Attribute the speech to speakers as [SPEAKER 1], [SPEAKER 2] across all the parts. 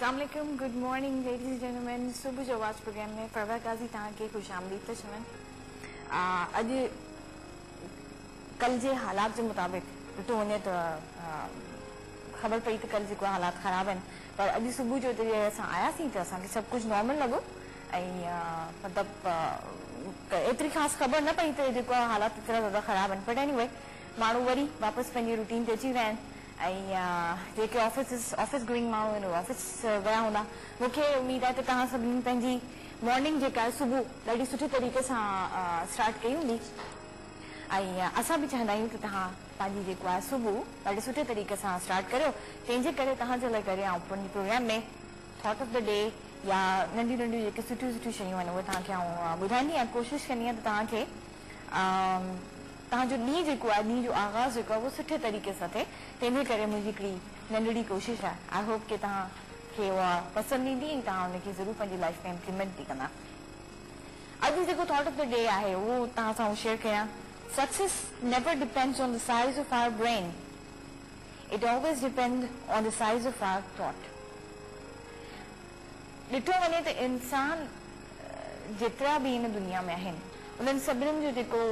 [SPEAKER 1] Assalamualaikum, good morning ladies and gentlemen. सुबह जो आवाज़ प्रोग्राम में परवा काजी तव्हां खे ख़ुशि आमदीद था चवनि। अॼु कल जे हालात जे मुताबिक़ ॾिठो वञे त ख़बर पई त कल जेको हालात ख़राब आहिनि, पर अॼु सुबुह जो हिते असां आयासीं त असांखे सभु कुझु नॉर्मल लॻो ऐं मतिलबु एतिरी ख़ासि ख़बर न पई त जेको हालात एतिरा ज़्यादा ख़राब आहिनि। बट एनीवे माण्हू वरी वापसि पंहिंजी रूटीन ते अची विया आहिनि ऐं जेके ऑफिस गोइंग माण्हू आहिनि उहे ऑफिस विया हूंदा। मूंखे उमेद आहे त तव्हां सभिनी पंहिंजी मॉर्निंग जेका आहे सुबुह ॾाढी सुठी तरीक़े सां स्टार्ट कई हूंदी ऐं असां बि चाहींदा आहियूं त तव्हां पंहिंजी जेको आहे सुबुह ॾाढे सुठे तरीक़े सां स्टार्ट करियो। तंहिंजे करे तव्हांजे लाइ करे ऐं पंहिंजे प्रोग्राम में थॉट ऑफ द डे या नंढियूं नंढियूं जेके सुठियूं सुठियूं शयूं आहिनि उहे तव्हांखे ॿुधाईंदी आहियां। कोशिशि कंदी आहियां त तव्हांखे तव्हांजो ॾींहुं जेको आहे ॾींहं जो आगाज़ जेको आहे उहो सुठे तरीक़े सां थिए। तंहिंजे करे मुंहिंजी हिकिड़ी नंढड़ी कोशिशि आहे। आई होप की तव्हांखे उहा पसंदि ईंदी ऐं तव्हां हुनखे ज़रूरु पंहिंजी लाइफ में इम्प्लीमेंट बि कंदा। अॼु जेको थॉट ऑफ द डे आहे उहो तव्हां सां शेयर कयां। Success never depends on the size of our brain, it always depend on the size of our thought. ॾिठो वञे त इंसान जेतिरा बि हिन दुनिया में आहिनि उन्हनि सभिनीनि जो जेको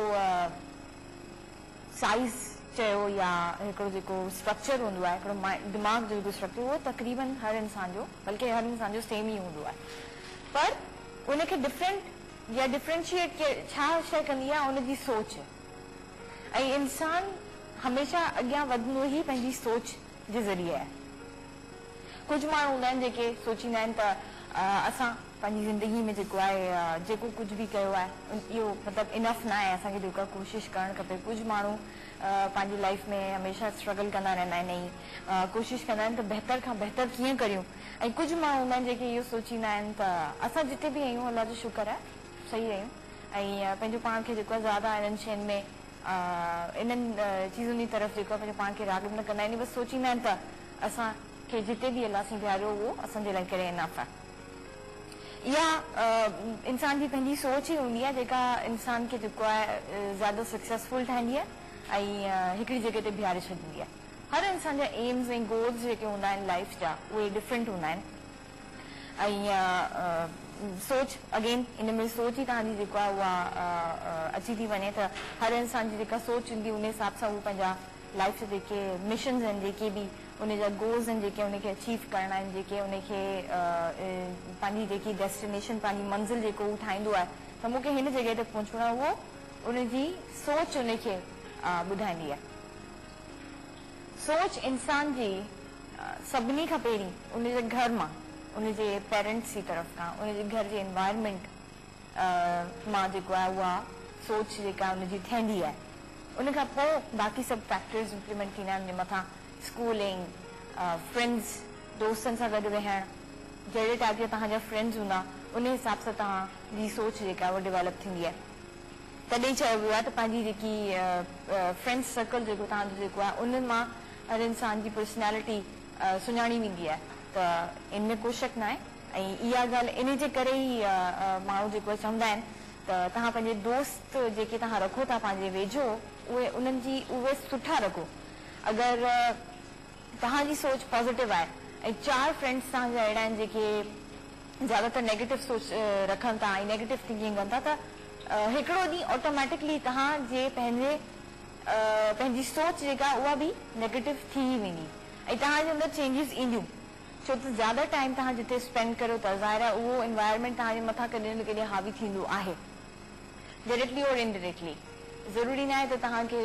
[SPEAKER 1] साइज़ चयो या हिकिड़ो जेको स्ट्रक्चर हूंदो आहे, हिकिड़ो दिमाग़ जो जेको स्ट्रक्चर उहो तक़रीबन हर इंसान जो बल्कि हर इंसान जो सेम ई हूंदो आहे। पर उनखे डिफरेंट या डिफरेंशिएट छा शइ कंदी आहे उनजी सोच। ऐं इंसान हमेशह अॻियां वधंदो ई पंहिंजी सोच जे ज़रिए आहे। कुझु माण्हू हूंदा आहिनि जेके सोचींदा आहिनि त असां पंहिंजी ज़िंदगी में जेको आहे जेको कुझु बि कयो आहे इहो मतिलबु इनफ न आहे, असांखे जेका कोशिशि करणु खपे। कुझु माण्हू पंहिंजी लाइफ में हमेशह स्ट्रगल कंदा रहंदा आहिनि ऐं कोशिशि कंदा आहिनि त बहितर खां बहितर कीअं करियूं। ऐं कुझु माण्हू हूंदा आहिनि जेके इहो सोचींदा आहिनि त असां जिते बि आहियूं अलाह जो शुक्र आहे सही आहियूं ऐं पंहिंजो पाण खे जेको आहे ज़्यादा इन्हनि शयुनि में इन्हनि चीज़ुनि जी तरफ़ जेको आहे पंहिंजो पाण खे राग़िब न कंदा आहिनि। बसि सोचींदा आहिनि त असांखे जिते बि अलाह सां बीहारियो उहो असांजे लाइ करे इनाफ़ आहे। इहा इंसान जी पंहिंजी सोच ई हूंदी आहे जेका इंसान खे जेको आहे ज़्यादा सक्सेसफुल ठाहींदी आहे ऐं हिकिड़ी जॻह ते बीहारे छॾींदी आहे। हर इंसान जा एम्स ऐं गोल्स जेके हूंदा आहिनि लाइफ जा उहे डिफरेंट हूंदा आहिनि ऐं सोच अगेन इन में सोच ई तव्हांजी जेको आहे उहा अची थी वञे त हर इंसान जी जेका सोच हूंदी उन हिसाब सां उहो पंहिंजा लाइफ जा जेके मिशन्स आहिनि जेके बि उनजा गोल्स आहिनि जेके उनखे अचीव करणा आहिनि जेके उनखे पंहिंजी जेकी डेस्टिनेशन पंहिंजी मंज़िल जेको उहो ठाहींदो आहे त मूंखे हिन जॻह ते पहुचणो आहे उहो उनजी सोच उनखे ॿुधाईंदी आहे। सोच इंसान जी सभिनी खां पहिरीं उनजे घर मां उनजे पेरेंट्स जी तरफ़ खां उनजे घर जे एनवायरमेंट मां जेको आहे उहा सोच जेका उनजी ठहंदी आहे। उन खां पोइ बाक़ी सभु फैक्टर्स इम्प्लीमेंट थींदा आहिनि। मथां स्कूलिंग, फ्रेंड्स, दोस्तनि सां गॾु वेहणु, जहिड़े टाइप जा तव्हांजा फ्रेंड्स हूंदा उन हिसाब सां तव्हांजी सोच जेका आहे उहा डेवलप थींदी आहे। तॾहिं चयो वियो आहे त पंहिंजी जेकी फ्रेंड्स सर्कल जेको तव्हांजो जेको आहे उन्हनि मां हर इंसान जी पर्सनैलिटी सुञाणी वेंदी आहे। त इन में को शक न आहे ऐं इहा ॻाल्हि इन जे करे ई माण्हू जेको चवंदा आहिनि त तव्हां पंहिंजे दोस्त जेके तव्हां रखो था पंहिंजे वेझो उहे उन्हनि जी उहे सुठा रखो। अगरि तव्हांजी सोच पॉज़िटिव आहे ऐं 4 फ्रेंड्स तव्हांजा अहिड़ा आहिनि जेके ज़्यादातर नेगेटिव सोच रखनि था ऐं नेगेटिव थिंकिंग कनि था त हिकिड़ो ॾींहुं ऑटोमेटिकली तव्हांजे पंहिंजी सोच जेका उहा बि नेगेटिव थी वेंदी ऐं तव्हांजे अंदरि चेंजिस ईंदियूं। छो त ज़्यादा टाइम तव्हां जिते स्पेंड करियो था ज़ाहिर आहे उहो एनवायरमेंट तव्हांजे मथां कॾहिं न कॾहिं हावी थींदो आहे, डायरेक्टली और इनडायरेक्टली। ज़रूरी न आहे त तव्हांखे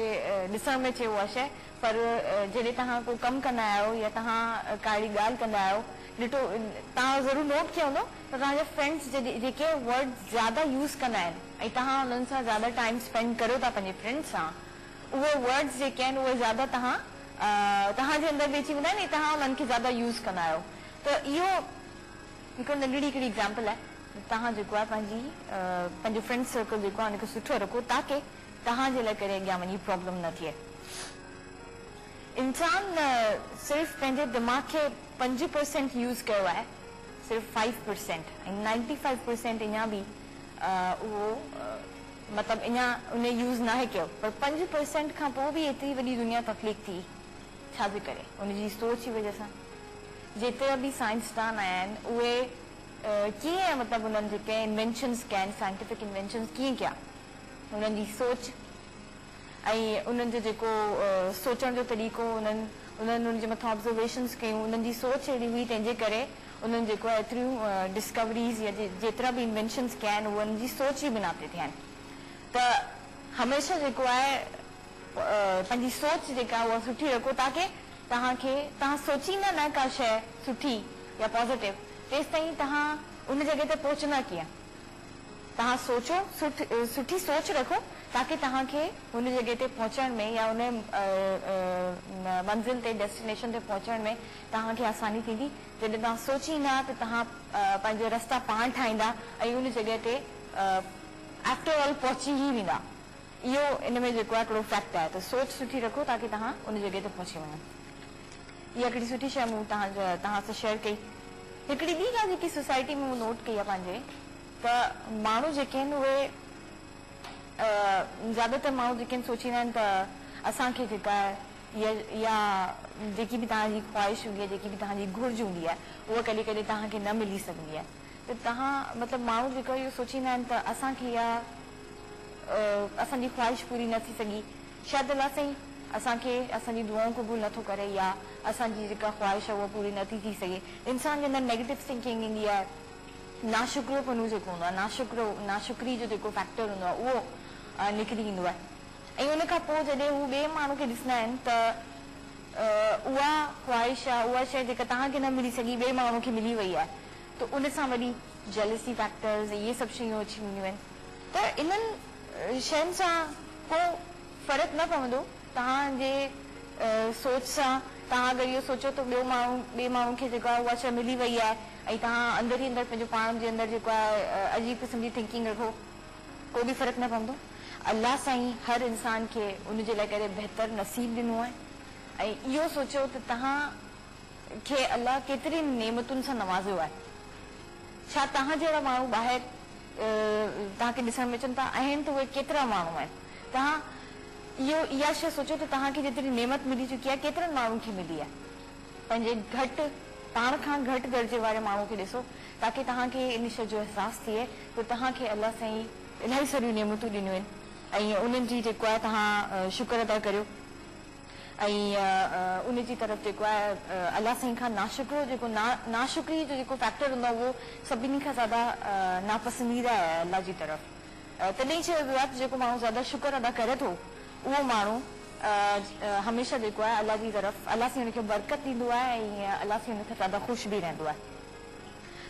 [SPEAKER 1] ॾिसण में अचे उहा शइ, पर जॾहिं तव्हां को कमु कंदा आहियो या तव्हां काड़ी ॻाल्हि कंदा आहियो ॾिठो तव्हां ज़रूरु नोट कयो हूंदो त तव्हांजा फ्रेंड्स जेके वर्ड ज़्यादा यूज़ कंदा आहिनि ऐं तव्हां हुननि सां ज़्यादा टाइम स्पेंड करियो था पंहिंजे फ्रेंड्स सां, उहे वर्ड्स जेके आहिनि उहे ज़्यादा तव्हांजे अंदरि बि अची वेंदा आहिनि ऐं तव्हां उन्हनि खे ज़्यादा यूज़ कंदा आहियो। त इहो हिकिड़ो नंढड़ी हिकिड़ी एग्ज़ाम्पल आहे। तव्हां जेको आहे पंहिंजो फ्रेंड सर्कल जेको आहे उनखे सुठो रखो ताकी तव्हांजे लाइ करे अॻियां वञी प्रॉब्लम न थिए। इंसान सिर्फ़ु पंहिंजे दिमाग़ खे 5% यूज़ कयो आहे, सिर्फ़ु 5% ऐं 95% अञा बि उहो मतिलबु अञा उन यूज़ न आहे कयो, पर 5% खां पोइ बि एतिरी वॾी दुनिया तकलीफ़ थी छाजे करे? उनजी सोच जी वजह सां। जेतिरा बि साइंसदान आहिनि उहे कीअं मतिलबु उन्हनि जेके इन्वेंशन्स कया आहिनि साइंटिफिक इन्वेंशन्स कीअं कया उन्हनि जी सोच ऐं उन्हनि जो जेको सोचण जो तरीक़ो उन्हनि उनजे मथां ऑब्ज़र्वेशन्स कयूं उन्हनि जी सोच अहिड़ी हुई तंहिंजे करे उन्हनि जेको आहे एतिरियूं डिस्कवरीज़ या जेतिरा बि इन्वेंशन्स कया आहिनि उहे उन्हनि जी सोच जी बिना ते थिया आहिनि त हमेशह जेको आहे पंहिंजी सोच जेका उहा सुठी रखो ताकी तव्हां सोचींदा न का शइ सुठी या पॉज़िटिव तेसि ताईं तव्हां उन जॻह ते पहुचंदा कीअं तव्हां सोचो सुठी सोच रखो ताकी तव्हांखे हुन जॻह ते पहुचण में या उन मंज़िल ते डेस्टिनेशन ते पहुचण में तव्हांखे आसानी थींदी जॾहिं तव्हां सोचींदा त तव्हां पंहिंजा रस्ता पाण ठाहींदा ऐं उन जॻह ते आफ्टर ऑल पहुची ई वेंदा इहो इन में जेको आहे हिकिड़ो फैक्ट आहे त सोच सुठी रखो ताकी तव्हां उन जॻह ते पहुची वञो इहा हिकिड़ी सुठी शइ मूं तव्हां सां शेयर कई हिकिड़ी ॿी ॻाल्हि जेकी सोसाइटी में मूं नोट कई आहे पंहिंजे त माण्हू जेके आहिनि उहे ज़्यादातर माण्हू जेके आहिनि सोचींदा आहिनि त असांखे जेका आहे या जेकी बि तव्हांजी ख़्वाहिश हूंदी आहे जेकी बि तव्हांजी घुर्ज हूंदी आहे उहा कॾहिं कॾहिं तव्हांखे न मिली सघंदी आहे त तव्हां मतिलबु माण्हू जेको इहो सोचींदा आहिनि त असांखे इहा असांजी ख़्वाहिश पूरी न थी सघी शायदि अलाह साईं असांखे असांजी दुआऊं क़बूल नथो करे या असांजी जेका ख़्वाहिश आहे उहा पूरी नथी थी सघे इंसान जे अंदरि नेगेटिव थिंकिंग ईंदी आहे नाशुक्रोपनू जेको हूंदो आहे नाशुक्री जो जेको फैक्टर हूंदो आहे उहो निकिरी ईंदो आहे ऐं उन खां पोइ जॾहिं हू ॿिए माण्हू खे ॾिसंदा आहिनि त उहा ख़्वाहिश आहे उहा शइ जेका तव्हांखे न मिली सघी ॿिए माण्हू खे मिली वई आहे त उन सां वरी जेलसी फैक्टर्स इहे सभु शयूं अची वेंदियूं आहिनि त इन्हनि शयुनि सां को फ़र्क़ु न पवंदो तव्हांजे सोच सां तव्हां अगरि इहो सोचो त ॿिए माण्हू खे जेको आहे उहा शइ मिली वई आहे ऐं तव्हां अंदरि ई अंदरि पंहिंजो पाण जे अंदरि जेको आहे अजीब क़िस्म जी थिंकिंग रखो को बि फ़र्क़ु न पवंदो अलाह साईं हर इंसान खे उनजे लाइ करे बहितर नसीब ॾिनो आहे ऐं इहो सोचियो त तव्हांखे अलाह केतिरी नेमतुनि सां नवाज़ियो आहे छा तव्हां जहिड़ा माण्हू ॿाहिरि तव्हांखे ॾिसण में अचनि था आहिनि त उहे केतिरा माण्हू आहिनि तव्हां इहा शइ सोचो त तव्हांखे जेतिरी नेमत मिली चुकी आहे केतिरनि माण्हुनि खे मिली आहे पंहिंजे पाण खां घटि दर्जे वारे माण्हू खे ॾिसो ताकी तव्हांखे इन शइ जो अहसासु थिए त तव्हांखे अलाह साईं इलाही सारियूं नेमतूं ॾिनियूं आहिनि ऐं उन्हनि जी जेको आहे तव्हां शुक्र अदा करियो ऐं उन जी तरफ़ जेको आहे अलाह साईं खां नाशुक्रो जेको नाशुक्री जो जेको फैक्टर हूंदो आहे उहो सभिनी खां ज़्यादा नापसंदीदा आहे अलाह जी तरफ़ तॾहिं चयो वियो आहे त जेको माण्हू ज़्यादा शुक्र अदा करे थो उहो माण्हू हमेशह जेको आहे अलाह जी तरफ़ अलाह साईं हुनखे बरकत ॾींदो आहे ऐं अलाह साईं हुन खां ज़्यादा ख़ुशि बि रहंदो आहे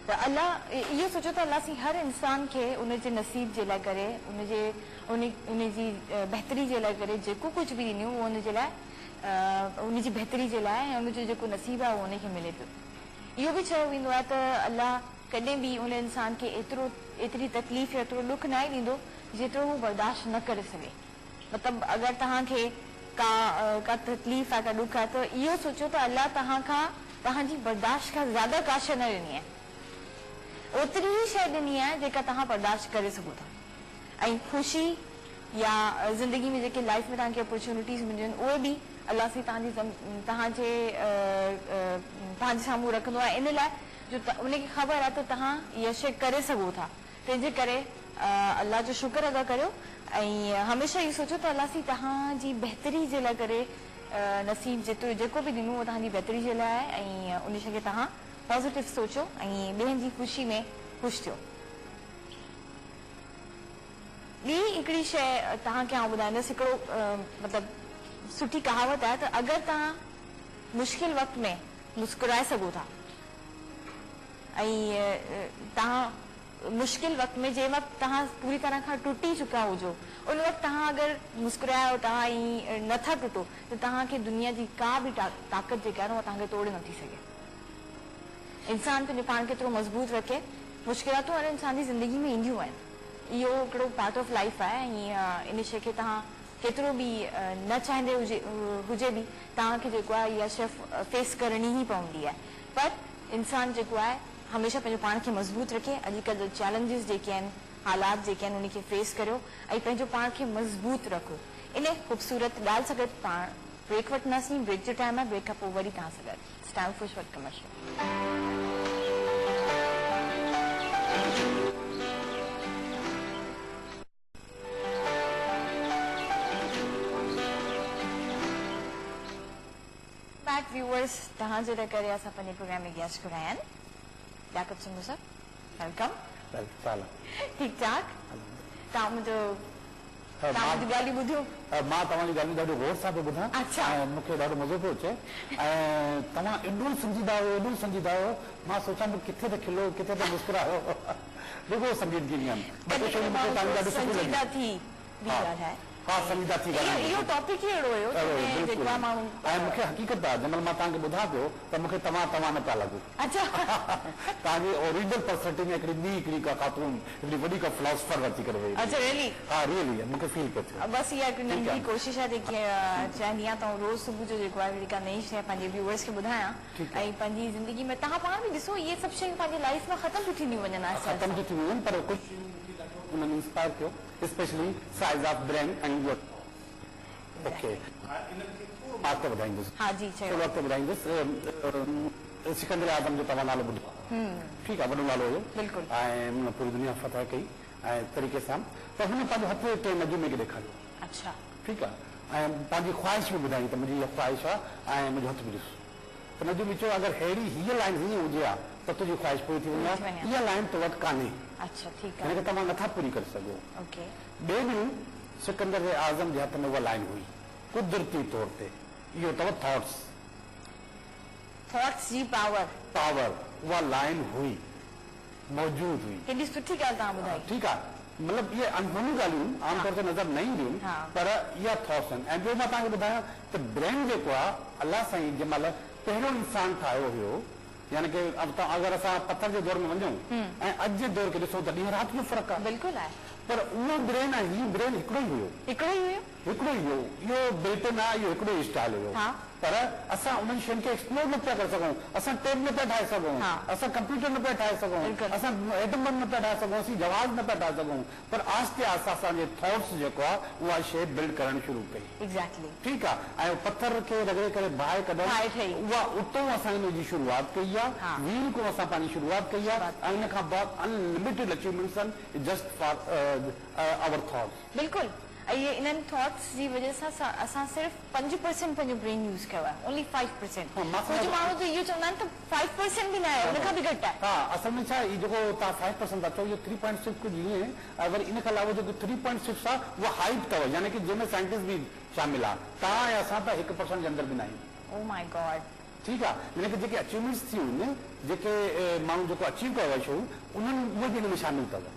[SPEAKER 1] त अलाह इहो सोचो त अलाह साईं हर इंसान खे उनजे नसीब जे लाइ करे उनजी बहितरी जे लाइ करे जेको कुझु बि ॾिनियूं उहो उनजे लाइ उनजी बहितरी जे लाइ ऐं उनजो जेको नसीब आहे उहो उनखे मिले पियो इहो बि चयो वेंदो आहे त अलाह कॾहिं बि उन इंसान खे एतिरी तकलीफ़ या एतिरो ॾुख न ॾींदो जेतिरो हू बर्दाश्त न करे सघे मतिलबु अगरि तव्हांखे का तकलीफ़ आहे का ॾुख आहे त इहो सोचो त अलाह तव्हांजी बर्दाश्त खां ज़्यादा का शइ न ॾिनी आहे ओतिरी ई शइ ॾिनी आहे जेका तव्हां बर्दाश्त करे सघो था ऐं ख़ुशी या ज़िंदगी में जेके लाइफ में तव्हांखे अपॉर्चुनिटीज़ मिलियूं आहिनि उहे बि अलाह साईं तव्हांजे साम्हूं रखंदो आहे इन लाइ जो उनखे ख़बर आहे त तव्हां इहा शइ करे सघो था तंहिंजे करे अलाह जो शुक्र अदा करियो ऐं हमेशह इहो सोचो त अलाह साईं तव्हांजी बहितरी जे लाइ करे नसीब जेको बि ॾिनो उहो तव्हांजी बहितरी जे लाइ आहे ऐं उन शइ खे तव्हां पॉज़िटिव सोचो ऐं ॿियनि जी ख़ुशी में ख़ुशि थियो ॿी हिकिड़ी शइ तव्हांखे आउं ॿुधाईंदसि हिकिड़ो मतिलबु सुठी कहावत आहे त अगरि तव्हां मुश्किल वक़्त में मुस्कुराए सघो था ऐं तव्हां मुश्किल वक़्त में जंहिं वक़्तु तव्हां पूरी तरह खां टुटी चुका हुजो उन वक़्तु तव्हां अगरि मुस्कुरायो तव्हां ऐं नथा टुटो त तव्हांखे दुनिया जी का बि ताक़त जेका आहे उहा तव्हांखे तोड़े नथी सघे इंसान पंहिंजे पाण खे एतिरो मज़बूत रखे मुश्किलातूं हर इंसान जी ज़िंदगी में ईंदियूं आहिनि इहो हिकिड़ो पार्ट ऑफ लाइफ आहे ऐं इन शइ खे तव्हां केतिरो बि न चाहींदे हुजे बि तव्हांखे जेको आहे इहा शइ फेस करणी ई पवंदी आहे पर इंसान जेको आहे हमेशह पंहिंजो पाण खे मज़बूत रखे अॼुकल्ह जा चैलेंजिस जेके आहिनि हालात जेके आहिनि उनखे फेस करियो ऐं पंहिंजो पाण खे मज़बूत रखो इन ख़ूबसूरत ॻाल्हि सां गॾु पाण ब्रेक वठंदासीं, ब्रेक जो टाइम आहे, ब्रेक खां पोइ वरी तव्हां सां गॾु it's time for short commercial. Back viewers, तव्हां जे लाइ करे असां पंहिंजे प्रोग्राम में गेस्ट घुराया आहिनि याकूब सिंघू सर, वेलकम। ठीकु ठाक, तव्हां मुंहिंजो तव्हांजी ॻाल्हियूं ॿुधियो?
[SPEAKER 2] मां तव्हांजी ॻाल्हियूं ॾाढो गौर सां पियो ॿुधां।
[SPEAKER 1] अच्छा।
[SPEAKER 2] ऐं मूंखे ॾाढो मज़ो पियो अचे ऐं तव्हां एॾो सम्झीदा आहियो, एॾो सम्झीदा आहियो, मां सोचां पियो किथे त खिलो, किथे त मुस्कुरायो। रुगो संजीदगी आहिनि।
[SPEAKER 1] संजीदा थी ॿी ॻाल्हि आहे।
[SPEAKER 2] हा, संजीदा थी ॻाल्हि।
[SPEAKER 1] इहो टॉपिक ई अहिड़ो हुयो जेको आहे माण्हू।
[SPEAKER 2] ऐं मूंखे हक़ीक़त आहे, जंहिं महिल मां तव्हांखे ॿुधां पियो त मूंखे तव्हां न पिया लॻो।
[SPEAKER 1] अच्छा।
[SPEAKER 2] तव्हांजी ओरिजिनल पर्सनैलिटी में हिकिड़ी ॿी हिकिड़ी का ख़ातून, हिकिड़ी वॾी का फिलोसफर अची करे वई।
[SPEAKER 1] अच्छा, रियली?
[SPEAKER 2] हा, रियली मूंखे फील पियो थियो।
[SPEAKER 1] बसि इहा हिकिड़ी नंढी कोशिशि आहे जेकी चाहींदी आहियां त रोज़ सुबुह जो जेको आहे हिकिड़ी का नई शइ पंहिंजे व्यूअर्स खे ॿुधायां ऐं पंहिंजी ज़िंदगी में तव्हां पाण बि ॾिसो इहे सभु शयूं पंहिंजी लाइफ में ख़तम थी थींदियूं वञनि।
[SPEAKER 2] ख़तम थी थी वञनि, पर कुझु उन्हनि इंस्पायर कयो, specially size of brain and your. Okay, वक़्तु ॿुधाईंदुसि।
[SPEAKER 1] हा जी, चयो।
[SPEAKER 2] वक़्तु ॿुधाईंदुसि। सिकंदर आज़म जो तव्हां नालो ॿुधो? ठीकु आहे, वॾो नालो हुयो।
[SPEAKER 1] बिल्कुलु।
[SPEAKER 2] ऐं हुन पूरी दुनिया फतह कई ऐं तरीक़े सां, त हुन पंहिंजो हथ टे नजूमे खे ॾेखारियो।
[SPEAKER 1] अच्छा।
[SPEAKER 2] ठीकु आहे, ऐं पंहिंजी ख़्वाहिश बि ॿुधाई त मुंहिंजी इहा ख़्वाहिश आहे ऐं मुंहिंजो हथ बि ॾिस। त नजूमे चयो अगरि अहिड़ी हीअ लाइन हीअं हुजे हा त तुंहिंजी ख़्वाहिश पूरी थी वञे, इहा लाइन तो वटि कान्हे।
[SPEAKER 1] अच्छा, ठीकु आहे।
[SPEAKER 2] हिनखे तव्हां नथा पूरी करे सघो।
[SPEAKER 1] ओके।
[SPEAKER 2] ॿिए ॾींहुं सिकंदर आज़म जे हथ में उहा लाइन हुई कुदरती तौर ते, इहो अथव थॉट्स
[SPEAKER 1] जी पावर।
[SPEAKER 2] उहा लाइन हुई, मौजूद हुई।
[SPEAKER 1] केॾी सुठी ॻाल्हि तव्हां ॿुधाई।
[SPEAKER 2] ठीकु आहे, मतिलबु इहे अनहोनी ॻाल्हियूं आमतौर ते नज़र न ईंदियूं, पर इहा थॉट्स आहिनि। ऐं ॿियो मां तव्हांखे ॿुधायां त ब्रेन जेको आहे अलाह साईं जंहिं महिल पहिरियों इंसान ठाहियो हुयो, यानी कि अगरि असां पत्थर जे दौर में वञूं ऐं अॼु जे दौर खे ॾिसो त ॾींहुं राति जो फ़र्क़ु आहे।
[SPEAKER 1] बिल्कुलु आहे,
[SPEAKER 2] पर उहो ब्रेन ऐं हीउ ब्रेन हिकिड़ो ई हुयो। हिकिड़ो ई हुयो, इहो बिल्टिन आहे, इहो हिकिड़ो ई स्टाइल हुयो। पर असां उन्हनि शयुनि खे एक्सप्लोर न पिया करे सघूं। असां टेप न पिया ठाहे सघूं, असां कंप्यूटर न पिया ठाहे सघूं, असां एटम बम न पिया ठाहे सघूं, असीं जहाज़ न पिया ठाहे सघूं। पर आहिस्ते आहिस्ते असांजे थॉट्स जेको आहे उहा शइ बिल्ड करणु शुरू कई।
[SPEAKER 1] एग्ज़ैक्टली।
[SPEAKER 2] ठीकु आहे, ऐं पत्थर खे रगड़े करे बाहि कढण, उहा उतां असां हिन जी शुरूआत कई आहे। व्हील को असां पंहिंजी शुरूआत कई आहे ऐं हिन खां बाद अनलिमिटेड अचीवमेंट्स आहिनि जस्ट फॉर आवर थॉट्स।
[SPEAKER 1] बिल्कुलु। ये इन्हनि थॉट्स जी वजह सां असां सिर्फ़ु 5% पंहिंजो ब्रेन यूज़ कयो आहे, ओनली 5%। कुझु माण्हू त इहो चवंदा आहिनि त 5% बि न आहे, उन खां बि घटि आहे।
[SPEAKER 2] हा, असल में छा आहे, जेको तव्हां 5% था चओ, इहो 3.6 कुझु ईअं आहे। वरी इन खां अलावा जेको 3.6 आहे उहा हाइट अथव, यानी कि जंहिंमें साइंटिस्ट बि शामिल आहे। तव्हां ऐं असां त 1% जे अंदर बि न आहियूं।
[SPEAKER 1] ओह माय गॉड।
[SPEAKER 2] ठीकु आहे, यानी कि जेके अचीवमेंट्स थी आहिनि, जेके माण्हू जेको अचीव कयो आहे शयूं, उन्हनि उहे बि हिन में शामिल अथव।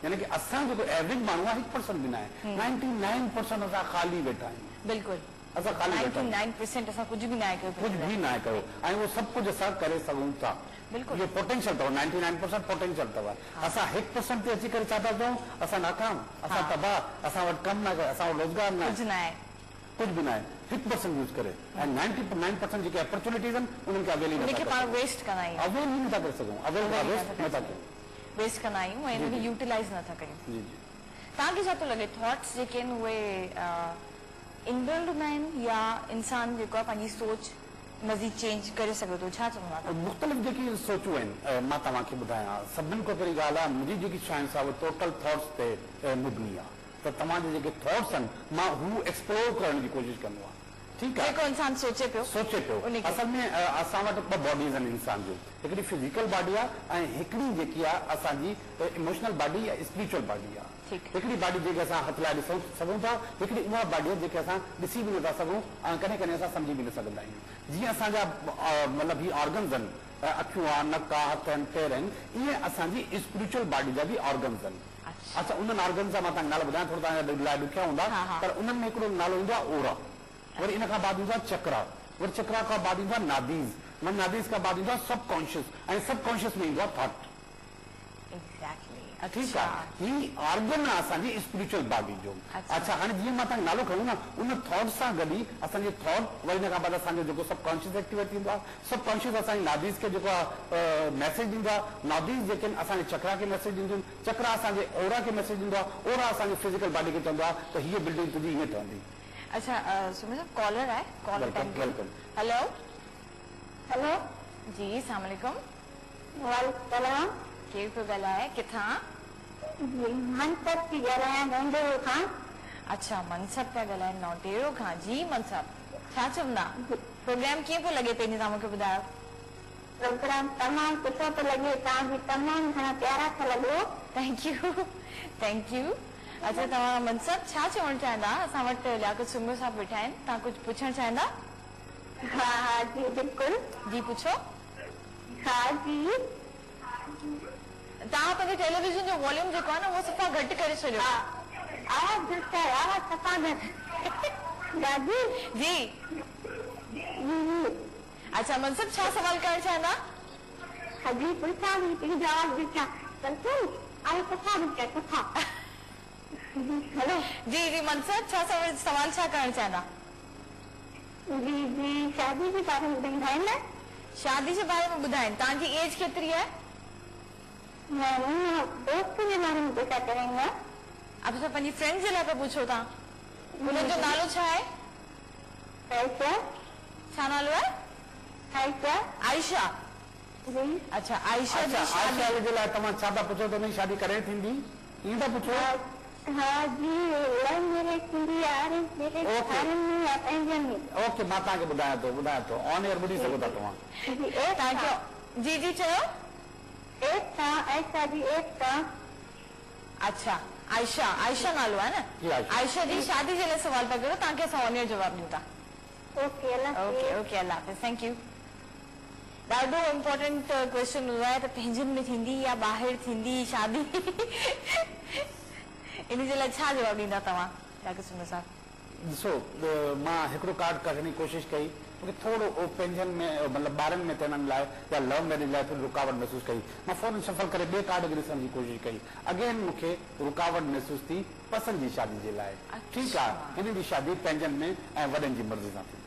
[SPEAKER 2] यानी कि असां जेको एवरेज माण्हू आहे 1% बि न आहे, 99% असां ख़ाली वेठा आहियूं।
[SPEAKER 1] बिल्कुलु,
[SPEAKER 2] असां ख़ाली
[SPEAKER 1] 99% असां कुझु बि न आहे कयो,
[SPEAKER 2] कुझु बि न आहे कयो, ऐं उहो सभु कुझु असां करे सघूं था।
[SPEAKER 1] बिल्कुलु,
[SPEAKER 2] इहो पोटेंशियल अथव, 99% पोटेंशियल अथव। असां 1% ते अची करे छा था चऊं, असां नाकाम, असां तबाह, असां वटि कमु न करे, असां वटि रोज़गार न आहे, कुझु बि न आहे। 1% यूज़ करे ऐं 99% जेके अपॉर्चुनिटीज़ आहिनि उन्हनि खे अवेल ई नथा करे सघूं, वेस्ट नथा कयूं,
[SPEAKER 1] वेस्ट कंदा आहियूं ऐं हिनखे यूटिलाइज़ नथा कयूं। तव्हांखे छा थो लॻे थॉट्स जेके आहिनि उहे इनबिल्ड हूंदा आहिनि या इंसान जेको आहे पंहिंजी सोच मज़ीद चेंज करे सघे थो, छा चवंदा?
[SPEAKER 2] मुख़्तलिफ़ जेकी सोचूं आहिनि, मां तव्हांखे ॿुधायां, सभिनी खां पहिरीं ॻाल्हि आहे मुंहिंजी जेकी साइंस आहे उहा टोटल थॉट्स ते मुबनी आहे। त तव्हांजे जेके थॉट्स आहिनि मां हू एक्सप्लोर करण जी कोशिशि कंदो आहियां। ठीकु आहे,
[SPEAKER 1] जेको इंसान सोचे पियो
[SPEAKER 2] असल में असां वटि ॿ बॉडीज़ आहिनि इंसान जूं, हिकिड़ी फिज़िकल बॉडी आहे ऐं हिकिड़ी जेकी आहे असांजी इमोशनल बॉडी या स्पिरिचुअल बॉडी आहे। हिकिड़ी बॉडी जेके असां हथ लाइ ॾिसूं सघूं था, हिकिड़ी उहा बॉडी आहे जेके असां ॾिसी बि नथा सघूं ऐं कॾहिं कॾहिं असां सम्झी बि न सघंदा आहियूं। जीअं असांजा मतिलबु हीअ ऑर्गन्स आहिनि, अखियूं आहे, नक आहे, हथ आहिनि, पेर आहिनि, ईअं असांजी स्पिरिचुअल बॉडी जा बि ऑर्गन्स आहिनि। अच्छा, उन्हनि ऑर्गन्स जा मां तव्हांखे नालो ॿुधायां, थोरो तव्हांजे लाइ ॾुखिया हूंदा, पर उन्हनि में हिकिड़ो नालो ईंदो आहे ओरा, वरी इन खां बाद ईंदो आहे चक्रा, वरी चक्रा खां बाद ईंदो आहे नादीज़, नादीज़ खां बाद ईंदो आहे सबकॉन्शियस, ऐं सबकॉन्शियस में ईंदो आहे थॉट। ठीकु आहे, ही ऑर्गन आहे असांजी स्पिरिचुअल बॉडी जो। अच्छा, हाणे जीअं मां तव्हांखे नालो खणूं न, उन थॉट सां गॾु ई असांजे थॉट, वरी हिन खां बाद असांजो जेको सबकॉन्शियस एक्टिवेट थींदो आहे, सबकॉन्शियस असांजी नादीज़ खे जेको आहे मैसेज ॾींदो आहे, नादीज़ जेके आहिनि असांजे चक्रा खे मैसेज ॾींदियूं आहिनि, चक्रा असांजे ओरा खे मैसेज ॾींदो आहे, ओरा असांजे फिज़िकल बॉडी खे चवंदो आहे त हीअ बिल्डिंग तुंहिंजी हीअं ठहंदी।
[SPEAKER 1] अच्छा सुमित साहब कॉलर है, कॉल अटेंड करो।
[SPEAKER 2] वेलकम।
[SPEAKER 1] हेलो
[SPEAKER 3] हेलो
[SPEAKER 1] जी, अस्सलाम वालेकुम।
[SPEAKER 3] वालेकुम सलाम।
[SPEAKER 1] केर पियो ॻाल्हाए, किथां?
[SPEAKER 3] जी मनसब थी ॻाल्हायां नंढेरो खां।
[SPEAKER 1] अच्छा, मनसब पिया ॻाल्हाइनि नौटेरो खां। जी मनसब, छा चवंदा? प्रोग्राम कीअं पियो लॻे पंहिंजे, तव्हां मूंखे ॿुधायो।
[SPEAKER 3] प्रोग्राम तमामु सुठो थो लॻे, तव्हांजी तमामु घणा प्यारा था लॻो।
[SPEAKER 1] Thank you, thank U. अच्छा, तव्हां मनसब छा चवणु चाहींदा? असां वटि लियाकत सुमियो साहब वेठा आहिनि, तव्हां कुझु पुछणु चाहींदा?
[SPEAKER 3] हा हा जी बिल्कुलु।
[SPEAKER 1] जी पुछो।
[SPEAKER 3] हा जी
[SPEAKER 1] तव्हां पंहिंजे टेलीविज़न जो वॉल्यूम जेको आहे न उहो सफ़ा घटि करे छॾियो।
[SPEAKER 3] हा आवाज़ घटि आहे, आवाज़ सफ़ा घटि। दादी
[SPEAKER 1] जी
[SPEAKER 3] जी
[SPEAKER 1] अच्छा मनसब छा सवाल करणु चाहींदा?
[SPEAKER 3] जी पुछां थी, तुंहिंजी जवाब ॾिसां बिल्कुलु आहे सफ़ा घटि सफ़ा। हेलो
[SPEAKER 1] जी जी मनसब छा सवाल छा करणु चाहींदा?
[SPEAKER 3] जी जी शादी जे बारे में ॿुधाईंदा न?
[SPEAKER 1] शादी जे बारे में ॿुधाइनि। तव्हांजी एज केतिरी आहे?
[SPEAKER 3] दोस्त के बारे में पूछा करेंगे।
[SPEAKER 1] अब तो पंहिंजी फ्रेंड जे लाइ पिया पुछो तव्हां। हुननि जो नालो छा आहे?
[SPEAKER 3] आयशा।
[SPEAKER 1] छा नालो आहे?
[SPEAKER 3] आयशा।
[SPEAKER 1] आयशा।
[SPEAKER 3] जी
[SPEAKER 1] अच्छा, आयशा जी
[SPEAKER 2] अच्छा,
[SPEAKER 1] शादी।
[SPEAKER 2] आयशा जे लाइ तव्हां छा था पुछो त हुनजी शादी कॾहिं थींदी, ईअं था पुछो?
[SPEAKER 3] हाँ जी लव मैरिज थींदी आहे, अरेंज मैरिज
[SPEAKER 2] ओके।
[SPEAKER 3] ॿारनि में या पंहिंजनि में?
[SPEAKER 2] ओके, मां तव्हांखे ॿुधायां थो ऑन एयर ॿुधी सघो था तव्हां।
[SPEAKER 3] जी
[SPEAKER 1] तव्हांखे जी जी चयो।
[SPEAKER 3] एकता आयशा जी एकता।
[SPEAKER 1] अच्छा, आयशा, आयशा नालो आहे
[SPEAKER 2] जी,
[SPEAKER 1] न?
[SPEAKER 2] आयशा।
[SPEAKER 1] आयशा जी शादी जे लाइ सवाल पिया करो, तव्हांखे असां ऑन एयर जवाब ॾियूं था।
[SPEAKER 3] ओके अल्लाह
[SPEAKER 1] ओके ओके, अल्लाह हाफ़िज़, थैंक यू। ॾाढो इम्पोर्टेंट क्वेश्चन हूंदो आहे त पंहिंजनि में थींदी या ॿाहिरि थींदी शादी। इन जे लाइ छा जवाब ॾींदा तव्हां डॉक्टर सुमित साहब?
[SPEAKER 2] ॾिसो, मां हिकिड़ो कार्ड कढण जी कोशिशि कई, मूंखे थोरो पंहिंजनि में मतिलबु ॿारनि में थियण लाइ या लव मैरिज लाइ थोरी रुकावट महसूसु कई। मां फौरन सफल करे ॿिए कार्ड खे ॾिसण जी कोशिशि कई। अगेन मूंखे रुकावट महसूसु थी पसंदि जी शादी जे लाइ। ठीकु आहे, हिन जी शादी पंहिंजनि में ऐं वॾनि जी मर्ज़ी सां थींदी।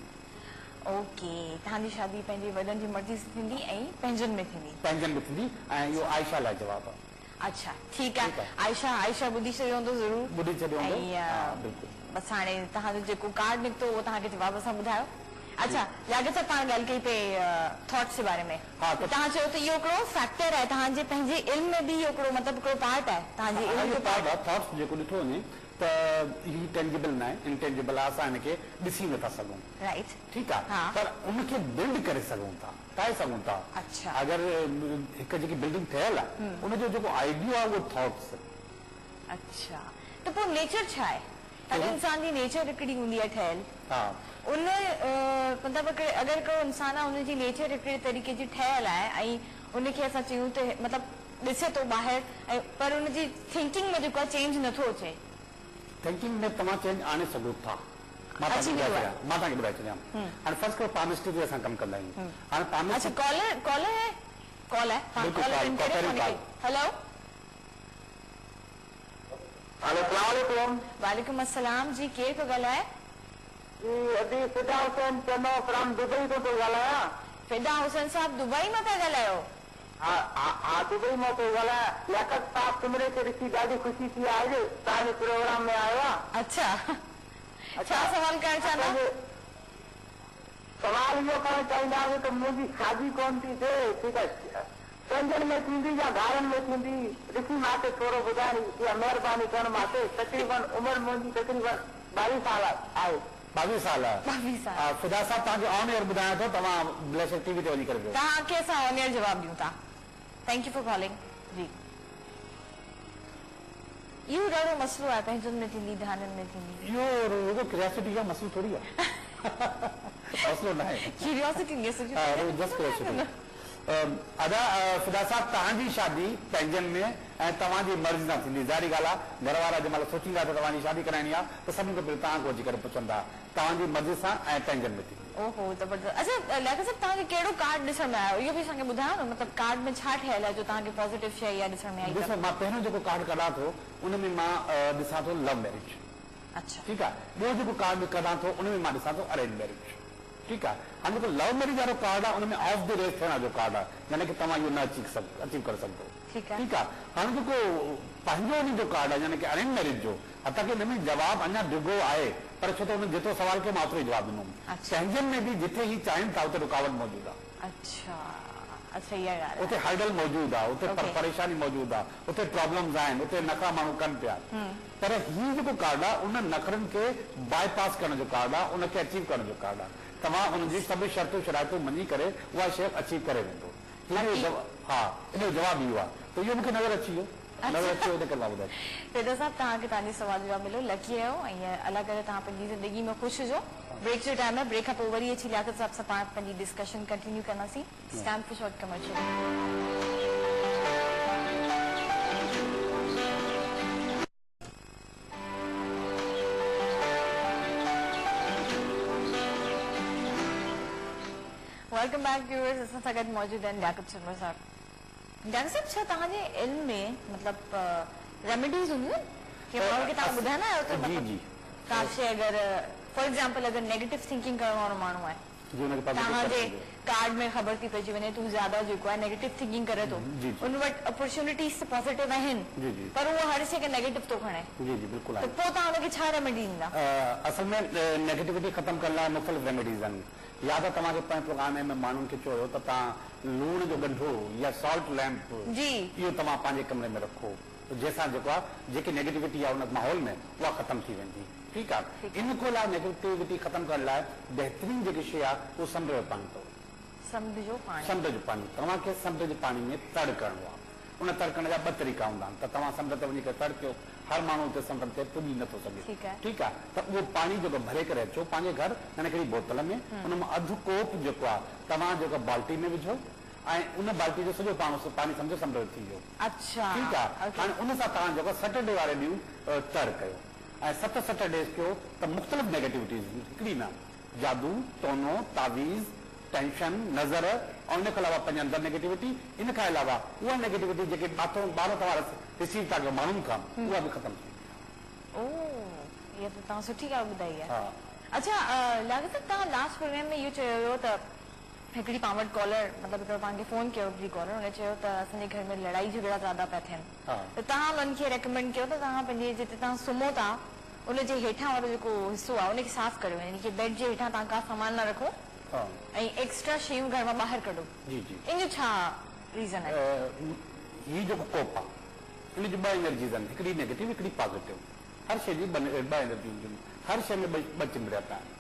[SPEAKER 1] ओके, तव्हांजी शादी पंहिंजे वॾनि जी मर्ज़ी सां थींदी ऐं पंहिंजनि में थींदी।
[SPEAKER 2] पंहिंजनि में थींदी ऐं इहो आयशा लाइ जवाबु आहे।
[SPEAKER 1] अच्छा ठीकु आहे। आयशा, आयशा ॿुधी छॾियो हूंदो ज़रूरु।
[SPEAKER 2] ॿुधी छॾियो हूंदो।
[SPEAKER 1] ऐं
[SPEAKER 2] हा बिल्कुलु।
[SPEAKER 1] बसि हाणे तव्हांजो जेको कार्ड निकितो उहो तव्हांखे जवाब सां ॿुधायो। अच्छा यादि साहब, तव्हां ॻाल्हि कई पे थॉट्स जे बारे में।
[SPEAKER 2] हा, त
[SPEAKER 1] तव्हां चयो त इहो हिकिड़ो फैक्टर आहे तव्हांजे पंहिंजे इल्म में बि, इहो हिकिड़ो मतिलबु हिकिड़ो पार्ट आहे तव्हांजे इल्म जो
[SPEAKER 2] पार्ट आहे। थॉट्स जेको ॾिठो वञे त ही टेंजिबल न आहे, इनटेंजिबल आहे, असां हिनखे ॾिसी नथा सघूं।
[SPEAKER 1] राइट।
[SPEAKER 2] ठीकु आहे,
[SPEAKER 1] हा।
[SPEAKER 2] पर उनखे बिल्ड करे सघूं था, ठाहे सघूं था।
[SPEAKER 1] अच्छा।
[SPEAKER 2] अगरि हिकु जेकी बिल्डिंग ठहियल आहे उनजो जेको आइडियो आहे उहो थॉट्स।
[SPEAKER 1] अच्छा, त पोइ नेचर छा आहे? हर इंसान जी नेचर हिकिड़ी हूंदी आहे ठहियल।
[SPEAKER 2] हा,
[SPEAKER 1] उन मतिलबु अगरि को इंसान आहे उनजी नेचर हिकिड़े तरीक़े जी ठहियल आहे ऐं उनखे असां चयूं त मतिलबु ॾिसे थो ॿाहिरि ऐं पर उनजी थिंकिंग में जेको आहे चेंज नथो अचे।
[SPEAKER 2] थिंकिंग में तव्हां चेंज आणे सघो था। मां तव्हांखे ॿुधाए छॾियां। हाणे फर्स्ट करो पामिस्ट्री ते असां कमु कंदा आहियूं। हाणे
[SPEAKER 1] अच्छा,
[SPEAKER 2] पामिस्ट्री
[SPEAKER 1] कॉलर है, कॉल है। हेलो
[SPEAKER 4] अस्सलाम
[SPEAKER 1] वालेकुम अस्सलाम जी, केर पियो ॻाल्हाए?
[SPEAKER 4] अभी फिदा हुसैन चनो फ्रॉम दुबई तो ॻाल्हायां।
[SPEAKER 1] फिदा हुसैन साहब दुबई मां पिया ॻाल्हायो?
[SPEAKER 4] हा दुबई मां थो ॻाल्हायां। लियाकत साहब तुमरे खे ॾिसी ॾाढी ख़ुशी थी आहे जो तव्हांजे प्रोग्राम में आयो आहे।
[SPEAKER 1] अच्छा, छा सवाल करणु चाहींदा?
[SPEAKER 4] सवाल इहो करणु चाहींदा आहियूं त मुंहिंजी शादी कोन थी थिए, ठीकु आहे, पंहिंजनि में थींदी या ॿारनि में थींदी, ॾिसी मूंखे थोरो ॿुधाइणी इहा महिरबानी करणु। मूंखे तक़रीबन उमिरि मुंहिंजी तक़रीबन 22 साल आहे।
[SPEAKER 2] 22 साल आहे।
[SPEAKER 1] 22 साल।
[SPEAKER 2] फिदा साहब तव्हांखे ऑन एयर ॿुधायां थो, तव्हां ब्लेशर टीवी ते वञी करे पियो।
[SPEAKER 1] तव्हांखे असां ऑन एयर जवाब ॾियूं था। Thank you for calling. जी, इहो ॾाढो मसइलो आहे, पंहिंजनि में थींदी धाननि में थींदी।
[SPEAKER 2] इहो रुगो क्यूरियोसिटी जो मसलो थोड़ी आहे। मसलो न आहे। क्यूरियोसिटी अदा फिदा साहब, तव्हांजी शादी पंहिंजनि में ऐं तव्हांजी मर्ज़ी सां थींदी। ज़ाहिरी ॻाल्हि आहे, घर वारा जंहिं महिल सोचींदा त तव्हांजी शादी कराइणी आहे त सभिनी खां पहिरियों तव्हां खां अची करे पुछंदा तव्हांजी मर्ज़ी सां ऐं पंहिंजनि में थींदी।
[SPEAKER 1] ओहो ज़बरदस्त। अच्छा लियाकत साहब, तव्हांखे कहिड़ो कार्ड ॾिसण में आयो? इहो बि असांखे ॿुधायो न, मतिलबु कार्ड में छा ठहियल आहे जो तव्हांखे पॉज़िटिव शइ इहा ॾिसण में आई?
[SPEAKER 2] ॾिसो, मां पहिरियों जेको कार्ड कढां थो उन में मां ॾिसां थो लव मैरिज।
[SPEAKER 1] अच्छा,
[SPEAKER 2] ठीकु आहे। ॿियो जेको कार्ड कढां थो उन में मां ॾिसां थो अरेंज मैरिज। ठीकु आहे। हाणे जेको लव मैरिज वारो कार्ड आहे उन में ऑफ द रेस थियण जो कार्ड आहे, यानी कि तव्हां इहो न अचीव करे सघंदो।
[SPEAKER 1] ठीकु आहे।
[SPEAKER 2] ठीकु आहे। हाणे जेको पंहिंजो उन जो कार्ड आहे यानी कि अरेंज मैरिज जो, हालांकि हिन में जवाबु अञा डिघो आहे, पर छो त हुन जेतिरो सवाल कयो मां ओतिरो ई जवाबु ॾिनो। पंहिंजनि में बि जिथे ही चाहिनि था उते रुकावट मौजूदु आहे।
[SPEAKER 1] अच्छा अच्छा, इहा ॻाल्हि
[SPEAKER 2] उते हर्डल मौजूदु आहे, उते परेशानी मौजूदु आहे, उते प्रॉब्लम्स आहिनि, उते नखरा माण्हू कनि पिया। पर हीउ जेको कार्ड आहे उन नखरनि खे बाईपास करण जो कार्ड आहे, उनखे अचीव करण जो कार्ड आहे। तव्हां उनजी सभु शर्तूं शराइतूं मञी करे उहा शइ अचीव करे वेंदो। हा, इन जो जवाबु इहो आहे। त इहो मूंखे नज़र अची वियो।
[SPEAKER 1] पेडर साहब, तव्हांखे तव्हांजे सवाल जवाब मिलो, लकी आहियो ऐं अलाह करे तव्हां पंहिंजी ज़िंदगी में ख़ुशि हुजो। ब्रेक जो टाइम आहे, ब्रेक खां पोइ वरी अची लियाकत साहब सां पाण पंहिंजी डिस्कशन कंटिन्यू कंदासीं। Stand for short commercial. Welcome back viewers, असां सां गॾु मौजूदु आहिनि लियाकत शर्मा साहब। लियाकत साहब, छा तव्हांजे इल्म में मतिलबु रेमेडीज़ हूंदियूं कि माण्हू खे तव्हां ॿुधाईंदा आहियो त का शइ अगरि फॉर एग्जाम्पल अगरि नेगेटिव थिंकिंग करण वारो माण्हू आहे, तव्हांजे कार्ड में ख़बर थी पइजी वञे तूं ज़्यादा जेको आहे नेगेटिव थिंकिंग करे थो, उन वटि अपॉर्चुनिटीज़ पॉज़िटिव आहिनि, पर उहो हर शइ खे नेगेटिव थो खणे, त पोइ तव्हां हुनखे छा रेमेडी ॾींदा?
[SPEAKER 2] असल में नेगेटिविटी ख़तमु करण लाइ मुख़्तलिफ़ रेमेडीज़ आहिनि। या त तव्हांखे पंहिंजे प्रोग्राम में माण्हुनि खे चयो त तव्हां लूण जो गंढो या सॉल्ट लैम्प इहो तव्हां पंहिंजे कमरे में रखो, जंहिंसां जेको आहे जेकी नेगेटिविटी आहे उन माहौल में उहा ख़तमु थी वेंदी। ठीकु आहे। इन खां अलावा नेगेटिविटी ख़तमु करण लाइ बहितरीन जेकी शइ आहे उहो समुंड जो पाणी अथव। समुंड जो पाणी तव्हांखे समुंड जे पाणी में तर करणो आहे। उन तर करण जा 2 तरीक़ा हूंदा आहिनि। त तव्हां समुंड ते वञी करे तर कयो, हर माण्हू उते समुंड ते पुॼी नथो सघे। ठीकु आहे। त उहो पाणी जेको भरे करे अचो पंहिंजे घर नंढड़ी बोतल में, उन मां अधु कोप जेको आहे तव्हां जेको बाल्टी में विझो ऐं उन बाल्टी जो सॼो पाणी सम्झो समुंड में थी वियो। ठीकु आहे। हाणे उन सां तव्हां जेको सैटरडे वारे ॾींहुं तर कयो ऐं 7 सैटरडेज़ कयो त मुख़्तलिफ़ नेगेटिविटीज़, हिकिड़ी न जादू, टोनो, तावीज़, टेंशन, नज़र ऐं इन खां अलावा पंहिंजे अंदरि नेगेटिविटी, इन खां अलावा उहा नेगेटिविटी जेके ॿाहिरों तव्हां रिसीव था कयो माण्हुनि खां, उहा बि ख़तमु थी।
[SPEAKER 1] इहा त तव्हां सुठी ॻाल्हि ॿुधाई आहे। अच्छा लियाकत साहब, तव्हां लास्ट प्रोग्राम में इहो चयो हुयो त हिकिड़ी पाण वटि कॉलर मतिलबु हिकिड़ो तव्हांखे फ़ोन कयो हिकिड़ी कॉलर, हुन चयो त असांजे घर में लड़ाई झगड़ा ज़्यादा पिया थियनि, त तव्हां उन्हनि खे रेकमेंड कयो त तव्हां पंहिंजे जिते तव्हां सुम्हो था उनजे हेठां वारो जेको हिसो आहे उनखे साफ़ करियो, यानी कि बेड जे हेठां तव्हां का सामान न रखो ऐं एक्स्ट्रा शयूं घर मां ॿाहिरि कढो। इन जो छा रीज़न आहे?
[SPEAKER 2] हीउ जेको कोप आहे इन जी 2 एनर्जीज़ आहिनि, हिकिड़ी नेगेटिव हिकिड़ी पॉज़िटिव। हर शइ जी 2 एनर्जी हूंदियूं, हर शइ में 2 चिमड़ा पिया आहिनि।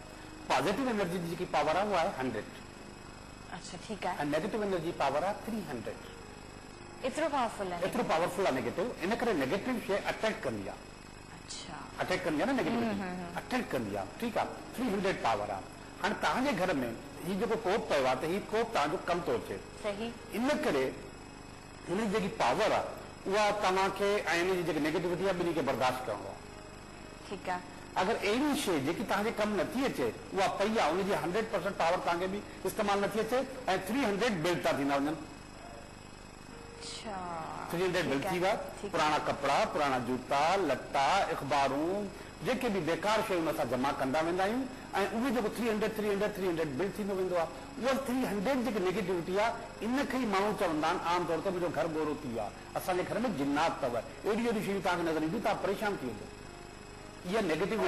[SPEAKER 2] पॉज़िटिव एनर्जी जी जेकी पावर आहे उहा आहे 100। अच्छा, ठीकु आहे। ऐं नेगेटिव एनर्जी पावर आहे 300। एतिरो पावरफुल आहे नेगेटिव। इन करे नेगेटिव शइ अटैक कंदी आहे। अटैक कंदी आहे न नेगेटिविटी, अटैक कंदी आहे। ठीकु आहे। 300 पावर आहे। हाणे तव्हांजे घर में हीउ जेको कोप पियो आहे त हीउ कोप तव्हांजो कमु थो अचे। इन करे हिन जेकी पावर आहे उहा तव्हांखे ऐं हिन जी जेकी नेगेटिविटी आहे ॿिन्ही खे बर्दाश्त करणो आहे। ठीकु आहे। अगरि अहिड़ी शइ जेकी तव्हांजे कमु नथी अचे उहा पई आहे, उनजी 100% पावर तव्हांखे बि इस्तेमालु नथी अचे ऐं 300 बिल था थींदा वञनि। 300 बिल थी विया। पुराणा कपिड़ा, पुराणा जूता, लटा, अख़बारूं, जेके बि बेकार शयूं हुन सां जमा कंदा वेंदा आहियूं ऐं उहे जेको 300 बिल थींदो वेंदो आहे, उहा 300 जेकी नेगेटिविटी आहे इनखे ई माण्हू चवंदा आहिनि आम तौर ते मुंहिंजो घर ॻोरो थी वियो आहे, असांजे घर में जिन्नात अथव, अहिड़ी शयूं तव्हांखे नज़र ईंदियूं, तव्हां परेशान थी वेंदो। इहा नेगेटिविटी,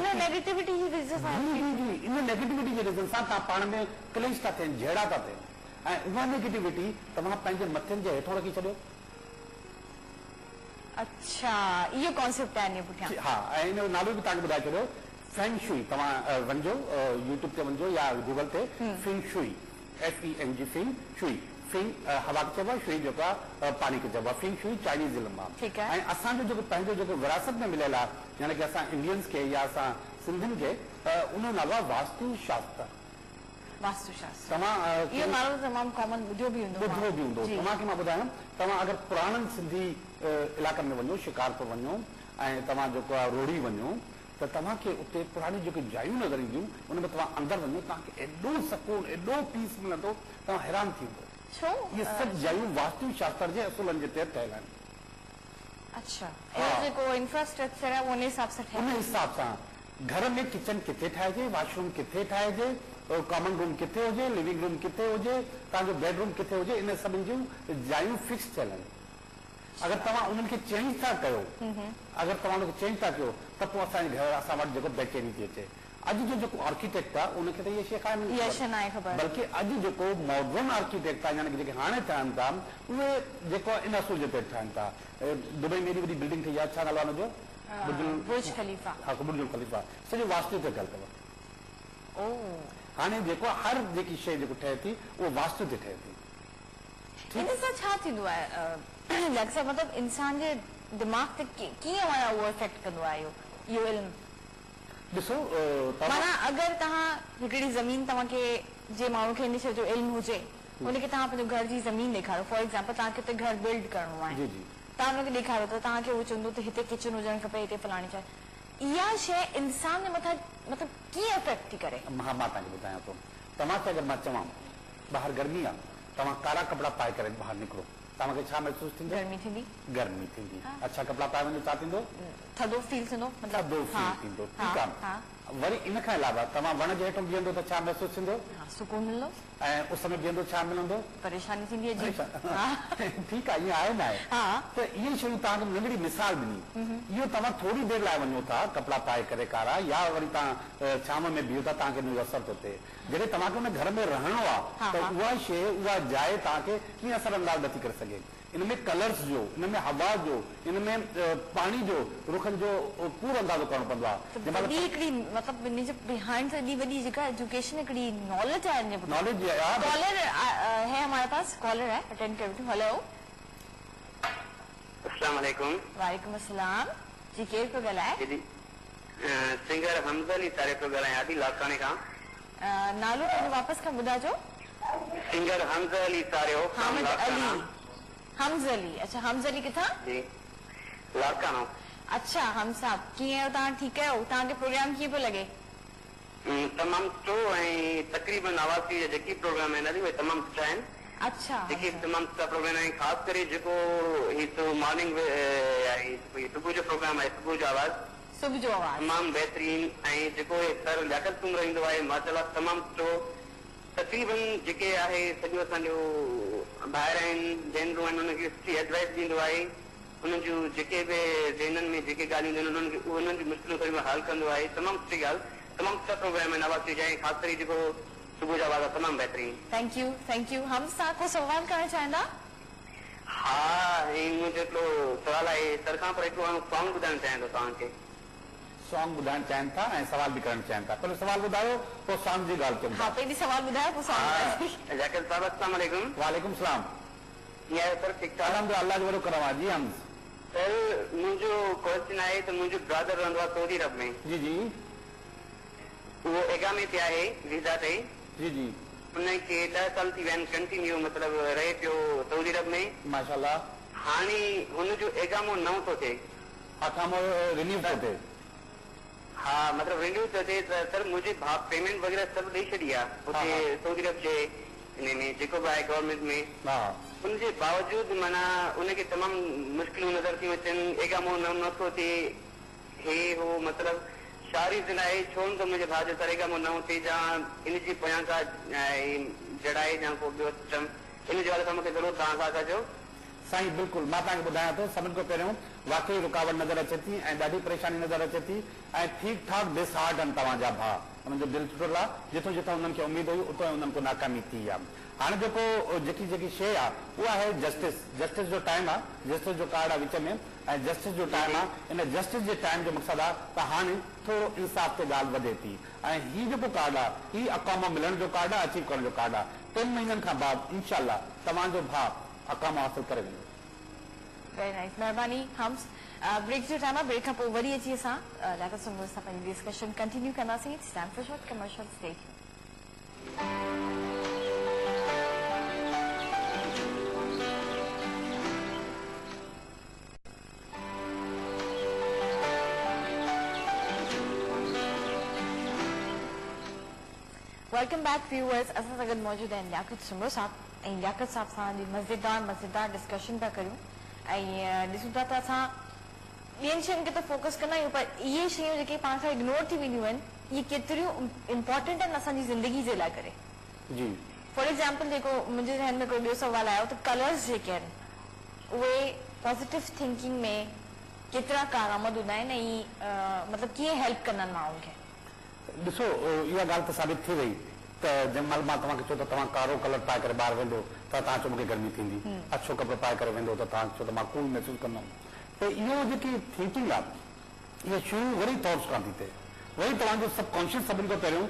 [SPEAKER 2] इन नेगेटिविटी जे रीज़न सां तव्हां पाण में क्लेश था थियनि, झेड़ा था थियनि ऐं उहा नेगेटिविटी तव्हां पंहिंजे मथनि जे हेठो रखी छॾियो। अच्छा, इहो कॉन्सेप्ट आहे इन पुठियां। हा, ऐं इन जो नालो बि तव्हांखे ॿुधाए छॾियो, फेंग शुई। तव्हां वञो यूट्यूब ते वञो या गूगल ते, feng shui, FENG feng shui. Feng हवा खे चइबो आहे, शुई जेको आहे पाणी खे चइबो आहे। फेंग शुई चाइनीज़ इल्मु आहे। ऐं असांजो जेको पंहिंजो जेको विरासत में मिलियल आहे, यानी कि असां इंडियंस खे या असां सिंधियुनि खे, उन जो नालो आहे वास्तु शास्त्र। तव्हां इहो नालो तमामु कॉमन ॿुधियो बि हूंदो। तव्हांखे मां ॿुधायां, तव्हां अगरि पुराणनि सिंधी इलाइक़नि में वञो, शिकारपुर वञो ऐं तव्हां जेको आहे रोड़ी वञो, त तव्हांखे उते पुराणी जेके जायूं नज़र ईंदियूं, उन में तव्हां अंदरि वञो, तव्हांखे एॾो सुकून, एॾो पीस मिलंदो, तव्हां हैरान थी वेंदो। इहे सभु जायूं वास्तु शास्त्र जे असूलनि जे तहत ठहियल आहिनि। अच्छा, जेको इंफ्रास्ट्रक्चर आहे उन हिसाब सां घर में किचन किथे ठाहिजे, वॉशरूम किथे ठाहिजे, कॉमन रूम किथे हुजे, लिविंग रूम किथे हुजे, तव्हांजो बेडरूम किथे हुजे, इन सभिनि जूं जायूं फिक्स थियल आहिनि। अगरि तव्हां उन्हनि खे चेंज था कयो, अगरि तव्हां उनखे चेंज था कयो त पोइ असांजे घर असां वटि जेको बेचैनी थी अचे। अॼु जो जेको आर्किटेक्ट आहे उनखे त इहा शइ कान बल्कि अॼु जेको मॉडर्न आर्किटेक्ट आहे यानी कि जेके हाणे ठहनि था उहे जेको इन असुल ते ठहनि था। दुबई में एॾी वॾी बिल्डिंग ठही आहे, छा नालो आहे हुनजो? बुर्ज खलीफा। हा, बुर्ज खलीफा सॼो वास्तु ते ठहियल अथव। हाणे जेको हर जेकी शइ जेको ठहे थी उहो वास्तु ते ठहे थी।
[SPEAKER 1] इन सां छा थींदो आहे मतिलबु इंसान जे दिमाग़ ते कीअं उहो इफेक्ट कंदो आहे इहो इल्मु?
[SPEAKER 2] ॾिसो
[SPEAKER 1] माना अगरि तव्हां हिकिड़ी ज़मीन तव्हांखे जे माण्हू खे इन शइ जो इल्मु हुजे हुनखे तव्हां पंहिंजो घर जी ज़मीन ॾेखारो, फॉर एग्ज़ाम्पल तव्हांखे हिते घर बिल्ड करिणो आहे, तव्हां हुनखे ॾेखारो त तव्हांखे उहो चवंदो त हिते किचन हुजणु खपे, हिते फलाणी शइ, इहा शइ इंसान जे मथां मतिलबु कीअं इफेक्ट थी करे?
[SPEAKER 2] मां तव्हांखे ॿुधायां थो। तव्हांखे अगरि मां चवां ॿाहिरि गर्मी आहे, तव्हां कारा कपिड़ा पाए करे ॿाहिरि निकिरो, तव्हांखे छा महसूसु थींदो? गर्मी थींदी। अच्छा कपिड़ा पाए वञो छा थींदो? थधो फील थींदो। ठीकु आहे। वरी इन खां अलावा तव्हां वण जे हेठां बीहंदो त छा महसूसु थींदो? सुकून मिलंदो। ऐं उस में बीहंदो छा मिलंदो? परेशानी थींदी। ठीकु आहे, ईअं आहे न आहे त इहे शयूं तव्हांखे नंढड़ी मिसाल ॾिनी। इहो तव्हां थोरी देरि लाइ वञो था कपिड़ा पाए करे कारा, या वरी तव्हां शाम में बीहो था, तव्हांखे हुनजो असर थो थिए। जॾहिं तव्हांखे हुन घर में रहणो आहे त उहा शइ उहा जाइ तव्हांखे कीअं असर अंदाज़ नथी करे सघे। इनमें कलर्स जो, इनमें हवा जो, इनमें पाणी जो, रुखनि जो पूरो अंदाज़ो करणो पवंदो आहे। नॉलेज है हमारे पास, कॉलर है, अटेंड कर। हेलो,
[SPEAKER 5] अस्सलाम वालेकुम।
[SPEAKER 1] वालेकुम अस्सलाम जी, केरु पियो ॻाल्हाए?
[SPEAKER 5] सिंगर हमज़ अली सारे पियो ॻाल्हायां थी लाखाने खां।
[SPEAKER 1] नालो पंहिंजो वापसि खां ॿुधाइजो।
[SPEAKER 5] सिंगर हमज़ अली सारियो।
[SPEAKER 1] हमज़ अली। अच्छा, हमज़ अली किथां?
[SPEAKER 5] जी, लाखानो।
[SPEAKER 1] अच्छा, हम साहब कीअं आहियो तव्हां? ठीकु आहियो? तव्हांखे प्रोग्राम कीअं पियो लॻे?
[SPEAKER 5] तमामु सुठो ऐं तक़रीबन आवाज़ी जा जेकी प्रोग्राम आहिनि उहे तमामु सुठा आहिनि।
[SPEAKER 1] अच्छा,
[SPEAKER 5] जेके तमामु सुठा प्रोग्राम आहिनि, ख़ासि करे जेको हीअ मॉर्निंग सुबुह जो प्रोग्राम आहे, सुबुह जो आवाज़ तमामु बहितरीन, ऐं जेको सर लियाकत कुमर ईंदो आहे माशाल्लाह तमामु सुठो। तक़रीबन जेके आहे सॼो असांजो ॿाहिरि आहिनि जनरूं आहिनि उनखे सुठी एडवाइस ॾींदो आहे। उन्हनि जूं जेके बि ज़हननि में जेके ॻाल्हियूं आहिनि उन्हनि खे उन्हनि जूं मुश्किलूं सॼो हल कंदो आहे। तमामु सुठी ॻाल्हि, तमामु सुठा प्रोग्राम आहिनि आवाज़ जी, ख़ासि करे जेको सुबुह जो आवाज़ आहे तमामु बहितरीन।
[SPEAKER 1] Thank you, thank you. हम सां को सवाल करणु चाहींदा?
[SPEAKER 5] हा, मुंहिंजो हिकिड़ो सवाल आहे सर खां, पर हिकिड़ो सॉन्ग ॿुधाइणु चाहियां थो तव्हांखे।
[SPEAKER 2] सॉन्ग ॿुधाइणु चाहिनि था ऐं सवाल बि करणु चाहिनि था। पहिरियों सवाल ॿुधायो पोइ सॉन्ग जी ॻाल्हि कयूं।
[SPEAKER 1] हा, पहिरीं सवाल ॿुधायो पोइ सॉन्ग।
[SPEAKER 5] जाकिर साहब अस्सलाम वालेकुम।
[SPEAKER 2] वालेकुम सलाम।
[SPEAKER 5] कीअं आहियो सर? ठीकु ठाक?
[SPEAKER 2] अल्लाह जो वॾो करम आहे। जी हम
[SPEAKER 5] सर, मुंहिंजो क्वेश्चन आहे त मुंहिंजो ब्रदर रहंदो आहे सऊदी अरब में।
[SPEAKER 2] जी जी।
[SPEAKER 5] उहो एगामे ते आहे, वीज़ा ते।
[SPEAKER 2] जी जी।
[SPEAKER 5] उनखे 10 साल थी विया आहिनि कंटिन्यू, मतिलबु रहे पियो सऊदी अरब में माशाल्लाह। हाणे हुनजो एगामो नओं थो थिए,
[SPEAKER 2] रिन्यू थो थिए।
[SPEAKER 5] हा, मतिलबु रिन्यू थो थिए त सर मुंहिंजे भाउ पेमेंट वग़ैरह सभु ॾेई छॾी आहे हुते सऊदी अरब जे इन में जेको बि आहे गवर्नमेंट में। उनजे बावजूदि माना उनखे तमामु मुश्किलूं नज़र थियूं अचनि, एगामो नथो थिए, हे हो मतिलबु छा रीज़न आहे? छो त मुंहिंजे भाउ जो सर एगामो नओं थिए या इनजी पोयां का जड़ाए या को ॿियो सिस्टम, इन जे बारे में मूंखे ज़रूरु तव्हां सां कजो।
[SPEAKER 2] साईं बिल्कुलु, मां तव्हांखे ॿुधायां थो। सभिनि खां पहिरियों वाकई रुकावट नज़र अचे थी ऐं ॾाढी परेशानी नज़र अचे थी ऐं ठीकु ठाक डिसहार्ड आहिनि तव्हांजा भाउ। हुननि जो दिलि टुटल आहे, जिथो जिथो हुननि खे उमेद हुई उतो हुननि खे नाकामी थी आहे। हाणे जेको जेकी शइ आहे उहा आहे जस्टिस। जस्टिस जो टाइम आहे, जस्टिस जो कार्ड आहे विच में, ऐं जस्टिस जो टाइम आहे। इन जस्टिस जे टाइम जो मक़सदु आहे त हाणे थोरो इंसाफ़ ते ॻाल्हि वधे थी ऐं हीउ जेको कार्ड आहे हीउ अक़ामो मिलण जो कार्ड आहे, अचीव करण जो कार्ड आहे। 3 महीननि खां बाद इनशाअल्लाह तव्हांजो भाउ अक़ामो हासिल करे वेंदो।
[SPEAKER 1] वेरी नाइस, महिरबानी। हम ब्रेक जो टाइम आहे, ब्रेक खां पोइ वरी अची असां लियाकत सुमर सां पंहिंजी डिस्कशन कंटिन्यू कंदासीं। It's time for short commercial state. Welcome back viewers. असां सां गॾु मौजूदु आहिनि लियाकत सुमर साहब ऐं लियाकत साहब सां मज़ेदार डिस्कशन पिया करियूं ऐं ॾिसूं था त असां ॿियनि शयुनि खे त फोकस कंदा आहियूं, पर इहे शयूं जेके पाण खां इग्नोर थी वेंदियूं आहिनि इहे केतिरियूं इम्पोर्टेंट आहिनि असांजी ज़िंदगी जे लाइ करे।
[SPEAKER 2] जी,
[SPEAKER 1] फॉर एग्ज़ाम्पल जेको मुंहिंजे ज़हन में कोई ॿियो सवाल आयो त कलर्स जेके आहिनि उहे पॉजिटिव थिंकिंग में केतिरा कारआमद हूंदा आहिनि ऐं मतिलबु कीअं हेल्प कंदा आहिनि माण्हुनि खे?
[SPEAKER 2] ॾिसो इहा ॻाल्हि त साबित थी वई त जंहिंमहिल मां तव्हांखे चयो त तव्हां कारो कलर पाए करे ॿाहिरि वेंदो त तव्हां चओ मूंखे गर्मी थींदी, अछो कपिड़ो पाए करे वेंदो त तव्हां चओ त मां कूल महसूसु कंदुमि। त इहो जेकी थिंकिंग आहे इहा शुरू वरी थॉट्स खां थी थिए, वरी तव्हांजो सबकॉन्शियस सभिनी खां पहिरियों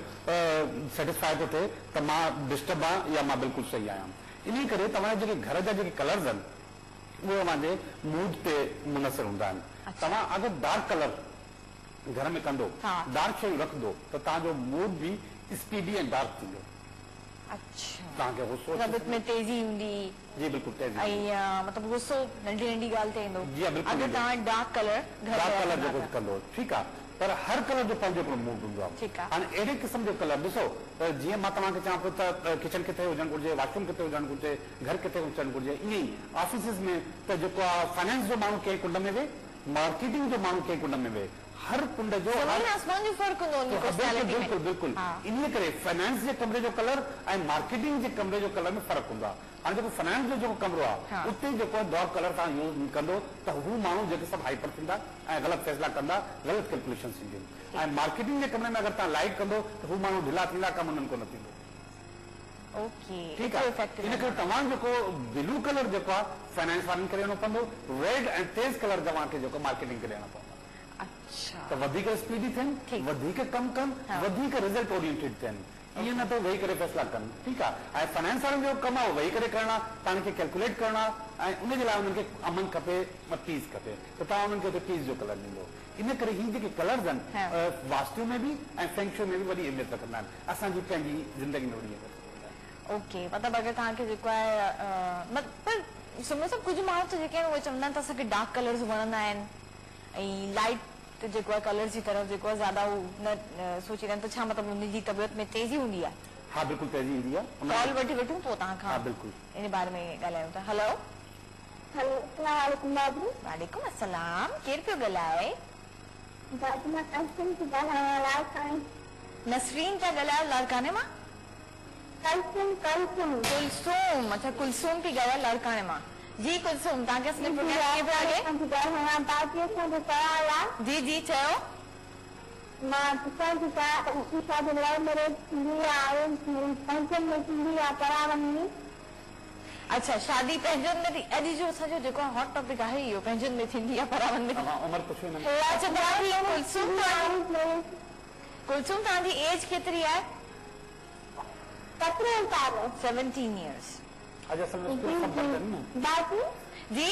[SPEAKER 2] सेटिस्फाई थो थिए त मां डिस्टर्ब आहियां या मां बिल्कुलु सही आहियां। इन करे तव्हांजे जेके घर जा जेके कलर्स आहिनि उहे तव्हांजे मूड ते मुनसिर हूंदा आहिनि। तव्हां अगरि डार्क कलर घर में कंदो, डार्क शयूं रखंदो त तव्हांजो मूड बि स्पीडी ऐं डार्क थींदो। तव्हांखे गुस्सो
[SPEAKER 1] में तेज़ी हूंदी,
[SPEAKER 2] जी बिल्कुलु तेज़ी,
[SPEAKER 1] ऐं मतिलबु गुस्सो नंढी नंढी ॻाल्हि ते ईंदो। अगरि तव्हां डार्क कलर
[SPEAKER 2] जेको कंदो ठीकु आहे, पर हर कलर जो पंहिंजो हिकिड़ो मूड हूंदो आहे। हाणे अहिड़े क़िस्म जो कलर ॾिसो जीअं मां तव्हांखे चवां पियो त किचन किथे हुजणु घुरिजे, वॉशरूम किथे हुजणु घुरिजे, घर किथे हुजणु घुरिजे, ईअं ई ऑफिसिस में त जेको आहे फाइनेंस जो माण्हू कंहिं कुंड में वेहे, मार्केटिंग जो माण्हू कंहिं कुंड में वेहे, हर कुंड जो बिल्कुलु बिल्कुलु इन करे फाइनेंस जे कमरे जो कलर ऐं मार्केटिंग जे कमरे जो कलर में फ़र्क़ु हूंदो आहे। हाणे जेको फाइनेंस जो जेको कमरो आहे उते जेको डार्क कलर तव्हां यूज़ कंदो त हू माण्हू जेके सभु हाइपर थींदा ऐं ग़लति फैसला कंदा, ग़लति कैलकुलेशन थींदियूं। ऐं मार्केटिंग जे कमरे में अगरि तव्हां लाइट कंदो त हू माण्हू ढिला थींदा, कमु उन्हनि को न थींदो। ठीकु आहे, इन करे तव्हां जेको ब्लू कलर जेको आहे फाइनेंस वारनि खे ॾियणो पवंदो, रेड ऐं तेज़ कलर तव्हांखे जेको मार्केटिंग खे ॾियणो पवंदो। त वधीक स्पीडी थियनि, वधीक कमु कनि, वधीक रिज़ल्ट ओरिएंटेड थियनि, ईअं न त वेही करे फैसला कनि। ठीकु आहे, ऐं फाइनेंस वारनि जो कमु आहे वेही करे करणु, तव्हांखे कैलकुलेट करणु ऐं उनजे लाइ उन्हनि खे अमन खपे, पीस खपे, त तव्हां उन्हनि खे पीस जो कलर ॾींदो। इन करे ही जेके कलर्स आहिनि वास्तु में बि ऐं फेंगशू में बि वॾी अहमियत रखंदा आहिनि, असांजी पंहिंजी ज़िंदगी में वॾी अहमियत रखंदा आहिनि।
[SPEAKER 1] ओके, मतिलबु अगरि तव्हांखे जेको आहे पर सभु कुझु माण्हू त जेके आहिनि उहे चवंदा आहिनि त असांखे डार्क कलर्स वणंदा आहिनि ऐं लाइट जेको आहे कलर जी तरफ़ जेको आहे ज़्यादा न सोचींदा आहिनि, त छा मतिलबु उनजी तबियत में तेज़ी हूंदी आहे?
[SPEAKER 2] हा बिल्कुलु तेज़ी ईंदी आहे।
[SPEAKER 1] कॉल वठी वठूं पोइ तव्हां खां
[SPEAKER 2] बिल्कुलु
[SPEAKER 1] इन बारे में ॻाल्हायूं था। हेलो, वालेकुम अस्सलाम, केरु पियो ॻाल्हाए? नसरीन था ॻाल्हायो लाड़काने मां? कुलसूम, अच्छा कुलसूम पई ॻाल्हायो लाड़काने मां। जी कुलसूम, तव्हांखे असली प्रोग्राम जी जी चयो। अच्छा, शादी पंहिंजनि में थी? अॼु जो असांजो जेको हॉट टॉपिक आहे इहो पंहिंजनि में थींदी आहे, परावनि में। कुलसूम तव्हांजी एज केतिरी आहे? 17 years। जी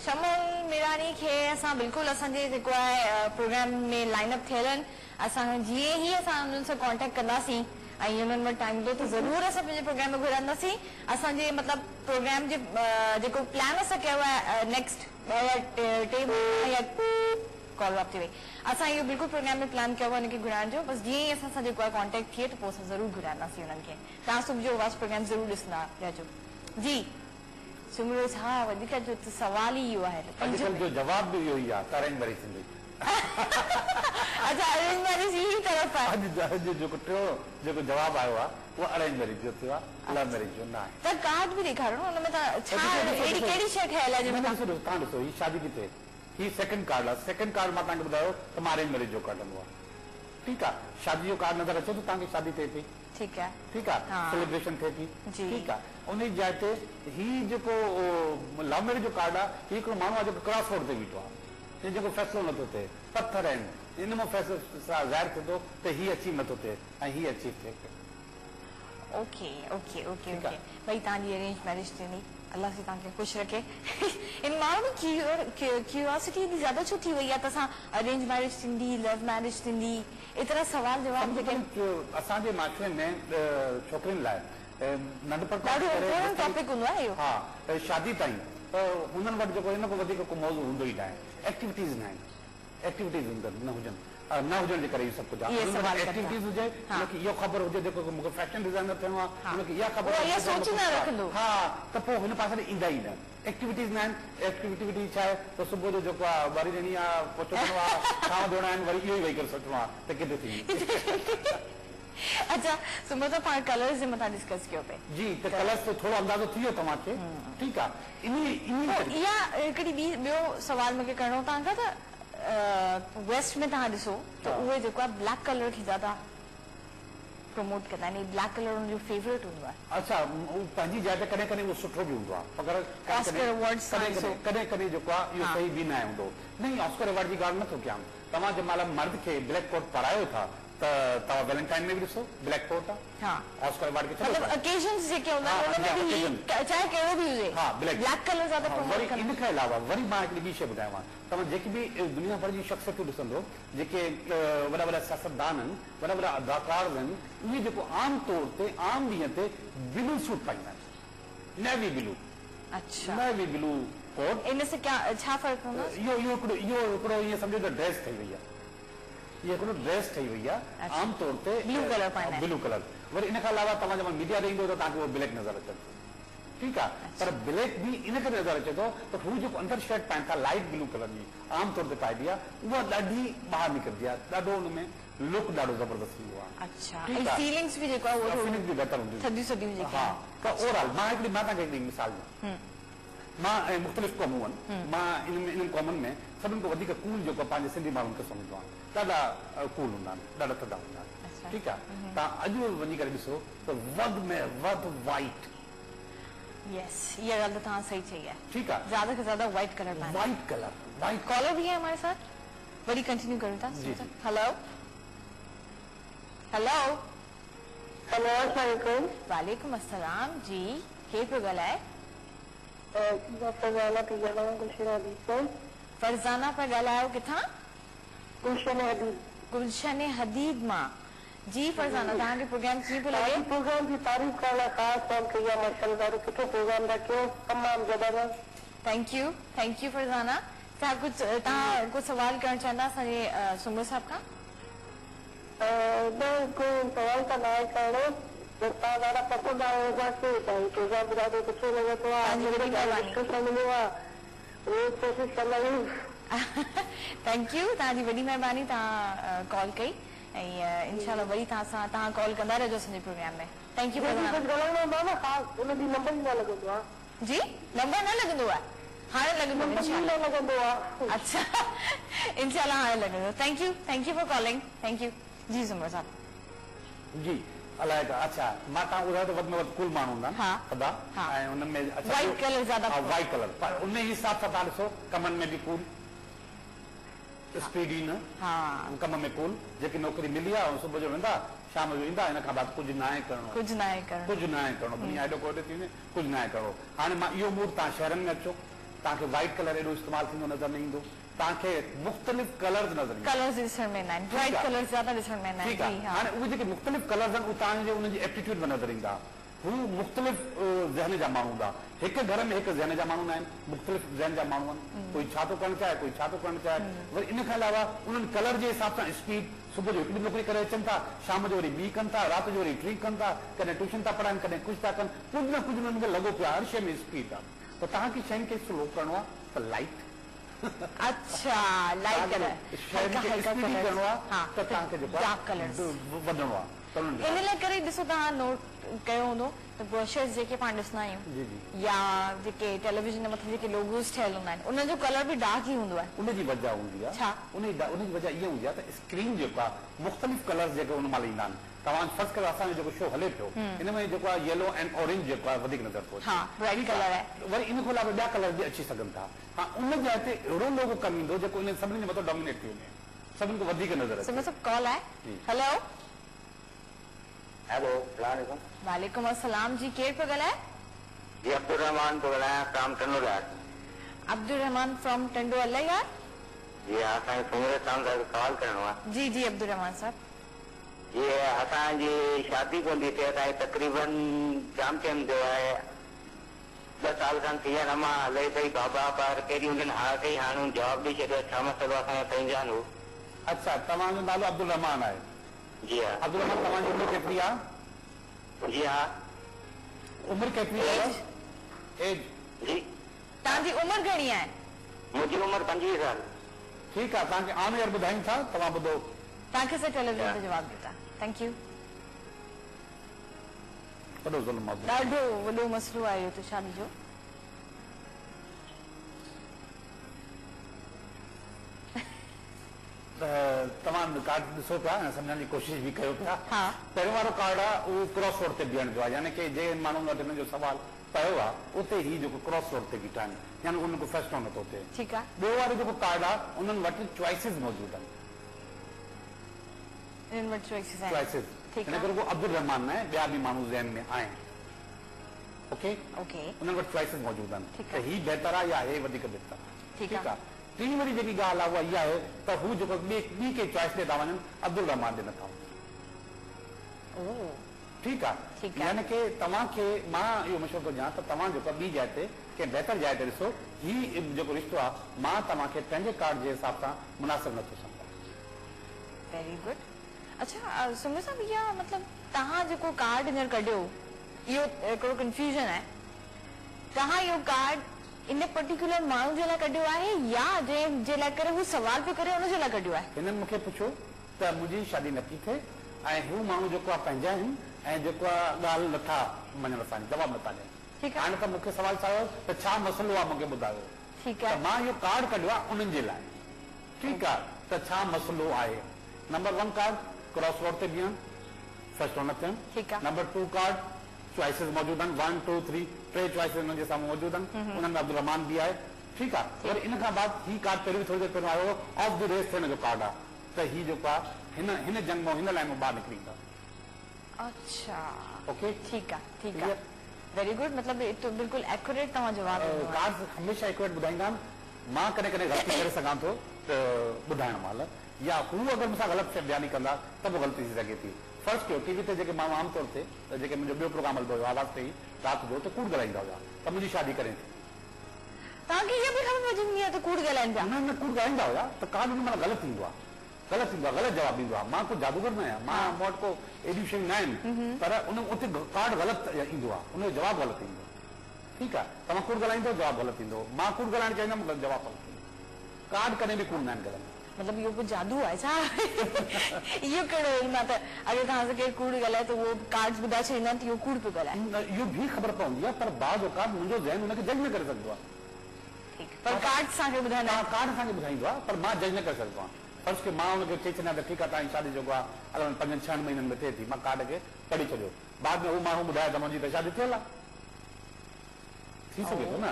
[SPEAKER 1] शमून मिरानी खे असां बिल्कुलु असांजे जेको आहे प्रोग्राम में लाइनअप थियल आहिनि। असां जीअं ई असां उन्हनि सां कॉन्टेक्ट कंदासीं ऐं उन्हनि वटि टाइम हूंदो त ज़रूरु असां पंहिंजे प्रोग्राम में घुरंदासीं। असांजे मतिलबु प्रोग्राम जे जेको प्लान असां कयो आहे नेक्स्ट कॉल वापसी वई, असां इहो बिल्कुलु प्रोग्राम में प्लान कयो आहे हुनखे घुराइण जो। बसि जीअं ई असां सां जेको आहे कॉन्टेक्ट थिए त पोइ असां ज़रूरु घुराईंदासीं हुननि खे। तव्हां सुबुह जो आवाज़ प्रोग्राम ज़रूरु ॾिसंदा रहिजो। जी सुम्हियो छा वधीक जो त सवाल ई इहो आहे,
[SPEAKER 2] जवाब बि इहो ई आहे, अरेंज मैरिज थींदी।
[SPEAKER 1] अच्छा, अरेंज मैरिज ई तरफ़ आहे।
[SPEAKER 2] अॼु जेको टियों जेको जवाबु आयो आहे उहो अरेंज मैरिज जो थियो आहे, लव मैरिज जो न आहे।
[SPEAKER 1] त कार्ड बि ॾेखारो न, हुन में छा अहिड़ी कहिड़ी शइ ठहियल आहे?
[SPEAKER 2] तव्हां ॾिसो ही शादी किथे, ही सेकंड कार्ड आहे। सेकंड कार्ड मां तव्हांखे ॿुधायो त मां अरेंज मैरिज जो कार्ड हूंदो आहे। ठीकु आहे, शादी जो कार्ड नज़र अचे तो तव्हांखे शादी थिए थी,
[SPEAKER 1] ठीकु आहे,
[SPEAKER 2] ठीकु आहे, सेलिब्रेशन थिए थी, ठीकु आहे। उन जाइ ते ही जेको लव मैरिज जो कार्ड आहे, ही हिकिड़ो माण्हू आहे जेको क्रॉस रोड ते बीठो आहे, जेको फ़ैसिलो नथो थिए, पत्थर आहिनि, इन मां फ़ैसिलो ज़ाहिर थिए थो त ही अचीव नथो थिए ऐं ही अचीव थिए।
[SPEAKER 1] ओके ओके ओके ओके, भई तव्हांजी अरेंज मैरिज थींदी, अल्लाह से तव्हांखे ख़ुशि रखे। इन माण्हू में क्यूरियोसिटी एॾी ज़्यादा छो थी वई आहे त असां अरेंज मैरिज थींदी, लव मैरिज थींदी, एतिरा सवाल जवाब जेके
[SPEAKER 2] असांजे माशरे में छोकिरियुनि लाइ नंढपण
[SPEAKER 1] टॉपिक हूंदो आहे इहो।
[SPEAKER 2] हा, शादी ताईं त हुननि वटि जेको हिन खां वधीक को मौज़ू हूंदो ई न आहे। एक्टिविटीज़ न आहिनि, एक्टिविटीज़ न हुजनि जे करे इहो सभु कुझु आहे। एक्टिविटीज़ हुजे, हुनखे इहो ख़बर हुजे जेको मूंखे फैशन डिज़ाइनर थियणो आहे, हुनखे इहा ख़बर, हा, त पोइ हिन पासे ईंदा ई न। एक्टिविटीज़ न आहिनि। एक्टिविटी छा आहे त सुबुह जो जेको आहे ॿारी ॾियणी आहे, पोचो ॾियणो आहे, छांव ॾियणा आहिनि, वरी इहो ई वेही करे सोचणो आहे त किथे थी।
[SPEAKER 1] अच्छा सुमर साहब पाण कलर्स जे मथां डिस्कस कयो पे
[SPEAKER 2] जी त कलर्स तो थोड़ो अंदाज़ो थी वियो तव्हांखे ठीकु आहे इन
[SPEAKER 1] इहा हिकिड़ी ॿियो सवाल मूंखे करिणो तव्हांखां त वेस्ट में तव्हां ॾिसो त उहे जेको आहे ब्लैक कलर खे ज़्यादा प्रमोट कंदा आहिनि ब्लैक कलर उनजो फेवरेट हूंदो आहे
[SPEAKER 2] अच्छा पंहिंजी जाइ ते कॾहिं कॾहिं उहो सुठो बि हूंदो आहे मगर
[SPEAKER 1] ऑस्कर अवार्ड्स
[SPEAKER 2] कॾहिं कॾहिं जेको आहे इहो सही बि न हूंदो नहीं ऑस्कर अवार्ड जी ॻाल्हि नथो कयां तव्हां जंहिं महिल मर्द खे ब्लैक कोट पारायो था त तव्हां वैलेंटाइन में बि ॾिसो ब्लैक कोट आहे ऑस्कर अवार्ड खे
[SPEAKER 1] मतलब ओकेजन्स जेके हूंदा आहिनि उनमें बि चाहे कहिड़ो बि हुजे ब्लैक कलर ज़्यादा प्रमोट कंदा
[SPEAKER 2] इन खां अलावा वरी मां हिकिड़ी ॿी शइ ॿुधायांव तव्हां जेकी बि दुनिया भर जी शख़्सियतूं ॾिसंदो जेके वॾा वॾा सियासतदान आहिनि वॾा वॾा अदाकार आहिनि उहे जेको आम तौर ते आम ॾींहं ते ब्लू सूट पाईंदा आहिनि नेवी ब्लू
[SPEAKER 1] अच्छा
[SPEAKER 2] नेवी ब्लू कोट
[SPEAKER 1] इन से क्या छा फ़र्क़ु पवंदो
[SPEAKER 2] इहो हिकिड़ो ईअं सम्झो त ड्रेस ठही वई आहे ये हिकिड़ो ड्रेस ठही वई आहे आम तौर ते
[SPEAKER 1] ब्लू कलर पाईंदा
[SPEAKER 2] ब्लू कलर वरी इन खां अलावा तव्हां जब मीडिया ॾींदो त तव्हांखे उहो ब्लैक नज़र अचे ठीकु आहे पर ब्लैक बि इन करे नज़र अचे थो त हू जेको अंदरि शर्ट पाइनि था लाइट ब्लू कलर जी आम तौर ते पाइबी आहे उहा ॾाढी ॿाहिरि निकिरंदी आहे ॾाढो हुनमें लुक ॾाढो ज़बरदस्त थींदो आहे
[SPEAKER 1] अच्छा फीलिंग्स बि जेको आहे उहो
[SPEAKER 2] फीलिंग्स बि बहितर हूंदी
[SPEAKER 1] थधियूं थधियूं जेके
[SPEAKER 2] हा त ओवरऑल मां तव्हांखे हिकिड़ी मिसाल ॾियां मां मुख़्तलिफ़ क़ौमूं आहिनि मां इन्हनि क़ौमुनि में सभिनि खां वधीक कूल जेको पंहिंजे सिंधी माण्हुनि खे सम्झंदो आहियां ॾाढा कूल हूंदा आहिनि ॾाढा थधा हूंदा आहिनि ठीकु आहे तव्हां अॼु वञी करे ॾिसो त वधि में वधि वाइट
[SPEAKER 1] यस ये ॻाल्हि त तव्हां सही चई आहे
[SPEAKER 2] ठीकु आहे
[SPEAKER 1] ज़्यादा से ज़्यादा वाइट कलर वाइट कॉलर भी है हमारे साथ बड़ी कंटिन्यू करूँ था हेलो हेलो
[SPEAKER 3] हेलो अस्सलाम
[SPEAKER 1] वालेकुम अस्सलाम जी के पियो ॻाल्हाए
[SPEAKER 3] फरज़ाना पई ॻाल्हायां गुलशन हदीद सां
[SPEAKER 1] फरज़ाना पिया ॻाल्हायो किथां गुलशन हदीद मां जी फरज़ाना तव्हांखे प्रोग्राम कीअं पियो लॻे
[SPEAKER 3] प्रोग्राम जी तारीफ़ करण लाइ ख़ासि फोन कई आहे माशाअल्लाह ॾाढो सुठो प्रोग्राम रखियो तमामु ज़बरदस्त
[SPEAKER 1] थैंक यू फरज़ाना तव्हां कुझु सवाल करणु चाहींदा असांजे सुमर साहब खां
[SPEAKER 3] कोई सवाल त न आहे करिणो तव्हां ॾाढा पसंदि आयो हुआसीं तव्हां प्रोग्राम बि ॾाढो सुठो लॻे थो आहे रोज़ कोशिशि कंदा आहियूं
[SPEAKER 1] थैंक यू तव्हांजी वॾी महिरबानी तव्हां कॉल कई ऐं इंशाल्लाह वरी तव्हां कॉल कंदा रहिजो असांजे प्रोग्राम में थैंक यू
[SPEAKER 3] हुनजी नंबर ई न लॻंदो आहे
[SPEAKER 1] जी नंबर न लॻंदो आहे हाणे
[SPEAKER 3] लॻंदो आहे
[SPEAKER 1] अच्छा इंशाल्लाह हाणे लॻंदो thank you for calling thank you ji Soomar sahib
[SPEAKER 2] जी अलाए अच्छा मां तव्हां ॿुधायो त वधि में वधि कुल माण्हू हूंदा आहिनि ऐं हुन में
[SPEAKER 1] वाइट कलर ज़्यादा
[SPEAKER 2] वाइट कलर पर उन हिसाब सां तव्हां ॾिसो कमनि में बि कूल स्पीडी न कम में कूल जेकी नौकिरी मिली आहे सुबुह जो वेंदा शाम जो ईंदा हिन खां बाद कुझु न आहे करिणो दुनिया हेॾो कोॾे थी वञे कुझु न आहे करिणो हाणे मां इहो मूड तव्हां शहरनि में अचो तव्हांखे वाइट कलर एॾो इस्तेमालु थींदो नज़र न ईंदो तव्हांखे मुख़्तलिफ़ कलर्स नज़र ईंदा हाणे उहे जेके मुख़्तलिफ़ कलर्स आहिनि उहे तव्हांजे उनजी एप्टीट्यूड में नज़र ईंदा हू मुख़्तलिफ़ ज़हन जा माण्हू हूंदा हिकु घर में हिकु ज़हन जा माण्हू न आहिनि मुख़्तलिफ़ ज़हन जा माण्हू आहिनि कोई छा थो करणु चाहे कोई छा थो करणु चाहे वरी इन खां अलावा उन्हनि कलर जे हिसाब सां स्पीड सुबुह जो हिकिड़ी नौकिरी करे अचनि था शाम जो वरी ॿी कनि था राति जो वरी टी कनि था कॾहिं ट्यूशन था पढ़ाइनि कॾहिं कुझु था कनि कुझु न कुझु उन्हनि खे लॻो पियो आहे हर शइ में स्पीड आहे त तव्हांखे शयुनि खे स्लो करिणो आहे त लाइट
[SPEAKER 1] अच्छा लाइट कलर
[SPEAKER 2] करिणो आहे त तव्हांखे वधणो आहे
[SPEAKER 1] इन लाइ करे ॾिसो तव्हां नोट कयो हूंदो त ब्रशर्स जेके पाण ॾिसंदा आहियूं या जेके टेलीविजन मथे जेके लोगोस ठहियल हूंदा आहिनि उनजो कलर बि डार्क ई हूंदो आहे
[SPEAKER 2] उनजी वजह हूंदी आहे छा उनजी वजह इहा हूंदी आहे त स्क्रीन जेको आहे मुख़्तलिफ़ कलर्स जेके उन महिल ईंदा आहिनि तव्हां फर्स्ट करे असांजो जेको शो हले पियो हिन में जेको आहे येलो एंड ऑरेंज जेको आहे वधीक नज़र थो अचे वरी इन खां अलावा ॿिया कलर बि अची सघनि था हा उन जाइ ते अहिड़ो लोगो कमु ईंदो जेको इन सभिनी जे मथां डोमिनेट थी वञे सभिनि खां वधीक नज़र अचे
[SPEAKER 1] कॉल आहे हेलो
[SPEAKER 5] हेलो
[SPEAKER 1] वालेकुम अस्सलाम जी केरु पियो ॻाल्हाए
[SPEAKER 5] जी अब्दुल रहमान पियो ॻाल्हायां फ्रॉम टंडोलार
[SPEAKER 1] अब्दुल रहमान फ्रॉम टंडोलार
[SPEAKER 5] जी असांखे सुमर साहब सां सवाल करिणो आहे
[SPEAKER 1] जी जी अब्दुल रहमान साहब
[SPEAKER 5] जी असांजी शादी कोन थी थिए असांजी तक़रीबन जाम टाइम थियो आहे 10 साल खनि थी विया मां हले पई बाबा पर कहिड़ी हुननि हा कई हाणे जवाबु ॾेई छॾियो छा मसइलो असांजो पंहिंजान हो
[SPEAKER 2] अच्छा तव्हांजो नालो अब्दुल रहमान आहे
[SPEAKER 5] जी हा
[SPEAKER 2] अब्दुल रहमान तव्हांजी उमिरि केतिरी आहे
[SPEAKER 5] जी हा
[SPEAKER 2] उमिरि केतिरी आहे एज
[SPEAKER 5] जी
[SPEAKER 1] तव्हांजी उमिरि घणी आहे
[SPEAKER 5] मुंहिंजी उमिरि 25 साल
[SPEAKER 2] ठीकु आहे तव्हांखे आम एयर ॿुधायूं था तव्हां ॿुधो
[SPEAKER 1] तव्हांखे सर टेलीविजन ते जवाबु ॾींदा थैंक यू
[SPEAKER 2] वॾो ज़ुल्म आहे,
[SPEAKER 1] ॾाढो वॾो मसइलो आहे इहो त शादी जो।
[SPEAKER 2] तव्हां कार्ड ॾिसो पिया ऐं सम्झण जी कोशिशि बि कयो पिया।
[SPEAKER 1] हा।
[SPEAKER 2] पहिरियों वारो कार्ड आहे उहो क्रॉस रोड ते बीहण जो आहे, यानी कि जंहिं माण्हुनि वटि हिन जो सवाल पियो आहे उते ही जेको क्रॉस रोड ते बीठा आहिनि, यानी उन्हनि को फैसलो नथो थिए।
[SPEAKER 1] ठीकु आहे।
[SPEAKER 2] ॿियो वारो जेको कार्ड आहे उन्हनि वटि चॉइसिस मौजूदु आहिनि, चॉइसिस। हिन करे को अब्दुल रहमान न आहे, ॿिया बि माण्हू ज़हन में आहिनि। ओके, उन्हनि वटि चॉइसिस मौजूदु आहिनि त ही बहितर आहे या हे वधीक बहितर आहे। ठीकु आहे। टी वरी जेकी ॻाल्हि आहे उहा इहा आहे त हू जेको ॿी के चॉइस ते था वञनि, अब्दुल रहमान ते नथा वञनि। ठीकु आहे। यानी कि तव्हांखे मां इहो मशवरो थो ॾियां त तव्हां जेको ॿी जाइ ते कंहिं बहितर जाइ ते ॾिसो, ही जेको रिश्तो आहे मां तव्हांखे पंहिंजे कार्ड जे हिसाब सां मुनासिब नथो सम्झां।
[SPEAKER 1] Very good. अच्छा सुमित साहब, इहा मतिलबु तव्हां जेको कार्ड हींअर कढियो इहो हिकिड़ो कंफ्यूजन आहे, तव्हां इहो कार्ड इन पर्टिकुलर माण्हू जे लाइ कढियो आहे या जंहिंजे लाइ करे हू सवाल पियो करे हुनजे लाइ कढियो आहे?
[SPEAKER 2] हिननि मूंखे पुछियो त मुंहिंजी शादी नथी थिए ऐं हू माण्हू जेको आहे पंहिंजा आहिनि ऐं जेको आहे ॻाल्हि नथा मञनि, असांजी जवाबु नथा ॾियनि। हाणे त मूंखे सवाल छा हुयो त छा मसइलो आहे मूंखे ॿुधायो।
[SPEAKER 1] ठीकु
[SPEAKER 2] आहे। मां इहो कार्ड कढियो आहे उन्हनि जे लाइ। ठीकु आहे। त छा मसइलो आहे? नंबर 1 कार्ड क्रॉस रोड ते बीहनि, फैसलो न थियनि। नंबर 2 कार्ड चॉइसिस मौजूदु आहिनि, 1 2 3 टे चॉइसिस हुननि जे साम्हूं मौजूदु आहिनि, उन्हनि में अब्दुल रहमान बि आहे। ठीकु आहे। वरी इन खां बाद ही कार्ड पहिरीं थोरी देरि पहिरियों आयो ऑफ द रेस थियण जो कार्ड आहे त ही जेको आहे हिन जंग मां हिन लाइन मां ॿाहिरि निकिरी ईंदा।
[SPEAKER 1] अच्छा,
[SPEAKER 2] ओके,
[SPEAKER 1] ठीकु आहे। Very good. मतिलबु बिल्कुलु एक्यूरेट तव्हां जवाबु
[SPEAKER 2] कार्ड हमेशह एक्यूरेट ॿुधाईंदा आहिनि। मां कॾहिं कॾहिं ग़लती करे सघां थो त ॿुधाइण महिल, या हू अगरि मूंसां ग़लति बयानी कंदा त पोइ ग़लती थी सघे थी। फर्स्ट कयो टीवी ते जेके माण्हू आमतौर ते जेके मुंहिंजो ॿियो प्रोग्राम हलंदो हुयो आवाज़ ते ई राति जो त कूड़ ॻाल्हाईंदा हुआ त मुंहिंजी शादी करे थी।
[SPEAKER 1] तव्हांखे इहा बि ख़बर पइजी आहे त कूड़ ॻाल्हाइनि पिया?
[SPEAKER 2] न कूड़ ॻाल्हाईंदा हुआ त कार्ड हुन महिल ग़लति थींदो आहे, ग़लति जवाबु ॾींदो आहे। मां को जादूगर न आहियां, मां मूं वटि को एॾियूं शयूं न आहिनि, पर उते कार्ड ग़लति ईंदो आहे, उनजो जवाबु ग़लति ईंदो। ठीकु आहे। तव्हां कूड़ ॻाल्हाईंदो जवाबु ग़लति ईंदो, मां कूड़ ॻाल्हाइणु चाहींदुमि जवाबु ग़लति ईंदो। कार्ड कॾहिं बि कूड़ न आहिनि ॻाल्हाईंदा।
[SPEAKER 1] मतलब यो कुछ जादू है छा? यो कड़ो ना त अगर तहां से के कूड़ गलाए तो वो कार्ड्स बुदा छेना त यो कूड़ पे गलाए।
[SPEAKER 2] यो भी खबर पवंदी है पर बाद औकात मुंजो ज़हन उनके जज न करे सकदो है।
[SPEAKER 1] ठीक। पर कार्ड साके बुधाना
[SPEAKER 2] कार्ड साके बुधाइंदो है पर मां जज न करे सकदो हां। फर्ज के मां उनके चई छना त ठीक है ताई शादी जो अगर 5-6 महीनन में थे थी मां कार्ड के पढ़ी छडियो बाद में वो मां बुधाए त मुंजी त शादी थियल है। थी सके तो ना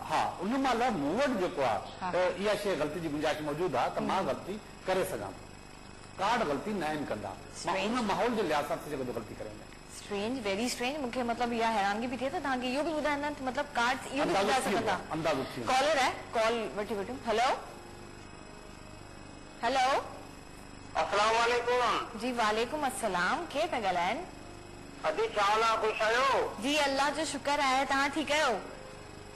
[SPEAKER 2] हाँ उन माल मूं वटि जेको आहे इहा शइ ग़लती जी गुंजाइश मौजूदु आहे त मां ग़लती करे सघां थो। कार्ड ग़लती न आहिनि कंदा, मां उन माहौल जे लिहाज़ सां थी सघे थो ग़लती करे।
[SPEAKER 1] Strange, very strange. मूंखे मतिलबु इहा हैरानगी बि थिए त तव्हांखे इहो बि ॿुधाईंदा आहिनि मतिलबु कार्ड इहो बि ॿुधाए सघंदा।
[SPEAKER 2] अंदाज़ो थी
[SPEAKER 1] कॉलर है, कॉल वठी वठूं। हेलो हेलो
[SPEAKER 5] अस्सलाम वालेकुम।
[SPEAKER 1] जी वालेकुम अस्सलाम। के पिया ॻाल्हाइनि?
[SPEAKER 5] अजी चावला ख़ुश आहियो?
[SPEAKER 1] जी अल्लाह जो शुक्र आहे। तव्हां ठीकु आहियो?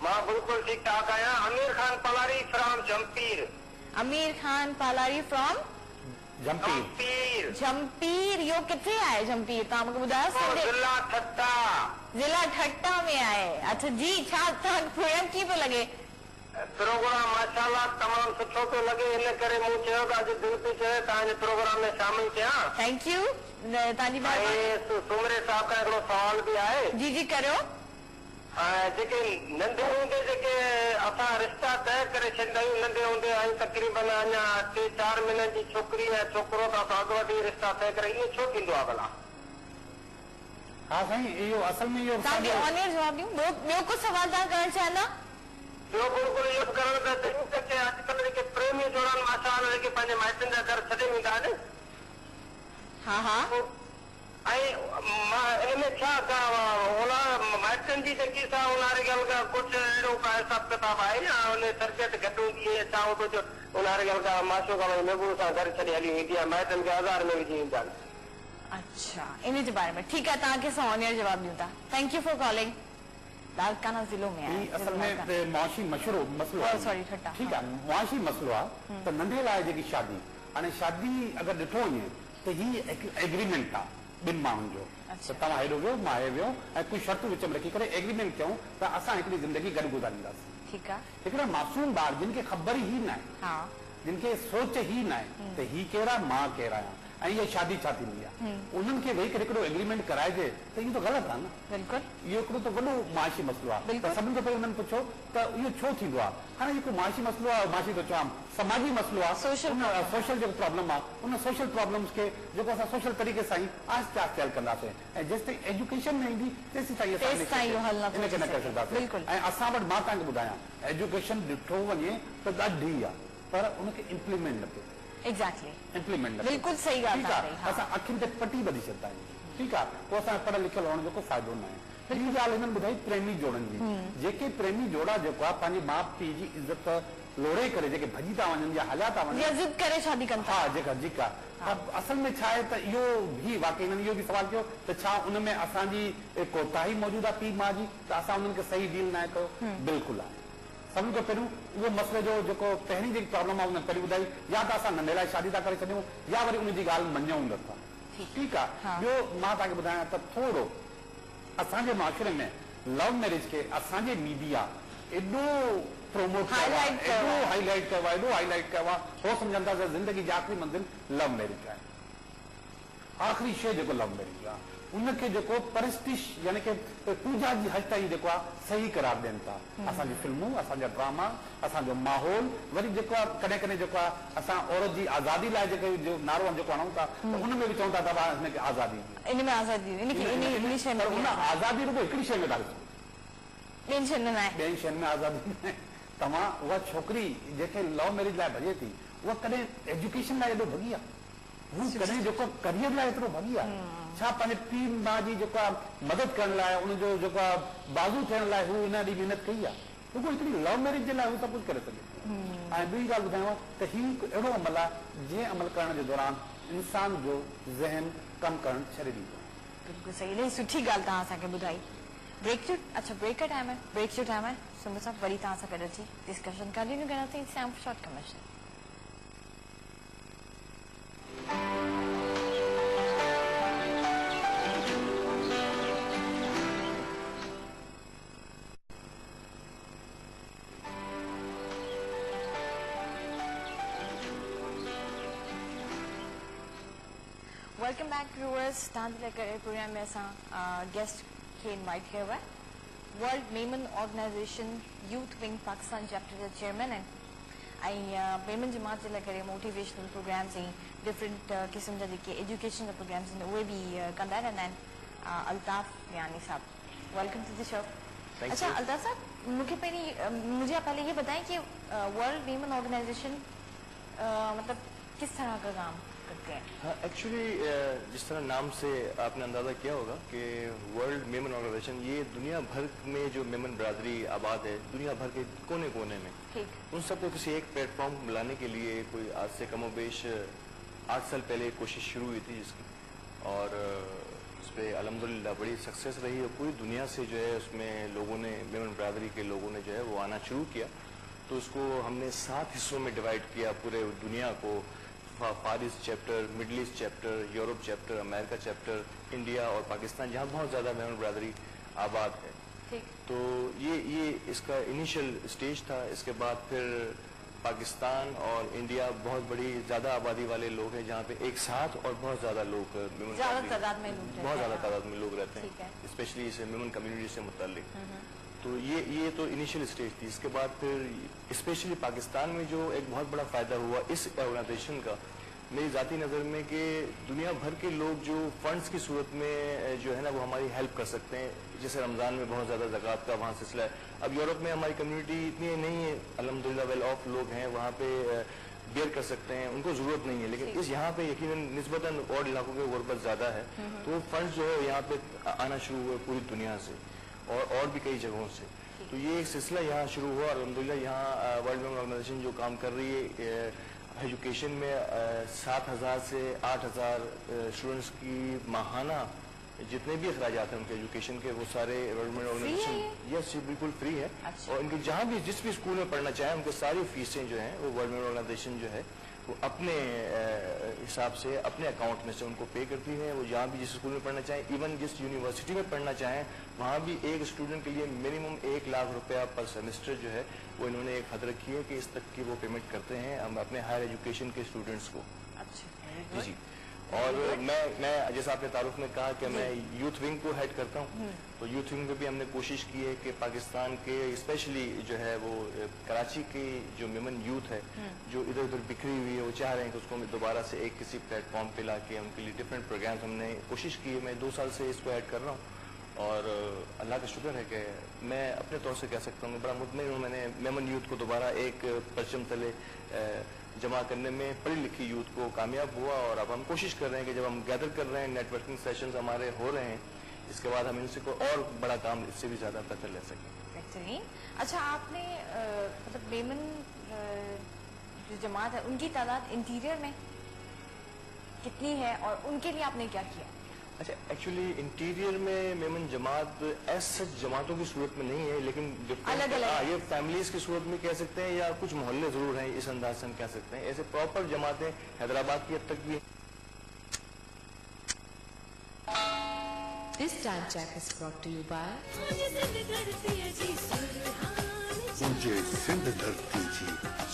[SPEAKER 5] मां बिल्कुलु ठीकु ठाक आहियां। आमिर खान पालारी फ्रॉम जमपीर।
[SPEAKER 1] आमिर खान पालारी फ्रॉम
[SPEAKER 2] जमपीर।
[SPEAKER 1] जमपीर यो किथे आहे जमपीर? तव्हां मूंखे ॿुधायो। ज़िला ठट्टा में आहे। अच्छा जी, छा तव्हांखे प्रोग्राम कीअं पियो लॻे?
[SPEAKER 5] प्रोग्राम माशाल्लाह तमामु सुठो पियो लॻे, इन करे मूं चयो त अॼु दिलि थी चए तव्हांजे प्रोग्राम में शामिल थियां।
[SPEAKER 1] थैंक यू तव्हांजी
[SPEAKER 5] सुमरे साहब खां हिकिड़ो सवाल बि आहे।
[SPEAKER 1] जी जी करियो।
[SPEAKER 5] जेके नंढे हूंदे जेके असां रिश्ता तय करे छॾींदा आहियूं नंढे हूंदे ऐं तक़रीबन अञा 3-4 महीननि जी छोकिरी ऐं छोकिरो त असां अॻु वठी रिश्ता तय करे इहो छो थींदो आहे भला?
[SPEAKER 2] हा साईं, इहो असल में इहो
[SPEAKER 1] तव्हांखे ऑनियर जवाबु ॾियूं। ॿियो कुझु सवाल तव्हां करणु चाहींदा?
[SPEAKER 5] ॿियो बिल्कुलु इहो करणु त चाहियूं त अॼुकल्ह जेके प्रेमी जोड़ा आहिनि माशाल्लाह जेके पंहिंजे माइटनि जा घर छॾे वेंदा आहिनि।
[SPEAKER 1] हा हा।
[SPEAKER 5] ऐं मां इन में छा कयां? माइटनि जी जेकी सा उन्हारे ॻाल्हि का कुझु अहिड़ो का हिसाब किताब आहे या उन तरबियत घटि हूंदी आहे छा? कुझु उन्हारे ॻाल्हि का माशो का महबूब सां घर छॾे हली वेंदी आहे, माइटनि खे 1000 में विझी ईंदा आहिनि।
[SPEAKER 1] अच्छा, इन जे बारे में ठीकु आहे, तव्हांखे असां ऑनियर जवाबु ॾियूं था। Thank you for calling. Larkana ज़िलो में आहे
[SPEAKER 2] असल में मुआशी मसलो आहे।
[SPEAKER 1] सॉरी ठट्टा।
[SPEAKER 2] ठीकु आहे, मुआशी मसलो आहे त नंढे लाइ जेकी शादी, हाणे शादी अगरि ॾिठो वञे त ही एग्रीमेंट आहे ॿिनि माण्हुनि जो त तव्हां हेॾो वियो मां हे वियो ऐं कुझु शर्तूं विच में रखी करे एग्रीमेंट कयूं त असां हिकिड़ी ज़िंदगी गॾु गुज़ारींदासीं।
[SPEAKER 1] ठीकु आहे।
[SPEAKER 2] हिकिड़ा मासूम ॿार जिन खे ख़बर ई न आहे, जिन खे सोच ई न आहे त ही केरु आहे मां केरु आहियां ऐं इहा शादी छा थींदी आहे, उन्हनि खे वेही करे हिकिड़ो एग्रीमेंट कराइजे त इहो त ग़लति आहे न।
[SPEAKER 1] बिल्कुलु
[SPEAKER 2] इहो हिकिड़ो त वॾो माशी मसइलो आहे। त सभिनि खां पहिरीं उन्हनि पुछो त इहो छो थींदो आहे। हाणे जेको माशी मसइलो आहे, माशी थो चवां समाजी मसइलो आहे, सोशल जेको प्रॉब्लम आहे, उन सोशल प्रॉब्लम्स खे जेको असां सोशल तरीक़े सां ई आहिस्ते आहिस्ते हल कंदासीं, ऐं जेसिताईं एजुकेशन न ईंदी तेसिताईं इनखे न करे सघंदासीं। ऐं असां वटि मां तव्हांखे ॿुधायां, एजुकेशन ॾिठो वञे त ॾाढी आहे, पर उनखे इम्प्लीमेंट न पियो
[SPEAKER 1] एग्जैक्टली
[SPEAKER 2] इम्प्लीमेंट न
[SPEAKER 1] बिल्कुलु सही ॻाल्हि आहे।
[SPEAKER 2] असां अखियुनि ते पटी ॿधी छॾंदा आहियूं, ठीकु आहे, पोइ असां पढ़ियल लिखियल हुअण जो को फ़ाइदो न आहे। ॿी ॻाल्हि हिननि ॿुधाई प्रेमी जोड़नि जी, जेके प्रेमी जोड़ा जेको आहे पंहिंजे माउ पीउ जी इज़त लोड़े करे जेके भॼी था वञनि या हलिया था वञनि,
[SPEAKER 1] ज़िद करे शादी कनि था,
[SPEAKER 2] हा जेका जेका असल में छा आहे त इहो बि वाकई हिननि इहो बि सवाल कयो त छा उन में असांजी कोताही मौजूदु आहे पीउ माउ जी, त असां उन्हनि खे सही डील न कयो। बिल्कुलु आहे। सभिनि खां पहिरियों उहो मसइले जो जेको पहिरीं जेकी प्रॉब्लम आहे उन पहिरीं ॿुधाई, या त असां नंढे लाइ शादी था करे छॾियूं या वरी उनजी ॻाल्हि मञूं नथा, ठीकु आहे। ॿियो मां तव्हांखे ॿुधायां त थोरो असांजे माशरे में लव मैरिज खे असांजे मीडिया एॾो प्रोमोट कयो आहे, एॾो हाईलाइट कयो आहे, एॾो हाईलाइट कयो आहे, हो सम्झनि था त ज़िंदगी जी आख़िरी मंज़िल लव मैरिज आहे, आख़िरी शइ जेको लव मैरिज आहे उनखे जेको परिस्टिश यानी कि पूजा जी हद ताईं जेको आहे सही करार ॾियनि था। असांजी फिल्मूं, असांजा ड्रामा, असांजो माहौल, वरी जेको आहे कॾहिं कॾहिं जेको आहे असां औरत जी आज़ादी लाइ जेको नारो जेको हणूं था त उन में बि चऊं था त हिनखे आज़ादी,
[SPEAKER 1] इन में आज़ादी,
[SPEAKER 2] उन आज़ादी रुगो हिकिड़ी शइ में ॾाढी,
[SPEAKER 1] ॿियनि शयुनि में
[SPEAKER 2] ॿियनि शयुनि में आज़ादी न आहे। तव्हां उहा छोकिरी जेके लव मैरिज लाइ भॼे थी, उहा कॾहिं एजुकेशन लाइ एॾो भॻी आहे, हू कॾहिं जेको करियर लाइ एतिरो भॻी आहे, छा पंहिंजे पीउ माउ जी जेको आहे मदद करण लाइ, उनजो जेको आहे बाज़ू थियण लाइ हू इन ॾींहुं महिनत कई आहे, रुगो हिकिड़ी लव मैरिज जे लाइ हू सभु कुझु करे सघे। ऐं ॿी ॻाल्हि ॿुधायांव त हीउ हिकु अहिड़ो अमल आहे जंहिं अमल करण जे दौरान इंसान जो ज़हन कमु करणु छॾे ॾींदो।
[SPEAKER 1] बिल्कुलु सही, इलाही सुठी ॻाल्हि तव्हां असांखे ॿुधाई। ब्रेक जो अच्छा ब्रेक का टाइम है, ब्रेक जो टाइम है, सुमित साहब वरी तव्हां सां गॾु अची डिस्कशन कंटिन्यू कंदासीं। Short commercial. Welcome back viewers. Programme में असां गेस्ट के इनवाइट किया हुआ है, world Memon organisation youth wing Pakistan chapter जा चेयरमैन आहिनि, ऐं मेमन जमात जे लाइ करे मोटिवेशनल प्रोग्राम्स ऐं डिफरेंट क़िस्म जा जेके एजुकेशन जा प्रोग्राम्स आहिनि उहे बि कंदा रहंदा आहिनि। अल्ताफ़ यानी साहब, वेलकम टू द शो। अच्छा अल्ताफ़ साहब, मुझे पहले ये बताएं कि वर्ल्ड मेमन ऑर्गेनाइजेशन मतलब किस तरह का काम करते हैं?
[SPEAKER 6] हाँ, एक्चुअली जिस तरह नाम से आपने अंदाज़ा किया होगा कि वर्ल्ड मेमन ऑर्गेनाइजेशन ये दुनिया भर में जो मेमन बरादरी आबाद है, दुनिया भर के कोने कोने में, उन सबको किसी एक प्लेटफॉर्म मिलाने के लिए कोई आज से कमोबेश 8 साल पहले कोशिश शुरू हुई थी जिसकी, और उस पर अल्हम्दुलिल्लाह बड़ी सक्सेस रही और पूरी दुनिया से जो है उसमें लोगों ने, मेमन बरादरी के लोगों ने जो है वो आना शुरू किया। तो उसको हमने 7 हिस्सों में डिवाइड किया पूरे दुनिया को, far east chapter, middle east chapter, Europe chapter, America chapter, India और पाकिस्तान, जहाँ बहुत ज़्यादा मेमन बरादरी आबाद है। तो ये इसका इनिशियल स्टेज था। इसके बाद फिर पाकिस्तान और इंडिया बहुत बड़ी ज़्यादा आबादी वाले लोग हैं, जहाँ पे एक साथ और बहुत ज़्यादा लोग बहुत ज़्यादा तादाद में लोग रहते हैं, स्पेशली इस मेमन कम्युनिटी से मुताल्लिक। तो ये तो इनिशियल स्टेज थी। इसके बाद फिर स्पेशली पाकिस्तान में जो एक बहुत बड़ा फ़ायदा हुआ इस ऑर्गेनाइजेशन का मेरी ज़ाती नज़र में कि दुनिया भर के लोग जो फंड्स की सूरत में जो है ना वो हमारी हेल्प कर सकते हैं। जैसे रमज़ान में बहुत ज़्यादा ज़कात का वहाँ सिलसिला है। अब यूरोप में हमारी कम्युनिटी इतनी नहीं है, अल्हम्दुलिल्लाह वेल ऑफ लोग हैं, वहाँ पे बेयर कर सकते हैं, उनको ज़रूरत नहीं है। लेकिन इस यहाँ पे यकीनन निस्बतन और इलाकों के गुर्बत ज़्यादा है, तो फंड्स जो है यहाँ पे आना शुरू हुए पूरी दुनिया से और भी कई जगहों से। तो ये एक सिलसिला यहाँ शुरू हुआ और अल्हम्दुलिल्लाह यहाँ वर्ल्ड मेमन ऑर्गेनाइजेशन जो काम कर रही है एजुकेशन में 7,000 से 8,000 स्टूडेंट्स की माहाना जितने भी अखराजात हैं उनके एजुकेशन के वो सारे वर्ल्ड मेमन ऑर्गेनाइजेशन यस बिल्कुल फ्री है। और इनके जहाँ भी जिस भी स्कूल में पढ़ना चाहें उनके सारी फीसें जो हैं वो वर्ल्ड मेमन ऑर्गेनाइजेशन जो है वो अपने हिसाब से अपने अकाउंट में से उनको पे करती है। वो जहाँ भी जिस स्कूल में पढ़ना चाहें, इवन जिस यूनिवर्सिटी में पढ़ना चाहें, वहाँ भी एक स्टूडेंट के लिए मिनिमम 1 लाख रुपया पर सेमेस्टर जो है वो इन्होंने एक हद रखी है कि इस तक की वो पेमेंट करते हैं हम अपने हायर एजुकेशन के स्टूडेंट्स को।
[SPEAKER 1] अच्छा
[SPEAKER 6] जी। اور میں جیسا آپ نے تعارف میں کہا کہ میں یوتھ ونگ کو ہیڈ کرتا ہوں، تو یوتھ ونگ میں بھی ہم نے کوشش کی ہے کہ پاکستان کے اسپیشلی جو ہے وہ کراچی کی جو ویمن یوتھ ہے جو ادھر ادھر بکھری ہوئی ہے، وہ چاہ رہے ہیں کہ اس کو دوبارہ سے ایک کسی پلیٹ فارم پہ لا کے ان کے لیے ڈفرینٹ پروگرامس ہم نے کوشش کی ہے. میں 2 سال سے اس کو ایڈ کر رہا ہوں اور اللہ کا شکر ہے کہ میں اپنے طور سے کہہ سکتا ہوں بڑا مطمئن ہوں. میں نے ویمن یوتھ کو دوبارہ ایک پرچم تلے جمع کرنے میں پڑھی لکھی یوتھ کو کامیاب ہوا، اور اب ہم کوشش کر رہے ہیں کہ جب ہم گیدر کر رہے ہیں، نیٹ ورکنگ سیشنز ہمارے ہو رہے ہیں، اس کے بعد ہم ان سے کو اور بڑا کام اس سے بھی زیادہ بہتر لے سکیں.
[SPEAKER 1] بہترین. اچھا، آپ نے مطلب ویمن جو جماعت ہے ان کی تعداد انٹیریئر میں کتنی ہے اور ان کے لیے آپ نے کیا کیا؟
[SPEAKER 6] اچھا، ایکچولی انٹیریئر میں ویمن جماعت ایسا جماعتوں کی صورت میں نہیں ہے، لیکن
[SPEAKER 1] الگ الگ
[SPEAKER 6] یہ فیملیز کی صورت میں کہہ سکتے ہیں یا کچھ محلے ضرور ہیں، اس انداز سے ہم کہہ سکتے ہیں. ایسے پراپر جماعتیں حیدرآباد کی حد تک بھی.
[SPEAKER 7] This time check is brought to you by
[SPEAKER 8] مجھے سندھ دھرتی جی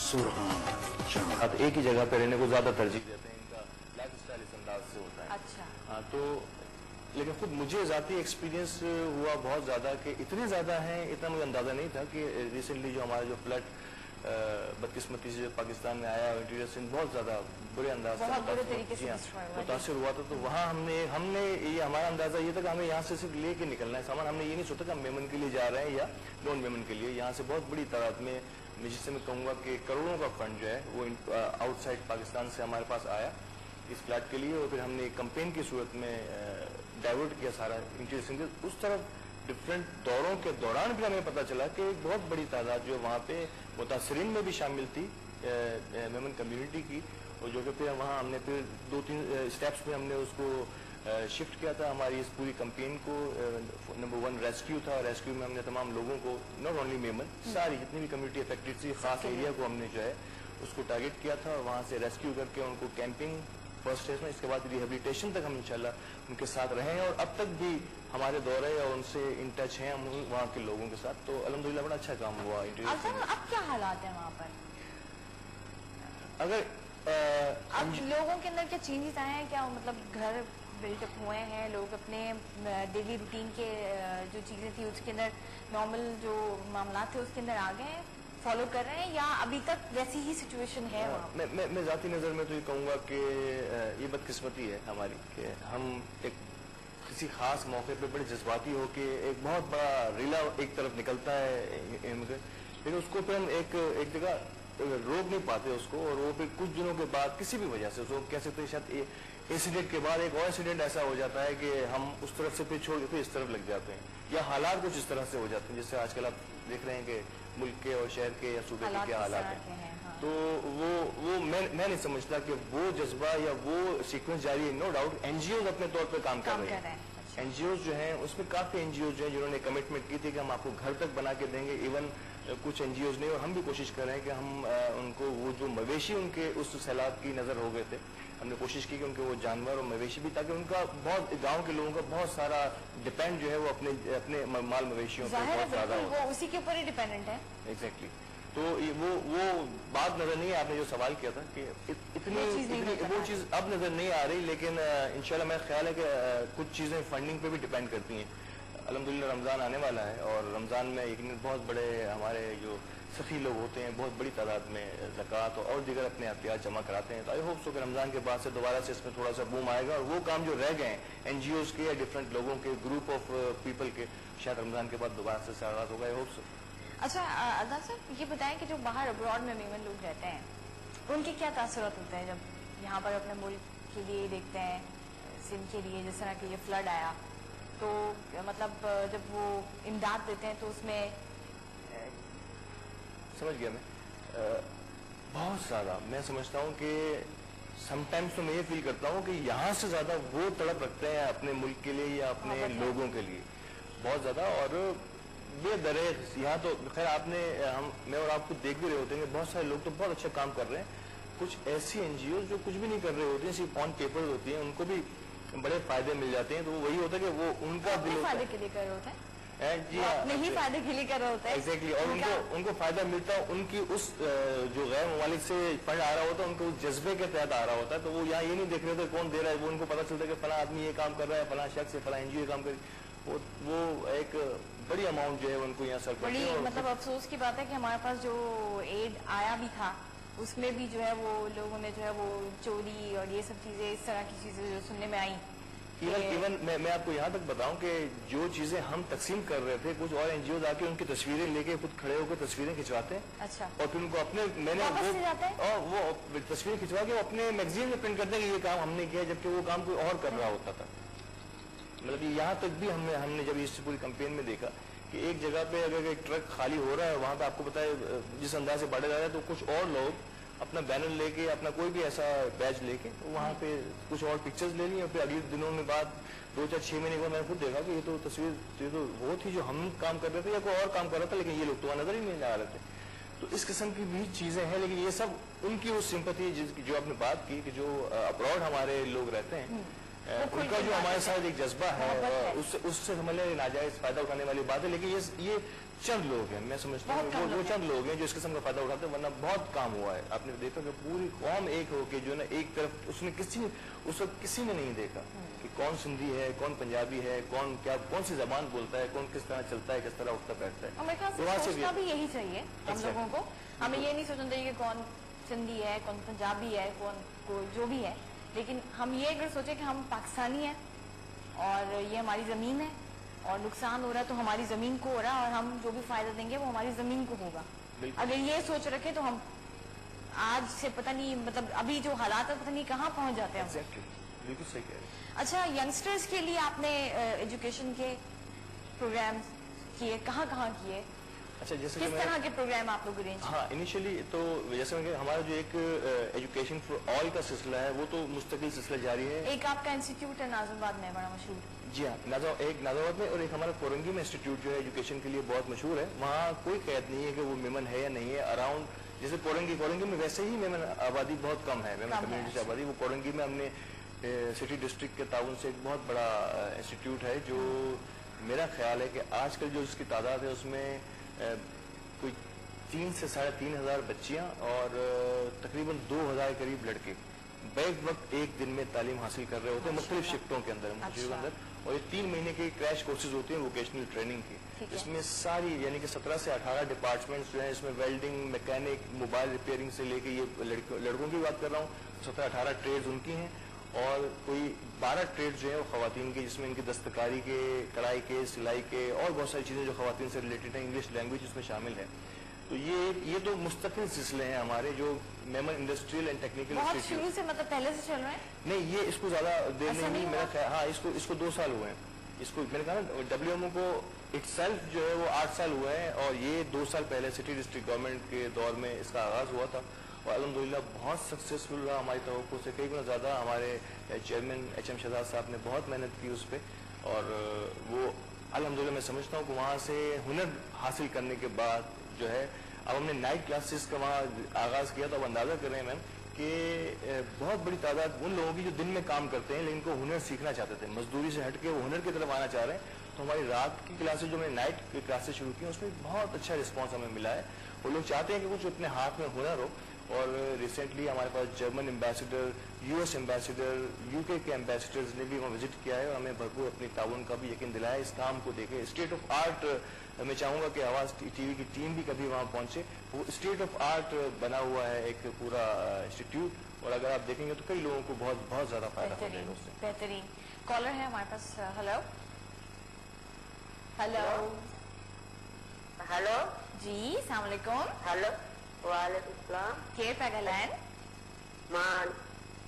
[SPEAKER 8] سرحان چاند.
[SPEAKER 6] اب ایک ہی جگہ پہ رہنے کو زیادہ ترجیح دیتے ہیں، ان کا لائف اسٹائل اس انداز سے ہوتا ہے.
[SPEAKER 1] اچھا.
[SPEAKER 6] ہاں، تو لیکن خود مجھے ذاتی ایکسپیرینس ہوا بہت زیادہ کہ اتنے زیادہ ہیں، اتنا مجھے اندازہ نہیں تھا کہ ریسنٹلی جو ہمارا جو فلڈ بدقسمتی سے پاکستان میں آیا، انٹیریئر سندھ بہت زیادہ برے انداز سے متاثر ہوا تھا. تو وہاں ہم نے یہ ہمارا اندازہ یہ تھا کہ ہمیں یہاں سے صرف لے کے نکلنا ہے سامان. ہم نے یہ نہیں سوچا کہ ہم ویمن کے لیے جا رہے ہیں یا نان ویمن کے لیے. یہاں سے بہت بڑی تعداد میں، جس سے میں کہوں گا کہ کروڑوں کا فنڈ جو ہے وہ آؤٹ سائڈ پاکستان سے ہمارے پاس آیا اس فلیٹ کے لیے، اور پھر ہم نے ایک کمپین کی صورت میں ڈائیورٹ کیا سارا انٹیریئر سندھ. اس طرف ڈفرینٹ دوروں کے دوران بھی ہمیں پتہ چلا کہ ایک بہت بڑی تعداد جو وہاں پہ متاثرین میں بھی شامل تھی ویمن کمیونٹی کی، اور جو کہ پھر وہاں ہم نے پھر 2-3 اسٹیپس میں ہم نے اس کو شفٹ کیا تھا ہماری اس پوری کمپین کو. نمبر 1 ریسکیو تھا. ریسکیو میں ہم نے تمام لوگوں کو، ناٹ اونلی ویمن، ساری جتنی بھی کمیونٹی افیکٹڈ تھی، خاص ایریا کو ہم نے جو ہے اس کو ٹارگیٹ کیا تھا، اور وہاں سے ریسکیو کر کے ان کو کیمپنگ فرسٹ فیز میں، اس کے بعد ریہیبلیٹیشن تک ہم انشاءاللہ ان کے ساتھ رہے ہیں، اور اب تک بھی ہمارے دورے اور ان سے ان ٹچ ہیں ہم وہاں کے لوگوں کے ساتھ. تو الحمدللہ بڑا اچھا کام ہوا.
[SPEAKER 1] اب کیا حالات ہیں وہاں پر؟
[SPEAKER 6] اگر
[SPEAKER 1] اب لوگوں کے اندر کیا چینجز آئے ہیں؟ کیا مطلب گھر بلٹ اپ ہوئے ہیں، لوگ اپنے ڈیلی روٹین کے جو چیزیں تھی اس کے اندر، نارمل جو معاملات تھے اس کے اندر آ گئے ہیں، فالو کر رہے ہیں، یا ابھی تک ویسی ہی سچویشن ہے وہاں؟
[SPEAKER 6] میں ذاتی نظر میں تو یہ کہوں گا کہ یہ بدقسمتی ہے ہماری کہ ہم ایک کسی خاص موقع پہ بڑے جذباتی ہو کے ایک بہت بڑا ریلا ایک طرف نکلتا ہے، لیکن اس کو پھر ہم ایک جگہ روک نہیں پاتے اس کو، اور وہ پھر کچھ دنوں کے بعد کسی بھی وجہ سے اس کو کہہ سکتے ہیں شاید انسیڈنٹ کے بعد ایک اور انسیڈنٹ ایسا ہو جاتا ہے کہ ہم اس طرف سے پھر چھوڑ کے پھر اس طرف لگ جاتے ہیں، یا حالات کچھ اس طرح سے ہو جاتے ہیں جس سے آج کل آپ دیکھ رہے ہیں کہ ملک کے اور شہر کے یا صوبے کے کیا حالات ہیں. تو وہ میں نہیں سمجھتا کہ وہ جذبہ یا وہ سیکوینس جاری ہے. No doubt N G Os اپنے طور پہ کام کر رہے ہیں. این جی اوز جو ہیں اس میں کافی این جی اوز جو ہیں جنہوں نے کمٹمنٹ کی تھی کہ ہم آپ کو گھر تک بنا کے دیں گے. ایون کچھ این جی اوز نے، اور ہم بھی کوشش کر رہے ہیں کہ ہم ان کو وہ جو مویشی ان کے اس سیلاب کی نظر ہو گئے تھے، ہم نے کوشش کی کہ ان کے وہ جانور اور مویشی بھی، تاکہ ان کا بہت گاؤں کے لوگوں کا بہت سارا ڈپینڈ جو ہے وہ اپنے مال مویشیوں پہ بہت زیادہ ہوتا ہے،
[SPEAKER 1] وہ اسی کے اوپر ہی ڈیپینڈنٹ ہے.
[SPEAKER 6] ایگزیکٹلی. تو وہ بات نظر نہیں ہے. آپ نے جو سوال کیا تھا کہ اتنی وہ چیز اب نظر نہیں آ رہی، لیکن انشاءاللہ میرا خیال ہے کہ کچھ چیزیں فنڈنگ پہ بھی ڈیپینڈ کرتی ہیں. الحمدللہ رمضان آنے والا ہے، اور رمضان میں یقیناً بہت بڑے ہمارے جو سخی لوگ ہوتے ہیں بہت بڑی تعداد میں زکوٰۃ اور دیگر اپنے احتیاط جمع کراتے ہیں. تو آئی ہوپ سو کہ رمضان کے بعد سے دوبارہ سے اس میں تھوڑا سا بوم آئے گا، اور وہ کام جو رہ گئے ہیں این جی اوز کے یا ڈفرینٹ لوگوں کے گروپ آف پیپل کے، شاید رمضان کے بعد دوبارہ سے آغاز ہوگا. I hope so.
[SPEAKER 1] اچھا عدنان صاحب، یہ بتائیں کہ جو باہر ابراڈ میں ویمن لوگ رہتے ہیں ان کے کیا تاثرات ہوتے ہیں جب یہاں پر اپنے ملک کے لیے دیکھتے ہیں، سندھ کے لیے جس طرح کہ یہ فلڈ آیا، تو مطلب جب وہ امداد دیتے ہیں تو اس میں
[SPEAKER 6] سمجھ گیا میں بہت زیادہ میں سمجھتا ہوں کہ سم ٹائمس تو میں یہ فیل کرتا ہوں کہ یہاں سے زیادہ وہ تڑپ رکھتے ہیں اپنے ملک کے لیے یا اپنے لوگوں کے لیے بہت زیادہ. اور بے دریغ یہاں تو خیر آپ نے میں اور آپ کو دیکھ بھی رہے ہوتے ہیں کہ بہت سارے لوگ تو بہت اچھا کام کر رہے ہیں. کچھ ایسی این جی اوز جو کچھ بھی نہیں کر رہے ہوتے ہیں، صرف آن پیپر ہوتی ہیں، ان کو بھی بڑے فائدے مل جاتے ہیں. تو وہی ہوتا ہے کہ وہ ان کا
[SPEAKER 1] فائدے کے لیے کر رہے ہوتے ہیں. अपने ही फायदे के लिए कर रहे होते हैं।
[SPEAKER 6] एग्जैक्टली, और उनको फायदा मिलता है, उनकी उस जो गैर ममालिक से फंड आ रहा होता है, उनको उस जज्बे के तहत आ रहा होता है। तो वो यहाँ ये नहीं देख रहे थे कौन दे रहा है, वो उनको पता चलता है कि फला आदमी ये काम कर रहा है, फला शख्स है, फला एनजीओ ये काम कर, वो एक बड़ी अमाउंट जो है उनको यहाँ सर
[SPEAKER 1] बड़ी मतलब अफसोस की बात है कि हमारे पास जो एड आया भी था उसमें भी जो है वो लोगों ने जो है वो चोरी और ये सब चीजें, इस तरह की चीजें जो सुनने में आई।
[SPEAKER 6] इवन मैं आपको यहाँ तक बताऊं कि जो चीजें हम तकसीम कर रहे थे, कुछ और एनजीओ आके उनकी तस्वीरें लेके खुद खड़े होकर तस्वीरें खिंचवाते हैं।
[SPEAKER 1] अच्छा।
[SPEAKER 6] और फिर उनको अपने वो तस्वीरें खिंचवा के वो अपने मैगजीन में प्रिंट करते हैं कि ये काम हमने किया, जबकि वो काम कोई और कर रहा होता था। मतलब यहाँ तक भी हमने जब इस पूरी कैंपेन में देखा कि एक जगह पे अगर एक ट्रक खाली हो रहा है, वहां पे आपको पता है जिस अंदाज से बांटा जा रहा है, तो कुछ और लोग अपना बैनर लेके, अपना कोई भी ऐसा बैच लेके वहाँ पे कुछ और पिक्चर्स ले ली, और फिर अगले दिनों में बाद 2-4-6 महीने के बाद मैंने खुद देखा कि ये तो तस्वीर ये तो वो थी जो हम काम कर रहे थे या कोई और काम कर रहा था, लेकिन ये लोग तो नजर ही नहीं आ रहे थे। तो इस किस्म की भी चीजें हैं, लेकिन ये सब उनकी उस सिंपैथी जो आपने बात की कि जो अब्रॉड हमारे लोग रहते हैं, उनका जो हमारे साथ एक जज्बा है, उससे समझ लें नाजायज फायदा उठाने वाली बात है। लेकिन ये चंद लोग हैं, मैं समझता हूँ वो चंद लोग हैं जो इस किस्म का फायदा उठाते हैं, वरना बहुत काम हुआ है। आपने देखा कि पूरी कौम एक होके जो ना एक तरफ, उसने उस वक्त किसी ने नहीं देखा कि कौन सिंधी है, कौन पंजाबी है, कौन सी जबान बोलता है, कौन किस तरह चलता है, किस तरह उठता बैठता है।
[SPEAKER 1] मेरे ख्याल से सोचना भी यही चाहिए हम लोगों को। हमें ये नहीं सोचना चाहिए कि कौन सिंधी है, कौन पंजाबी है, कौन जो भी है, लेकिन हम ये अगर सोचे कि हम पाकिस्तानी हैं और ये हमारी जमीन है और नुकसान हो रहा है तो हमारी जमीन को हो रहा है, और हम जो भी फायदा देंगे वो हमारी जमीन को होगा। अगर ये सोच रखे तो हम आज से पता नहीं, मतलब अभी जो हालात है पता नहीं कहाँ पहुंच जाते हैं।
[SPEAKER 6] बिल्कुल सही कह रहे हैं।
[SPEAKER 1] अच्छा, यंगस्टर्स के लिए आपने एजुकेशन के प्रोग्राम किए, कहाँ किए?
[SPEAKER 6] अच्छा, जैसे
[SPEAKER 1] किस तरह के प्रोग्राम आप लोग अरेंज?
[SPEAKER 6] हाँ, इनिशियली तो जैसे हमारा जो एक एजुकेशन फॉर ऑल का सिलसिला है वो तो मुस्तकिल सिलसिला जारी है।
[SPEAKER 1] एक आपका इंस्टीट्यूट है नाजिबाद में, बड़ा मशहूर।
[SPEAKER 6] जी हाँ, एक नाजिबाद में, और एक हमारा कोरंगी में इंस्टीट्यूट जो है एजुकेशन के लिए बहुत मशहूर है। वहाँ कोई कैद नहीं है कि वो मेमन है या नहीं है। अराउंड जैसे कोरंगी में वैसे ही मेमन आबादी बहुत कम है, मेमन कम्युनिटी आबादी। वो कोरंगी में हमने सिटी डिस्ट्रिक्ट के ताउन से एक बहुत बड़ा इंस्टीट्यूट है, जो मेरा ख्याल है कि आजकल जो उसकी तादाद है उसमें कोई 3 से 3,500 बच्चियां और तकरीबन 2,000 करीब लड़के बैक वक्त एक दिन में तालीम हासिल कर रहे होते हैं मुख्तलिफ शिफ्टों के अंदर। और ये 3 महीने के क्रैश कोर्सेज होते हैं वोकेशनल ट्रेनिंग की। इसमें सारी यानी कि 17 से 18 डिपार्टमेंट्स जो हैं, इसमें वेल्डिंग, मैकेनिक, मोबाइल रिपेयरिंग से लेके, ये लड़कों की बात कर रहा हूँ, 17-18 ट्रेड्स उनकी हैं, और कोई 12 ट्रेड जो है वो खवातीन के, जिसमें इनकी दस्तकारी के, कढ़ाई के, सिलाई के और बहुत सारी चीजें जो खवातीन से रिलेटेड है। इंग्लिश लैंग्वेज इसमें शामिल है। तो ये तो मुस्तकिल सिलसिले हैं हमारे, जो मेमन इंडस्ट्रियल एंड टेक्निकल
[SPEAKER 1] बहुत शुरू से, मतलब पहले से चल रहे हैं?
[SPEAKER 6] नहीं, ये इसको ज्यादा देर नहीं मेरा ख्याल। हाँ, इसको 2 साल हुए हैं। इसको मैंने कहा ना, WMO को इटसेल्फ जो है वो 8 साल हुए हैं, और ये 2 साल पहले सिटी डिस्ट्रिक्ट गवर्नमेंट के दौर में इसका आगाज हुआ था, और अल्हम्दुलिल्लाह बहुत सक्सेसफुल रहा। हमारी तवक्को से कई गुना ज़्यादा हमारे चेयरमैन HM शहजाद साहब ने बहुत मेहनत की उस पर, और वो अल्हम्दुलिल्लाह मैं समझता हूँ कि वहाँ से हुनर हासिल करने के बाद जो है, अब हमने नाइट क्लासेस का वहाँ आगाज़ किया। तो अब अंदाज़ा कर रहे हैं मैम कि बहुत बड़ी तादाद उन लोगों की जो दिन में काम करते हैं लेकिन को हुनर सीखना चाहते थे, मजदूरी से हट के वो हुनर की तरफ आना चाह रहे हैं। तो हमारी रात की क्लासेस जो मैंने नाइट की क्लासेस शुरू की, उसमें बहुत अच्छा रिस्पॉन्स हमें मिला है। वो लोग चाहते हैं कि कुछ अपने हाथ में हुनर हो। और रिसेंटली हमारे पास German ambassador, US ambassador, UK के एम्बेसडर्स ने भी वहाँ विजिट किया है, और हमें भरपूर अपनी ताउन का भी यकीन दिलाया। इस काम को देखे स्टेट ऑफ आर्ट, मैं चाहूँगा कि आवाज़ TV की टीम भी कभी वहाँ पहुँचे। वो स्टेट ऑफ आर्ट बना हुआ है एक पूरा इंस्टीट्यूट, और अगर आप देखेंगे तो कई लोगों को बहुत ज़्यादा फायदा होगा उससे।
[SPEAKER 1] बेहतरीन कॉलर है हमारे पास। हेलो जी, अस्सलाम वालेकुम।
[SPEAKER 3] हेलो, वालेकुम सलाम।
[SPEAKER 1] के पिया ॻाल्हाइनि?
[SPEAKER 3] मां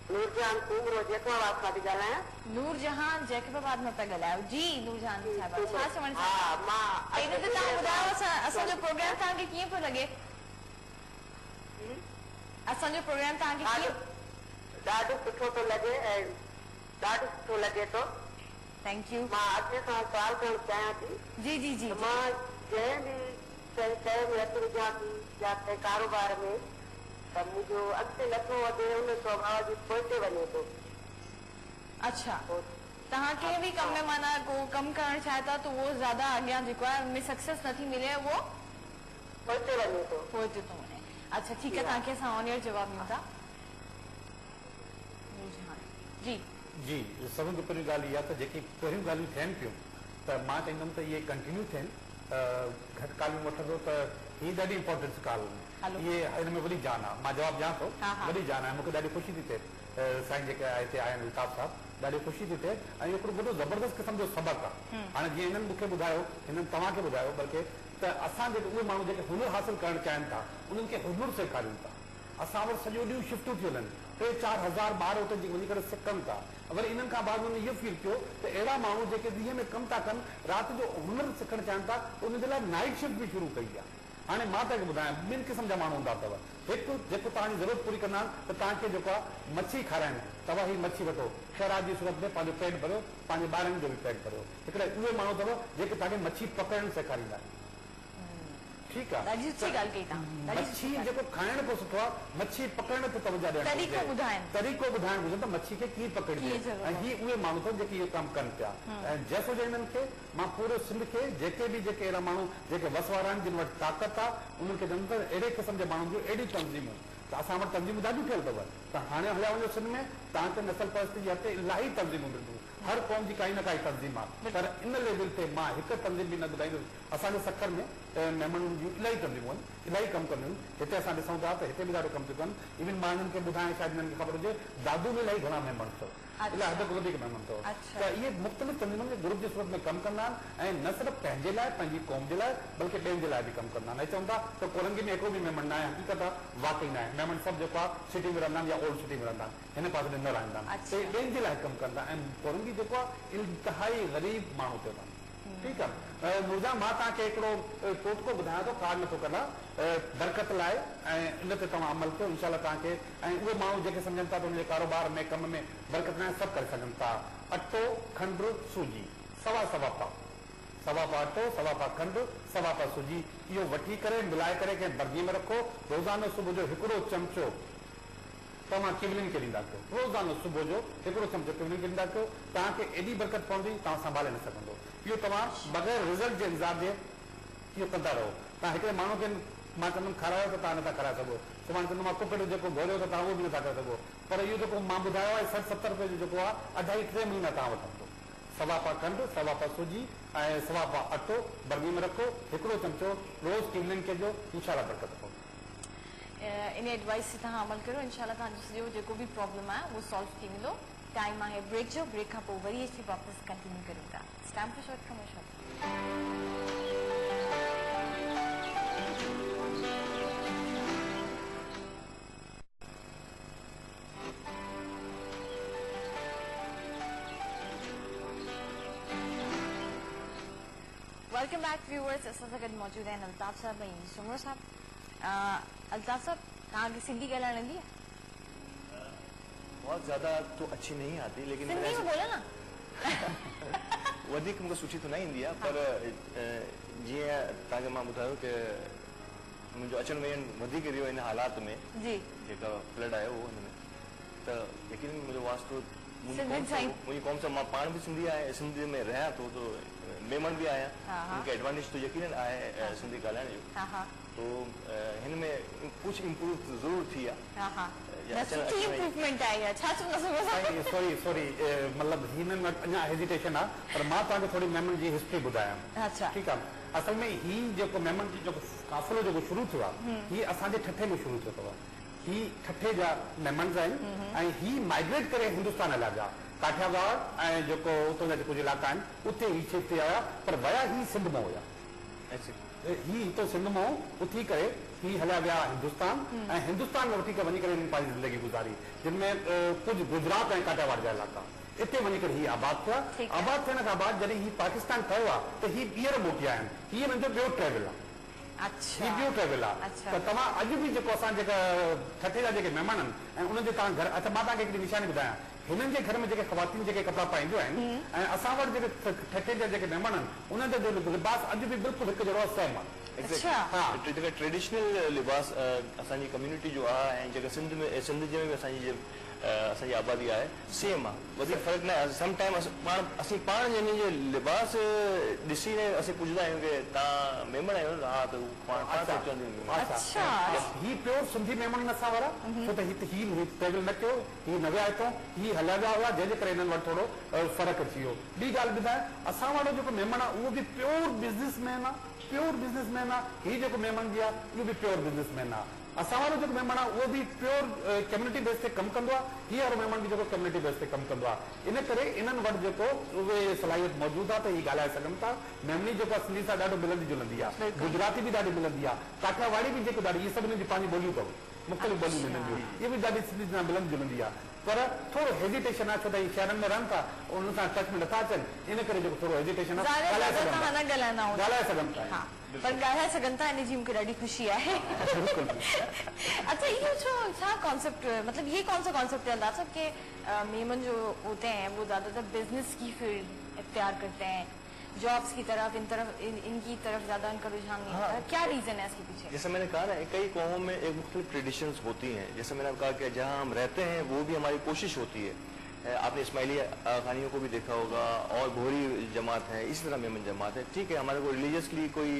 [SPEAKER 3] नूरजहान कुमरो जैकबाबाद खां थी ॻाल्हायां।
[SPEAKER 1] नूरजहान जैकबाबाद मां पिया ॻाल्हायो। जी नूरजहान साहिबा, छा चवण?
[SPEAKER 3] हा, मां
[SPEAKER 1] पहिरियों त तव्हां ॿुधायो असांजो प्रोग्राम तव्हांखे कीअं पियो लॻे? असांजो प्रोग्राम तव्हांखे कीअं?
[SPEAKER 3] ॾाढो सुठो थो लॻे ऐं ॾाढो सुठो लॻे थो।
[SPEAKER 1] Thank U.
[SPEAKER 3] मां अॻिते खां सवाल करणु चाहियां थी।
[SPEAKER 1] जी जी जी।
[SPEAKER 3] मां जंहिं बि शइ में हथु विझां थी या कंहिं कारोबार में, त मुंहिंजो अॻिते नथो वधे, उन स्वभाव जी पोइते वञे थो।
[SPEAKER 1] अच्छा, तव्हांखे बि कम में माना को कम करण चाहे था तो वो ज्यादा अॻियां जेको आहे उनमें सक्सेस नथी मिले वो
[SPEAKER 3] पोइते वञे थो
[SPEAKER 1] पोइते थो वञे। अच्छा ठीकु आहे, तव्हांखे असां ऑन एयर जवाब ॾियूं था। जी
[SPEAKER 2] जी सभिनि खां पहिरीं ॻाल्हि इहा त जेकी पहिरियूं ॻाल्हियूं थियनि पियूं त मां चईंदुमि त इहे कंटिन्यू थियनि। घटि ॻाल्हियूं वठंदो त हीअ ॾाढी इंपॉर्टेंट ॻाल्हि, इहे हिन में वॾी जान आहे। मां जवाबु ॾियां थो, वॾी जान आहे। मूंखे ॾाढी ख़ुशी थी थिए साईं जेके हिते आया आहिनि अल्ताफ़ साहब, ॾाढी ख़ुशी थी थिए। ऐं हिकिड़ो वॾो ज़बरदस्त क़िस्म जो सबक़ु आहे। हाणे जीअं हिननि मूंखे ॿुधायो, हिननि तव्हांखे ॿुधायो, बल्कि त असां जेके उहे माण्हू जेके हुनर हासिल करणु चाहिनि था उन्हनि खे हुनर सेखारियूं था। असां वटि सॼो ॾींहुं शिफ्टूं थी वञनि, 3-4 हज़ार ॿार उते वञी करे सिखनि था। वरी इन्हनि खां बाद में इहो फील थियो त अहिड़ा माण्हू जेके ॾींहं में कमु था कनि, राति जो हुनर सिखणु चाहिनि था, उनजे लाइ नाइट शिफ्ट बि शुरू कई आहे। हाणे मां तव्हांखे ॿुधायां, ॿिनि क़िस्म जा माण्हू हूंदा अथव। हिकु जेको तव्हांजी ज़रूरत पूरी कंदा आहिनि त तव्हांखे जेको आहे मच्छी खाराइनि, तव्हां ही मच्छी वठो, ख़ैरात जी सूरत में पंहिंजो पेट भरियो, पंहिंजे ॿारनि जो बि पेट भरियो। हिकिड़े उहे माण्हू अथव जेके तव्हांखे मच्छी पकड़णु सेखारींदा आहिनि। ठीकु आहे, मच्छी जेको खाइण को सुठो आहे, मच्छी पकड़ण ते तवजो ॾियणु, तरीक़ो ॿुधाइणु घुरिजे त मच्छी खे कीअं पकड़जे। ऐं ही उहे माण्हू अथव जेके इहो कमु कनि पिया। ऐं जैसो जो हिननि खे मां पूरे सिंध खे जेके अहिड़ा माण्हू जेके वस वारा आहिनि, जिन वटि ताक़त आहे, उन्हनि खे चवनि था अहिड़े क़िस्म जे माण्हुनि जूं अहिड़ी तंज़ीमूं त असां वटि तंज़ीमूं ॾाढियूं ठहियल अथव। त हाणे हलिया वञो सिंध में, तव्हांखे नसल परस्ती जे हथे इलाही तंज़ीमूं मिलंदियूं। हर क़ौम जी काई न काई तंज़ीम आहे, पर इन लेवल ते मां हिकु तंज़ीम बि न ॿुधाईंदुसि। असांजे सखर में महिमाननि जूं इलाही तंज़ीमूं आहिनि, इलाही कमु कंदियूं आहिनि। हिते असां ॾिसूं था त हिते बि ॾाढो कमु थियूं कनि। इवन मां हिननि खे ॿुधायां, शायदि हिननि खे ख़बर हुजे, दादू में इलाही घणा महिमान अथव, इलाही हद खां वधीक महिमान अथव। त इहे मुख़्तलिफ़ तंज़ीमुनि जे ग्रुप जे सूरत में कमु कंदा आहिनि, ऐं न सिर्फ़ु पंहिंजे लाइ, पंहिंजी क़ौम जे लाइ, बल्कि ॿियनि जे लाइ बि कमु कंदा आहिनि। ऐं चवनि था त कोलंगी में हिकिड़ो बि महिमान न आहे, हक़ीक़त आहे, वाक़ई न आहे। महिमान सभु जेको आहे सिटी में रहंदा आहिनि या ओल्ड सिटी में रहंदा आहिनि, हिन पासे में न रहंदा आहिनि, त ॿियनि जे लाइ कमु कंदा। ऐं कोलंगी जेको आहे इंतिहाई ग़रीब माण्हू थियो आहे। ठीकु आहे, मुर्जा मां तव्हांखे हिकिड़ो टोटको ॿुधायां थो, कार नथो कंदा, बरकत लाइ, ऐं इन ते तव्हां अमल कयो, इनशाला तव्हांखे। ऐं उहे माण्हू जेके सम्झनि था त उनजे कारोबार में, कम में बरकत लाइ सभु करे सघनि था। अटो, खंडु, सूजी, सवा पा, सवा पा अटो, सवा पा खंडु, सवा पा सूजी, इहो वठी करे मिलाए करे कंहिं बर्नीअ में रखो। रोज़ानो सुबुह जो हिकिड़ो चमचो तव्हां किवलिन खे ॾींदा कयो, रोज़ानो सुबुह जो हिकिड़ो चमचो किवलिन खे ॾींदा कयो। तव्हांखे एॾी बरकत पवंदी, तव्हां संभाले न सघंदो। इहो तव्हां बग़ैर रिज़ल्ट जे इंतज़ार जे इहो कंदा रहो। तव्हां हिकिड़े माण्हू खे मां चवंदुमि खारायो त तव्हां नथा खाराए सघो, सुभाणे चवंदुमि मां कुकड़ जेको घोरियो त तव्हां उहो बि नथा करे सघो। पर इहो जेको मां ॿुधायो आहे 60-70 रुपए जो जेको आहे, 2.5-3 महीना तव्हां वठंदो। सवा पा खंडु, सवा पा सूजी ऐं सवा पा अटो बर्नी में रखो, हिकिड़ो चमचो रोज़ किवलिन खे ॾियो, इंशाल्लाह बरकत पवंदी।
[SPEAKER 1] इन एडवाइस से तव्हां अमल करो, इंशाल्लाह तव्हांजो सॼो जेको बि प्रॉब्लम आहे उहो सॉल्व थी वेंदो। टाइम आहे ब्रेक जो, ब्रेक खां पोइ वरी अची वापसि कंटिन्यू करूं था। Time for short commercial. Welcome back viewers, असां सां गॾु मौजूद आहिनि अल्ताफ़ साहब ऐं सुमरो साहब। अल्ताफ़ साहब, तव्हांखे सिंधी ॻाल्हाइण ईंदी आहे?
[SPEAKER 6] बहुत ज़्यादा तो अच्छी नहीं आती, लेकिन
[SPEAKER 1] सिंधी में बोलो ना।
[SPEAKER 6] वधीक मूंखे सुठी तो न ईंदी आहे, पर जीअं तव्हांखे मां ॿुधायो की मुंहिंजो अचण वञणु वधीक रहियो इन हालात में, जेका फ्लड आयो हो हिन में, त यकीन मुंहिंजो वास्तो मुंहिंजी कौम सां, मां पाण बि सिंधी आहियां, सिंधी में रहियां थो, तो महिमान बि आहियां, मूंखे एडवांटेज तो यकीन आहे सिंधी ॻाल्हाइण जो। तो हिन में कुछ इम्प्रूव ज़रूर थी आहे।
[SPEAKER 2] सॉरी मतलब हिननि वटि अञा हेजिटेशन आहे, पर मां तव्हांखे थोरी महिमान जी हिस्ट्री ॿुधायां। ठीकु आहे, असल में ही जेको महिमान जी जेको काफ़िलो जेको शुरू थियो आहे, हीअ असांजे ठठे में शुरू थियो अथव। ही ठठे जा महिमान आहिनि ऐं ही माइग्रेट करे हिंदुस्तान हलिया विया। काठियावाड़ ऐं जेको उतां जा जेको इलाइक़ा आहिनि उते ही शिफ्ट थिया हुया, पर विया ही सिंध मां हुया। ही हितो सिंध मां उथी करे ही हलिया विया हिंदुस्तान, ऐं हिंदुस्तान में उथी करे वञी करे हिननि पंहिंजी ज़िंदगी गुज़ारी, जिन में कुझु गुजरात ऐं काठियावाड़ जा इलाइक़ा इते वञी करे ही आबाद थिया। आबाद थियण खां बाद जॾहिं ही पाकिस्तान ठहियो आहे त ही ॿीहर मोटिया आहिनि। हीअ मुंहिंजो ॿियो ट्रेवल आहे, ही ॿियो ट्रेवल आहे। त तव्हां अॼु बि जेको असां जेका ठठे जा जेके महिमान आहिनि ऐं उन्हनि जे तव्हां घर, अच्छा मां तव्हांखे हिकिड़ी निशानी ॿुधायां, हिननि जे घर में जेके ख़वातीन जेके कपिड़ा पाईंदियूं आहिनि ऐं असां वटि जेके ठठे जा जेके महिमान आहिनि उन्हनि जो लिबास अॼु बि बिल्कुलु हिकु जहिड़ो सेम आहे।
[SPEAKER 6] ट्रेडिशनल लिबास असांजी कम्युनिटी जो आहे, ऐं जेका सिंध में बि असांजी असांजी आबादी आहे सेम आहे, वधीक फ़र्क़ु न आहे। समटाइम असीं पाण जंहिंजी जो लिबास ॾिसी ने असीं पुछंदा आहियूं की तव्हां मेमण आहियो, हा त पाण
[SPEAKER 2] ही प्योर सिंधी मेमण असां वारा, छो त ही ट्रेवल न कयो, ही न विया हितां, ही हलिया विया हुआ, जंहिंजे करे हिननि वटि थोरो फ़र्क़ु अची वियो। ॿी ॻाल्हि ॿुधाए, असां वारो जेको मेमण आहे उहो बि प्योर बिज़नेसमैन आहे, ही जेको मेमण जी आहे इहो बि प्योर बिज़नेसमैन आहे। असां वारो जेको मेमण आहे उहो बि प्योर कम्युनिटी बेस ते कमु कंदो आहे, हीअ वारो मेमण बि जेको कम्युनिटी बेस ते कमु कंदो आहे। इन करे इन्हनि वटि जेको उहे सलाहियत मौजूदु आहे त हीअ ॻाल्हाए सघनि था। मेमणी जेको सिंधी सां ॾाढो मिलंदी जुलंदी आहे, गुजराती बि ॾाढी मिलंदी आहे, काठियावाड़ी बि जेको ॾाढी, इहे सभिनी जी पंहिंजी ॿोलियूं अथव, मुख़्तलिफ़ ॿोलियूं मिलंदियूं, इहे बि ॾाढी सिंधी सां मिलंदी जुलंदी आहे। पर थोरो हेजिटेशन आहे, छो त शहरनि में रहनि था, उन सां टच में नथा अचनि, इन करे जेको थोरो हेजिटेशन आहे, ॻाल्हाए सघनि था, पर
[SPEAKER 1] ॻाल्हाए सघनि था, इन जी मूंखे ॾाढी ख़ुशी आहे। अच्छा, ये जो कॉन्सेप्ट, मतलब ये कौन सा कॉन्सेप्ट है अंदाज़ कि मेमन जो होते हैं वो ज़्यादातर बिजनेस की फील्ड इख्तियार करते हैं, जॉब्स की तरफ, इनकी तरफ ज्यादा इनका रुझान नहीं होता, क्या रीजन है इसके पीछे?
[SPEAKER 6] जैसे मैंने कहा ना, कई कौमों में एक मुख्तलिफ ट्रेडिशंस होती हैं। जैसे मैंने कहा कि जहाँ हम रहते हैं वो भी हमारी कोशिश होती है। आपने इस्माइली खानियों को भी देखा होगा, और भोरी जमात है, इसी तरह मेमन जमात है। ठीक है, हमारे को रिलीजियसली कोई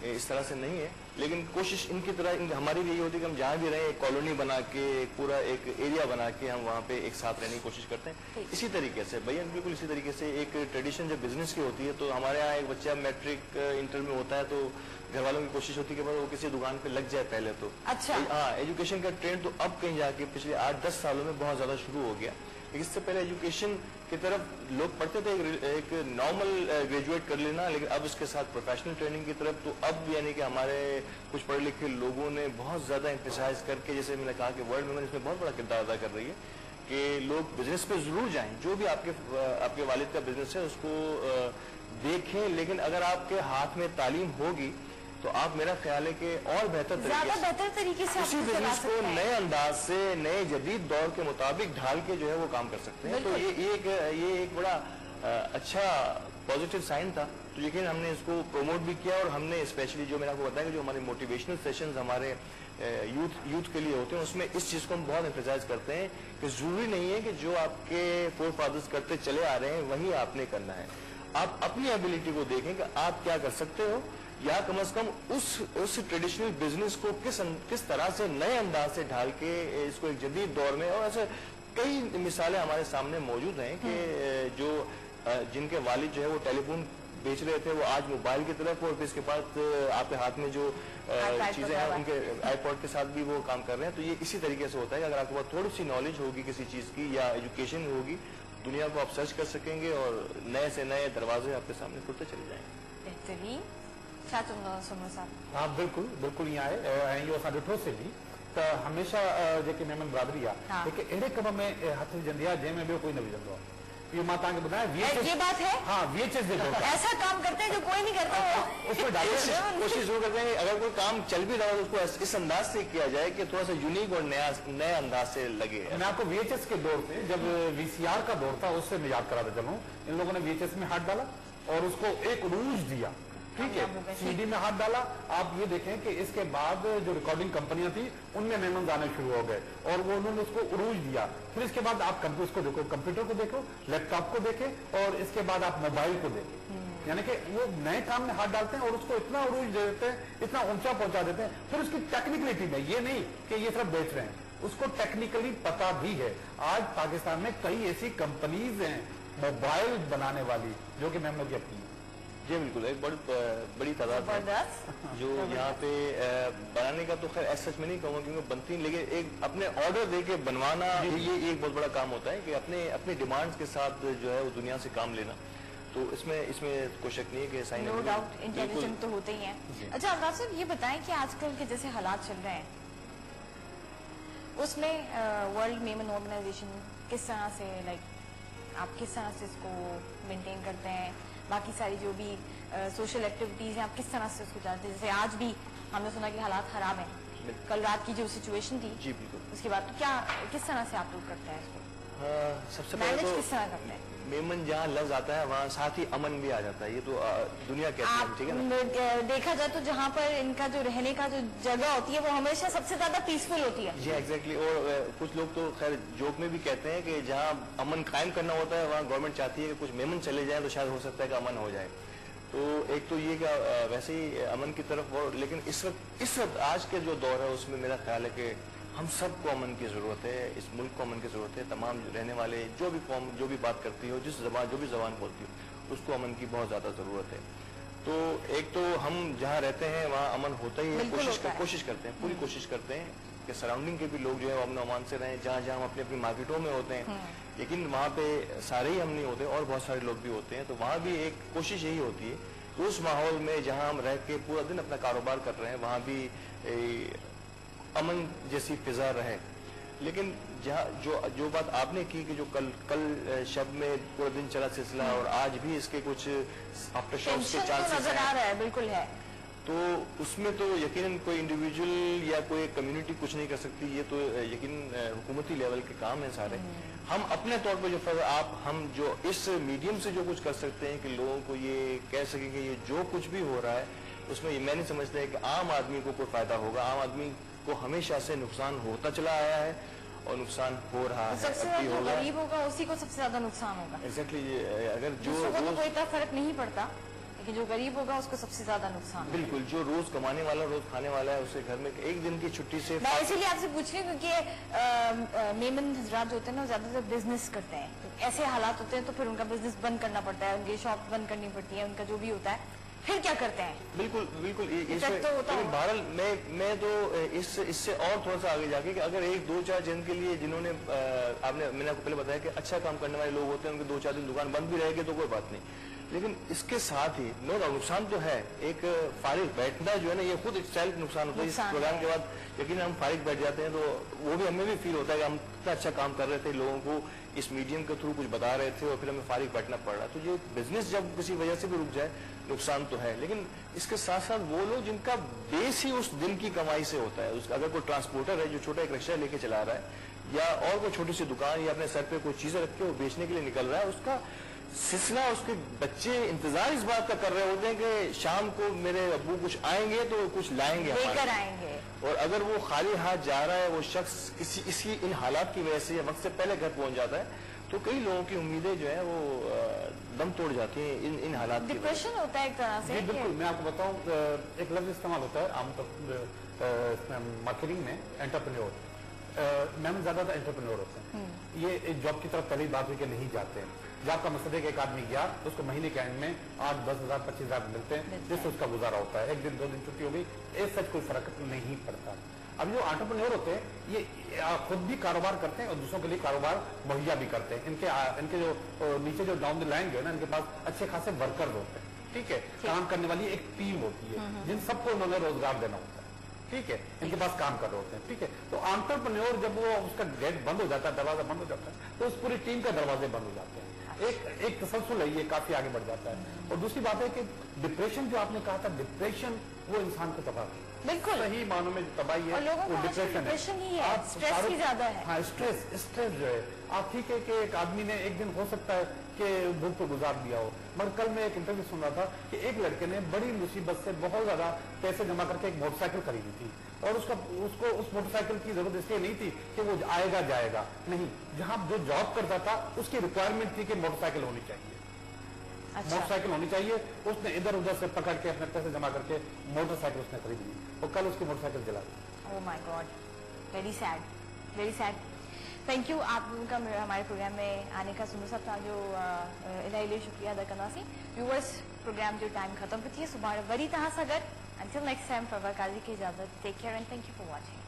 [SPEAKER 6] इस तरह से नहीं है, लेकिन कोशिश इनकी तरह हमारी भी ये होती है कि हम जहाँ भी रहें एक कॉलोनी बना के, पूरा एक एरिया बना के हम वहाँ पे एक साथ रहने की कोशिश करते हैं। इसी तरीके से भैया बिल्कुल इसी तरीके से एक ट्रेडिशन जब बिजनेस की होती है, तो हमारे यहाँ एक बच्चा मैट्रिक इंटर में होता है तो घर वालों की कोशिश होती है कि वो किसी दुकान पे लग जाए पहले तो।
[SPEAKER 1] अच्छा,
[SPEAKER 6] हाँ, एजुकेशन का ट्रेंड तो अब कहीं जाके पिछले 8-10 सालों में बहुत ज्यादा शुरू हो गया। इससे पहले एजुकेशन की तरफ लोग पढ़ते थे, एक नॉर्मल ग्रेजुएट कर लेना, लेकिन अब इसके साथ प्रोफेशनल ट्रेनिंग की तरफ तो अब यानी कि हमारे कुछ पढ़े लिखे लोगों ने बहुत ज्यादा एम्फेसाइज करके, जैसे मैंने कहा कि वर्ल्ड मेमन इसमें बहुत बड़ा किरदार अदा कर रही है कि लोग बिजनेस पे जरूर जाएं, जो भी आपके वालिद का बिजनेस है उसको देखें, लेकिन अगर आपके हाथ में तालीम होगी तो आप, मेरा ख्याल है कि और बेहतर
[SPEAKER 1] तरीके से
[SPEAKER 6] उसी बिजनेस को नए अंदाज से, नए जदीद दौर के मुताबिक ढाल के जो है वो काम कर सकते हैं। तो ये एक बड़ा अच्छा पॉजिटिव साइन था। तो यकीन हमने इसको प्रमोट भी किया, और हमने स्पेशली जो मैंने आपको बताया कि जो हमारे मोटिवेशनल सेशंस हमारे यूथ के लिए होते हैं, उसमें इस चीज़ को हम बहुत एम्फेसाइज करते हैं कि जरूरी नहीं है कि जो आपके फोर फादर्स करते चले आ रहे हैं वही आपने करना है। आप अपनी एबिलिटी को देखें कि आप क्या कर सकते हो, या कम से कम उस ट्रेडिशनल बिजनेस को किस तरह से नए अंदाज से ढाल के इसको एक जदीद दौर में, और ऐसे कई मिसालें हमारे सामने मौजूद हैं कि जो जिनके वालिद जो है वो टेलीफोन बेच रहे थे, वो आज मोबाइल की तरफ, और फिर इसके बाद आपके हाथ में जो चीजें हैं उनके आईपॉड के साथ भी वो काम कर रहे हैं। तो ये इसी तरीके से होता है कि अगर आपके पास थोड़ी सी नॉलेज होगी किसी चीज की या एजुकेशन होगी, दुनिया को आप सर्च कर सकेंगे और नए से नए दरवाजे आपके सामने खुलते चले जाएंगे।
[SPEAKER 1] बेहतरीन।
[SPEAKER 2] हाँ, बिल्कुल बिल्कुल ईअं आहे, ऐं इहो असां ॾिठोसीं बि त हमेशह जेकी मेमन बरादरी आहे हिकु अहिड़े कम में हथ विझंदी आहे जंहिंमें ॿियो कोई न विझंदो आहे। इहो मां तव्हांखे ॿुधायां,
[SPEAKER 1] ये बात है,
[SPEAKER 2] हाँ, VHS जे तौर पर
[SPEAKER 1] ऐसा काम करते हैं जो कोई नहीं करता।
[SPEAKER 2] उसमें
[SPEAKER 6] कोशिश जरूर करते हैं अगर कोई काम चल भी रहा हो तो उसको इस अंदाज से किया जाए कि थोड़ा सा यूनिक और नए अंदाज से लगे।
[SPEAKER 2] मैं आपको VHS के दौर पे, जब VCR का दौर था, उससे मैं याद कराता चलूं, इन लोगों ने VHS में हाथ डाला और उसको एक रूज दिया, ठीक है, CD में हाथ डाला। आप ये देखें कि इसके बाद जो रिकॉर्डिंग कंपनियां थी उनमें मेमन आने शुरू हो गए और वो उन्होंने उसको उरूज दिया। फिर इसके बाद आप कंप्यूटर को देखो, कंप्यूटर को देखो, लैपटॉप को देखें, और इसके बाद आप मोबाइल को देखें। यानी कि वो नए काम में हाथ डालते हैं और उसको इतना उरूज दे देते हैं, इतना ऊंचा पहुंचा देते हैं। फिर उसकी टेक्निकलिटी में ये नहीं कि ये सिर्फ बेच रहे हैं, उसको टेक्निकली पता भी है। आज पाकिस्तान में कई ऐसी कंपनीज हैं मोबाइल बनाने वाली जो कि मेमनों की अपनी।
[SPEAKER 6] जी बिल्कुल, एक बड़ी तादाद है जो यहाँ पे बनाने का तो खैर ऐसा सच में नहीं कहूँगा क्योंकि बनती, लेकिन एक अपने ऑर्डर दे के बनवाना ये एक बहुत बड़ा काम होता है कि अपने डिमांड्स के साथ जो है वो दुनिया से काम लेना। तो इसमें कोई शक नहीं है कि साइन
[SPEAKER 1] नो डाउट इंटेलिजेंट तो होते ही हैं। अच्छा अल्ताफ साहब, ये बताएं कि आजकल के जैसे हालात चल रहे हैं उसमें वर्ल्ड मेमन ऑर्गेनाइजेशन किस तरह से, लाइक आप किस तरह से इसको मेंटेन करते हैं, बाकी सारी जो भी सोशल एक्टिविटीज हैं आप किस तरह से उसको जानते हैं? जैसे आज भी हमने सुना कि हालात खराब हैं, कल रात की जो सिचुएशन थी,
[SPEAKER 6] जी बिल्कुल,
[SPEAKER 1] उसके बाद क्या किस तरह से आप लोग करते हैं इसको?
[SPEAKER 6] सबसे पहले तो
[SPEAKER 1] किस तरह करते हैं?
[SPEAKER 6] मेमन जहाँ लफ्ज आता है वहाँ साथ ही अमन भी आ जाता है, ये तो दुनिया कहती है, ठीक है ना।
[SPEAKER 1] देखा जाए तो जहाँ पर इनका जो रहने का जो जगह होती है वो हमेशा सबसे ज्यादा पीसफुल होती है।
[SPEAKER 6] जी एग्जैक्टली। और कुछ लोग तो खैर जोक में भी कहते हैं कि जहाँ अमन कायम करना होता है वहाँ गवर्नमेंट चाहती है कि कुछ मेमन चले जाए तो शायद हो सकता है कि अमन हो जाए। तो एक तो ये क्या वैसे ही अमन की तरफ, और लेकिन इस वक्त आज के जो दौर है उसमें मेरा ख्याल है कि हम सबको अमन की ज़रूरत है, इस मुल्क को अमन की ज़रूरत है। तमाम रहने वाले जो भी कौम जो भी बात करती हो, जो भी ज़बान बोलती हो, उसको अमन की बहुत ज़्यादा ज़रूरत है। तो एक तो हम जहाँ रहते हैं वहाँ अमन होता ही है, कोशिश करते हैं, पूरी कोशिश करते हैं कि सराउंडिंग के भी लोग जो है अमन अमान से रहें। जहाँ जहाँ हम अपनी अपनी मार्केटों में होते हैं, लेकिन वहाँ पे सारे ही हम नहीं होते और बहुत सारे लोग भी होते हैं, तो वहाँ भी एक कोशिश यही होती है कि उस माहौल में जहाँ हम रह के पूरा दिन अपना कारोबार कर रहे हैं वहाँ भी अमन जैसी फिजा रहे। लेकिन जहाँ जो बात आपने की कि जो कल शब में पूरा दिन चला सिलसिला और आज भी इसके कुछ आफ्टर शॉक्स के चांसेस
[SPEAKER 1] नजर आ रहा है, बिल्कुल है,
[SPEAKER 6] तो उसमें तो यकीनन कोई इंडिविजुअल या कोई कम्युनिटी कुछ नहीं कर सकती, ये तो यकीन हुकूमती लेवल के काम है सारे। हम अपने तौर पर जो हम जो इस मीडियम से जो कुछ कर सकते हैं कि लोगों को ये कह सकें कि ये जो कुछ भी हो रहा है उसमें मैं नहीं समझता है कि आम आदमी को कोई फायदा होगा। आम आदमी को हमेशा से नुकसान होता चला आया है और नुकसान हो रहा है,
[SPEAKER 1] सबसे ज्यादा जो गरीब होगा उसी को सबसे ज्यादा नुकसान होगा।
[SPEAKER 6] एग्जैक्टली। अगर जो
[SPEAKER 1] तो कोई इतना फर्क नहीं पड़ता, लेकिन जो गरीब होगा उसको सबसे ज्यादा नुकसान।
[SPEAKER 6] बिल्कुल, जो रोज कमाने वाला रोज खाने वाला है उसे घर में एक दिन की छुट्टी से।
[SPEAKER 1] मैं इसीलिए आपसे पूछ रही हूँ क्योंकि मेमन हजरात जो होते हैं ना ज्यादातर बिजनेस करते हैं, तो ऐसे हालात होते हैं तो फिर उनका बिजनेस बंद करना पड़ता है, उनकी शॉप बंद करनी पड़ती है, उनका जो भी होता है, फिर क्या करते हैं?
[SPEAKER 6] बिल्कुल बिल्कुल। बहरहाल मैं तो इससे और थोड़ा सा आगे जाके कि अगर एक दो चार जन के लिए जिन्होंने मैंने आपको पहले बताया कि अच्छा काम करने वाले लोग होते हैं, उनके 2-4 दिन दुकान बंद भी रहेगी तो कोई बात नहीं, लेकिन इसके साथ ही नुकसान तो है। एक फारिग बैठना जो है ना, ये खुद एक सेल्फ नुकसान होता है। इस प्रोग्राम के बाद यकीन हम फारिग बैठ जाते हैं तो वो भी हमें भी फील होता है कि हम इतना अच्छा काम कर रहे थे, लोगों को इस मीडियम के थ्रू कुछ बता रहे थे और फिर हमें फारिग बैठना पड़ रहा। तो जो बिजनेस जब किसी वजह से भी रुक जाए नुकसान तो है, लेकिन इसके साथ साथ वो लोग जिनका बेस ही उस दिन की कमाई से होता है, अगर कोई ट्रांसपोर्टर है जो छोटा एक रिक्शा लेके चला रहा है या और कोई छोटी सी दुकान या अपने सर पे कोई चीजें रख के वो बेचने के लिए निकल रहा है, उसका सिलसिला उसके बच्चे इंतजार इस बात का कर रहे होते हैं कि शाम को मेरे अब्बू कुछ आएंगे तो कुछ लाएंगे,
[SPEAKER 1] लेकर आएंगे।
[SPEAKER 6] और अगर वो खाली हाथ जा रहा है, वो शख्स इसी इन हालात की वजह से या वक्त से पहले घर पहुंच जाता है, तो कई लोगों की उम्मीदें जो है वो दम तोड़ जाती हैं इन हालात की।
[SPEAKER 1] डिप्रेशन होता है एक तरह से।
[SPEAKER 2] बिल्कुल, मैं आपको बताऊं, एक लफ्ज इस्तेमाल होता है आमतौर मार्केटिंग में, एंटरप्रेन्योर। मैंने ज्यादातर एंटरप्रेन्योर होते हैं, ये जॉब की तरफ पहली बात है कि नहीं जाते हैं। जॉब का मकसद है कि एक आदमी गया तो उसको महीने के एंड में 8-10 हज़ार 25 हज़ार मिलते हैं, जिससे उसका गुजारा होता है। एक दिन 2 दिन छुट्टी हो गई, इस सच कोई फर्क नहीं पड़ता। अब जो एंटरप्रेन्योर होते हैं ये खुद भी कारोबार करते हैं और दूसरों के लिए कारोबार मुहैया भी करते हैं। इनके जो नीचे जो डाउन द लाइन जो है ना, इनके पास अच्छे खासे वर्कर्स होते हैं, ठीक है, काम करने वाली एक टीम होती है जिन सबको उन्होंने रोजगार देना होता है, ठीक है, इनके पास काम कर रहे होते हैं, ठीक है। तो एंटरप्रेन्योर जब वो उसका गेट बंद हो जाता है, दरवाजा बंद हो जाता है, तो उस पूरी टीम का दरवाजे बंद हो जाते हैं। एक तसलसल है, ये काफी आगे बढ़ जाता है। और दूसरी बात है कि डिप्रेशन जो आपने कहा था, डिप्रेशन वो इंसान को तबाह,
[SPEAKER 1] बिल्कुल
[SPEAKER 2] सही मानों में तबाही है, वो डिप्रेशन
[SPEAKER 1] ही है, स्ट्रेस ही ज्यादा है।
[SPEAKER 2] हाँ, स्ट्रेस जो है, आप ठीक है कि एक आदमी ने एक दिन हो सकता है कि भूख पे गुजार दिया हो, मगर कल मैं एक इंटरव्यू सुन रहा था कि एक लड़के ने बड़ी मुसीबत से बहुत ज्यादा पैसे जमा करके एक मोटरसाइकिल खरीदी थी, और उसको उस मोटरसाइकिल की जरूरत इसलिए नहीं थी कि वो आएगा जाएगा, नहीं, जहां जो जॉब करता था उसकी रिक्वायरमेंट थी कि मोटरसाइकिल होनी चाहिए, मोटरसाइकिल होनी चाहिए। उसने इधर उधर से पकड़ के अपने पैसे जमा करके मोटरसाइकिल उसने खरीद ली और कल उसकी मोटरसाइकिल जला दी।
[SPEAKER 1] Oh my God, very sad, very sad. Thank you आपका हमारे प्रोग्राम में आने का। सुनो सब था जो इलाही शुक्रिया अदा करना सी। व्यूअर्स, प्रोग्राम जो टाइम खत्म पे थी, सुबह वरी तहां सां गॾु। Until next time, फरवा काजी की इजाजत। Take care and thank you for watching.